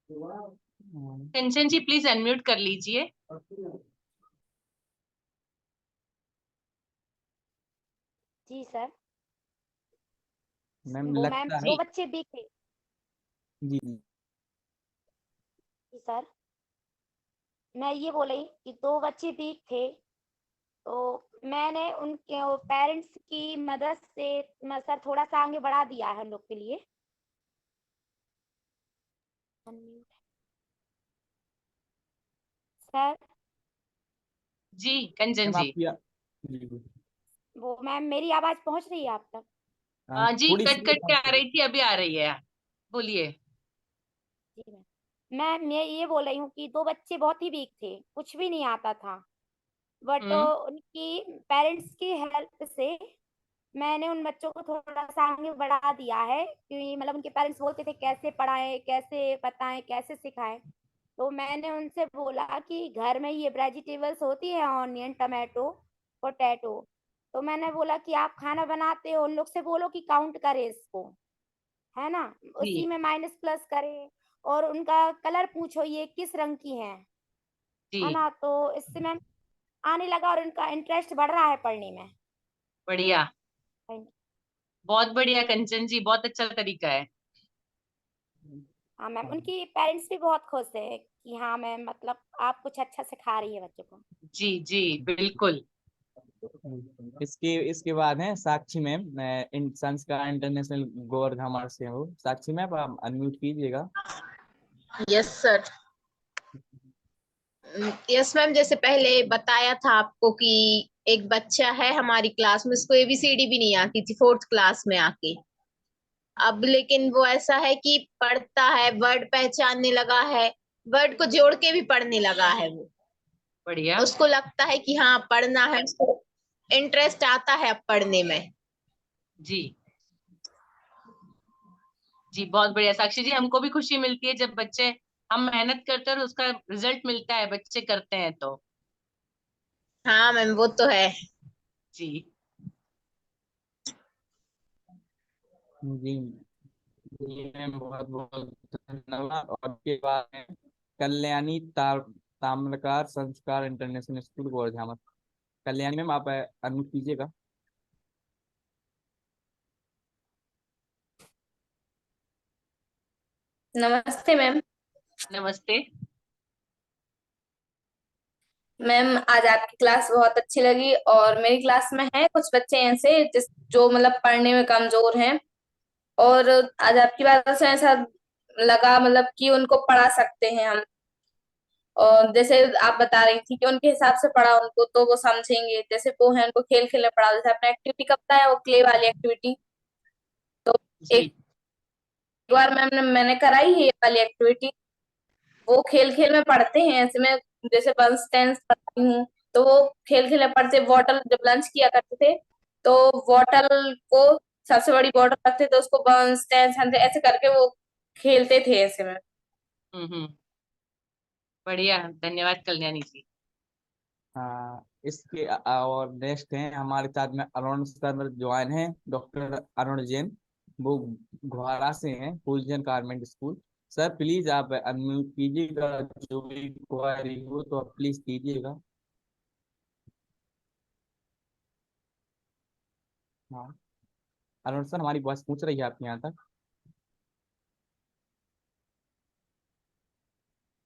कंचन जी प्लीज अनम्यूट कर लीजिए। जी सर। मैम वो मैम लगता है। दो जी बच्चे भी थे। जी जी। जी सर, मैं ये बोल रही कि दो बच्चे भी थे, तो मैंने उनके पेरेंट्स की मदद से सर थोड़ा सा आगे बढ़ा दिया है उन लोग के लिए। सर जी कंचन मैम जी। आपकी जी जी। वो मैम मेरी आवाज पहुंच रही है आप तक? जी थोड़ी कट सी कट के आ रही थी, अभी आ रही है, बोलिए। जी मैम, मैं ये बोल रही हूँ कि दो बच्चे बहुत ही वीक थे, कुछ भी नहीं आता था, बट हम्म उनकी पेरेंट्स की हेल्प से मैंने उन बच्चों को थोड़ा सा आगे बढ़ा दिया है, क्योंकि मतलब उनके पेरेंट्स बोलते थे कैसे पढ़ाएं, कैसे बताएं, कैसे सिखाएं। तो मैंने उनसे बोला कि घर में ये वेजिटेबल्स होती है, ऑनियन, टमाटो, पोटैटो, तो मैंने बोला कि आप खाना बनाते हो, उन लोग से बोलो कि काउंट करे इसको, है ना, उसी जी में माइनस प्लस करे, और उनका कलर पूछो ये किस रंग की है जी ना। तो इससे मैम आने लगा और उनका इंटरेस्ट बढ़ रहा है पढ़ने में। बढ़िया, थैंक यू। बहुत बढ़िया कंचन जी, बहुत अच्छा तरीका है। हाँ मैम, उनकी पेरेंट्स भी बहुत खुश है कि हाँ मैम मतलब आप कुछ अच्छा सिखा रही है बच्चों को। जी जी बिल्कुल। इसके इसके बाद है साक्षी मैम, इन संस्कार इंटरनेशनल गोरधामर से हो। साक्षी मैम आप अनम्यूट कीजिएगा। Yes sir. यस मैम, जैसे पहले बताया था आपको कि एक बच्चा है हमारी क्लास में, उसको एबीसीडी भी नहीं आती थी फोर्थ क्लास में आके। अब लेकिन वो ऐसा है कि पढ़ता है, वर्ड पहचानने लगा है, वर्ड को जोड़ के भी पढ़ने लगा है वो। बढ़िया। उसको लगता है कि हाँ पढ़ना है, उसको इंटरेस्ट आता है अब पढ़ने में। जी जी बहुत बढ़िया साक्षी जी, हमको भी खुशी मिलती है जब बच्चे, हम मेहनत करते हैं और उसका रिजल्ट मिलता है, बच्चे करते हैं तो। हाँ मैम वो तो है। जी जी जी मैम, बहुत बहुत धन्यवाद। और के बाद में कल्याणी ताम्रकार संस्कार इंटरनेशनल स्कूल गोरझामत। कल्याणी मैम, आप अनम्यूट कीजिएगा। नमस्ते मैम। नमस्ते। मैम आज आपकी क्लास बहुत अच्छी लगी, और मेरी क्लास में है कुछ बच्चे ऐसे जो मतलब पढ़ने में कमजोर हैं, और आज आपकी बात से ऐसा लगा मतलब कि उनको पढ़ा सकते हैं हम। और जैसे आप बता रही थी कि उनके हिसाब से पढ़ा उनको तो वो समझेंगे, जैसे वो है उनको खेल खेल में पढ़ा, जैसे आपने एक्टिविटी का बताया वो क्ले वाली एक्टिविटी, तो एक जी बार मैंने कराई है ये वाली एक्टिविटी। वो खेल खेल में पढ़ते हैं ऐसे में, जैसे बंस टेंस पढ़ती हूँ तो वो खेल खेल में पढ़ते। बॉटल जब लंच किया करते थे तो बॉटल को सबसे बड़ी बॉटल रखते थे, उसको बंस टेंस ऐसे करके वो खेलते थे ऐसे में। हम्म। बढ़िया, धन्यवाद कल्याणी जी। हाँ, इसके और नेक्स्ट हैं हमारे साथ में अरुण सर ज्वाइन है, डॉक्टर अरुण जैन। वो घुआरा से हैं, फुलजन गारमेंट स्कूल। सर प्लीज आप अनम्यूट कीजिएगा, जो भी क्वारी हो तो आप प्लीज कीजिएगा। हाँ, अरुण सर, हमारी बॉस पूछ रही है आपके यहाँ तक।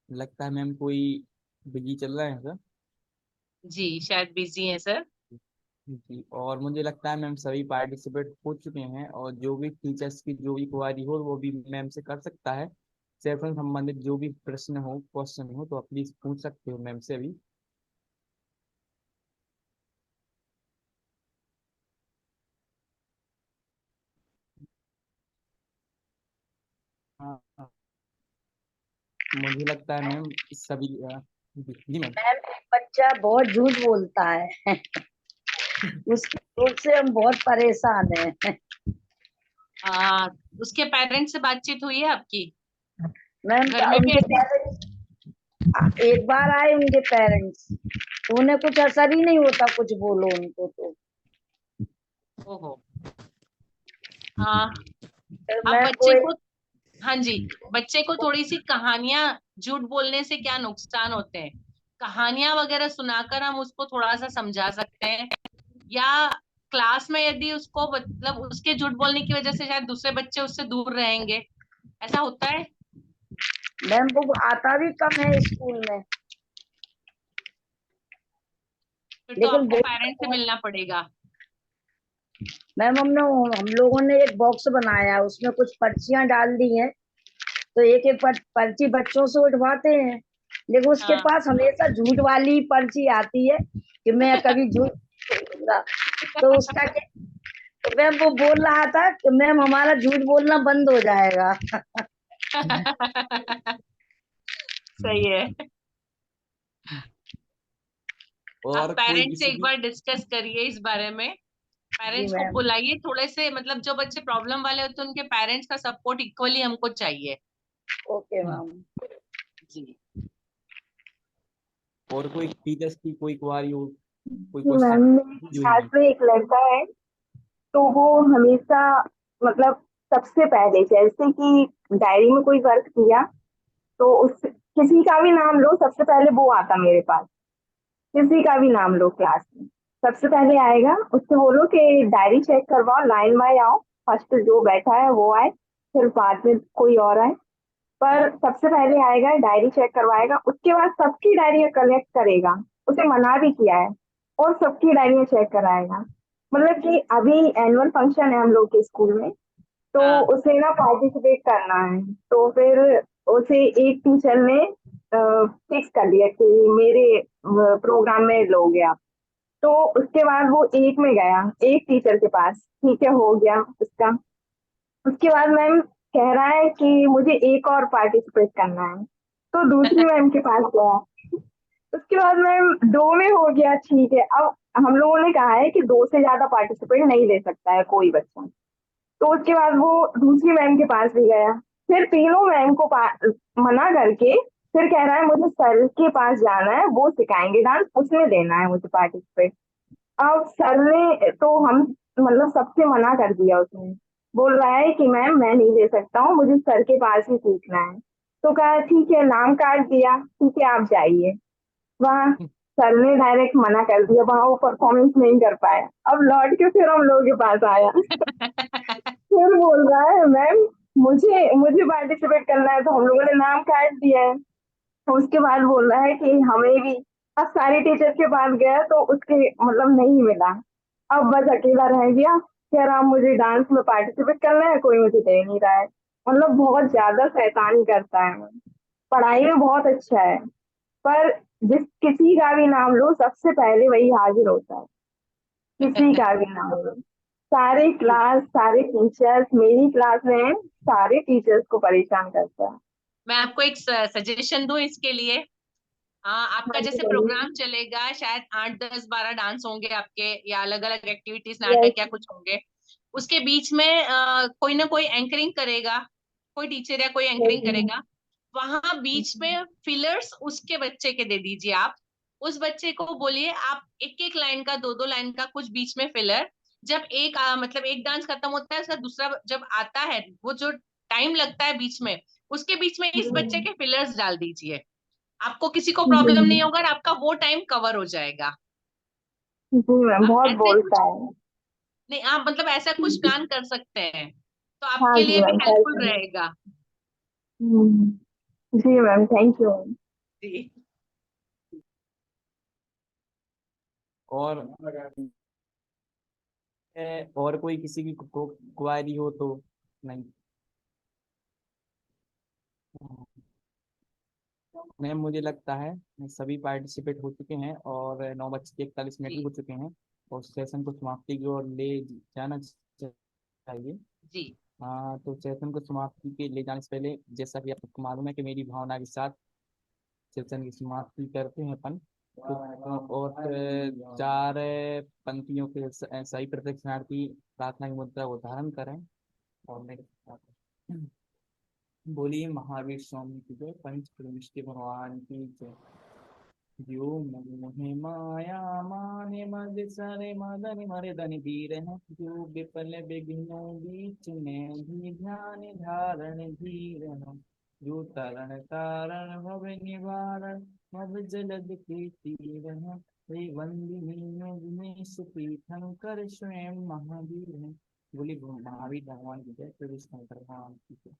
लगता है मैम कोई बिजी चल रहा है सर। जी शायद बिजी हैं सर। जी, और मुझे लगता है मैम सभी पार्टिसिपेट हो चुके हैं, और जो भी टीचर्स की जो भी क्वारी हो वो भी मैम से कर सकता है। सेशन संबंधित जो भी प्रश्न हो, क्वेश्चन हो, तो आप प्लीज पूछ सकते हो मैम से भी। हाँ हाँ, मुझे लगता है मैम सभी जी जी मैम। मैम एक बच्चा बहुत झूठ बोलता है उसकी झूठ से हम बहुत परेशान हैं। आ, उसके पेरेंट्स से बातचीत हुई है आपकी? मैम घर में भी उनके ऐसे? पेरेंट्स एक बार आए, उनके पेरेंट्स तो उन्हें कुछ असर ही नहीं होता, कुछ बोलो उनको तो। ओहो। हाँ, आप मैं बच्चे कोई को, हाँ जी, बच्चे को थोड़ी सी कहानियां, झूठ बोलने से क्या नुकसान होते हैं, कहानियां वगैरह सुनाकर हम उसको थोड़ा सा समझा सकते हैं। या क्लास में यदि उसको मतलब उसके झूठ बोलने की वजह से शायद दूसरे बच्चे उससे दूर रहेंगे, ऐसा होता है। मैम वो आता भी कम है स्कूल में, फिर तो लेकिन आपको बोलता पेरेंट्स से बहुत। मिलना पड़ेगा। मैम हम लोगों ने एक बॉक्स बनाया है, उसमें कुछ पर्चियां डाल दी हैं, तो एक एक पर्ची बच्चों से उठवाते हैं, लेकिन उसके हाँ। पास हमेशा झूठ वाली पर्ची आती है कि मैं कभी झूठ नहीं बोलूंगा। तो उसका क्या, तो मैम वो बोल रहा था कि मैम हमारा झूठ बोलना बंद हो जाएगा। सही है। आप और कोई पेरेंट्स से किसी एक की। बार डिस्कस करिए इस बारे में। जी पेरेंट्स को मैम। बुलाइए थोड़े से, मतलब जो बच्चे प्रॉब्लम वाले होते हैं उनके पेरेंट्स का सपोर्ट इक्वली हमको चाहिए। Okay ma'am. जी। और कोई टीचर्स की कोई क्वारी हो, कोई जी मैम, क्वेश्चन मेरी जो ही क्लास मैम। में एक लड़का है, तो वो हमेशा मतलब सबसे पहले जैसे कि डायरी में कोई वर्क किया तो उस किसी का भी नाम लो, सबसे पहले वो आता मेरे पास। किसी का भी नाम लो क्लास में, सबसे पहले आएगा, उससे बोलो कि डायरी चेक करवाओ, लाइन बाय आओ, फर्स्ट जो बैठा है वो आए, फिर बाद में कोई और आए, पर सबसे पहले आएगा, डायरी चेक करवाएगा, उसके बाद सबकी डायरी कलेक्ट करेगा। उसे मना भी किया है, और सबकी डायरी चेक कराएगा। मतलब कि अभी एनुअल फंक्शन है हम लोग के स्कूल में, तो हाँ। उसे ना पार्टिसिपेट करना है, तो फिर उसे एक टीचर ने फिक्स कर लिया कि मेरे प्रोग्राम में लोगे आप। तो उसके बाद वो एक में गया, एक टीचर के पास, ठीक है हो गया उसका। उसके बाद मैम कह रहा है कि मुझे एक और पार्टिसिपेट करना है, तो दूसरी मैम के पास गया। उसके बाद मैम दो में हो गया, ठीक है, अब हम लोगों ने कहा है कि दो से ज्यादा पार्टिसिपेट नहीं ले सकता है कोई बच्चा। तो उसके बाद वो दूसरी मैम के पास भी गया, फिर तीनों मैम को मना करके फिर कह रहा है मुझे सर के पास जाना है, वो सिखाएंगे डांस, उसमें देना है मुझे पार्टिसिपेट। अब सर ने तो हम मतलब सबसे मना कर दिया उसने, बोल रहा है कि मैम मैं नहीं दे सकता हूँ, मुझे सर के पास ही सीखना है। तो कहा ठीक है, नाम काट दिया, ठीक है आप जाइए। वहाँ सर ने डायरेक्ट मना कर दिया, वहाँ वो परफॉर्मेंस नहीं कर पाया। अब लौट के फिर हम लोगों के पास आया। फिर बोल रहा है मैम मुझे मुझे पार्टिसिपेट करना है, तो हम लोगों ने नाम काट दिया है। तो उसके बाद बोल रहा है कि हमें भी। अब सारे टीचर के पास गया तो उसके मतलब नहीं मिला। अब बस अकेला रह गया, कह रहा मुझे डांस में पार्टिसिपेट करना है, कोई मुझे दे नहीं रहा है। मतलब बहुत ज्यादा शैतानी करता है। पढ़ाई में बहुत अच्छा है, पर जिस किसी का भी नाम लो सबसे पहले वही हाजिर होता है। किसी का भी नाम लो, सारे क्लास सारे टीचर्स, मेरी क्लास में सारे टीचर्स को परेशान करता है। मैं आपको एक सजेशन दूं इसके लिए। आपका हाँ जी जैसे बोलिए। प्रोग्राम चलेगा, शायद 8 10 12 डांस होंगे आपके, या अलग अलग एक्टिविटीज, यस। नाटक या कुछ होंगे। उसके बीच में कोई ना कोई एंकरिंग करेगा, कोई टीचर या कोई एंकरिंग करेगा। वहां बीच में फिलर्स उसके बच्चे के दे दीजिए आप। उस बच्चे को बोलिए आप एक एक लाइन का, दो दो लाइन का कुछ बीच में फिलर। जब एक मतलब एक डांस खत्म होता है, उसका दूसरा जब आता है, वो जो टाइम लगता है बीच में, उसके बीच में इस बच्चे के फिलर्स डाल दीजिए। आपको किसी को प्रॉब्लम नहीं होगा और आपका वो टाइम कवर हो जाएगा। जी मैम, आप बहुत ऐसे कुछ, बोलता है। नहीं आप मतलब ऐसा कुछ प्लान कर सकते हैं, तो हाँ आपके जी लिए भी मैम, हेल्पफुल करती हूँ। रहेगा। जी मैम, थैंक यू। जी। और और कोई किसी की क्वारी हो तो? नहीं। मैम मुझे लगता है सभी पार्टिसिपेट हो चुके हैं और 9:41 भी जी। हो चुके हैं, और सेशन को समाप्ति की ओर ले जाना चाहिए। जी। हाँ, तो सेशन को समाप्ति के ले जाने से पहले, जैसा कि आपको मालूम है कि मेरी भावना के साथ सेशन की समाप्ति करते हैं अपन। और फिर 4 पंक्तियों के सही प्रदक्षिणार्थी प्रार्थना की मुद्रा को धारण करें। और मेरे बोलिए महावीर स्वामी की जय, पंच परमेष्टि भगवान की जय। जो मोहि माया माने मद सरे मदन मर्दन धीर है, जो विपल विघ्नों बीच में भी ध्यान धारण धीर है, जो तरण तारण भव निवारण भव जलद के तीर है, वे वंदिनी युग में सुपीठं कर स्वयं महावीर है। बोली महावीर भगवान की जय, प्रभु शंकर भगवान की जय।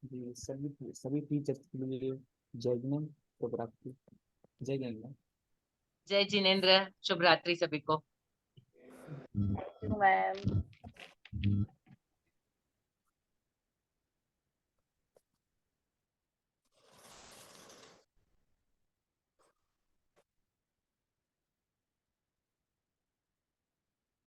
जी, सभी सभी टीचर्स के लिए जय जैन, शुभ रात्रि। जय जैन। जय जिनेन्द्र, शुभ रात्रि सभी को। मैम।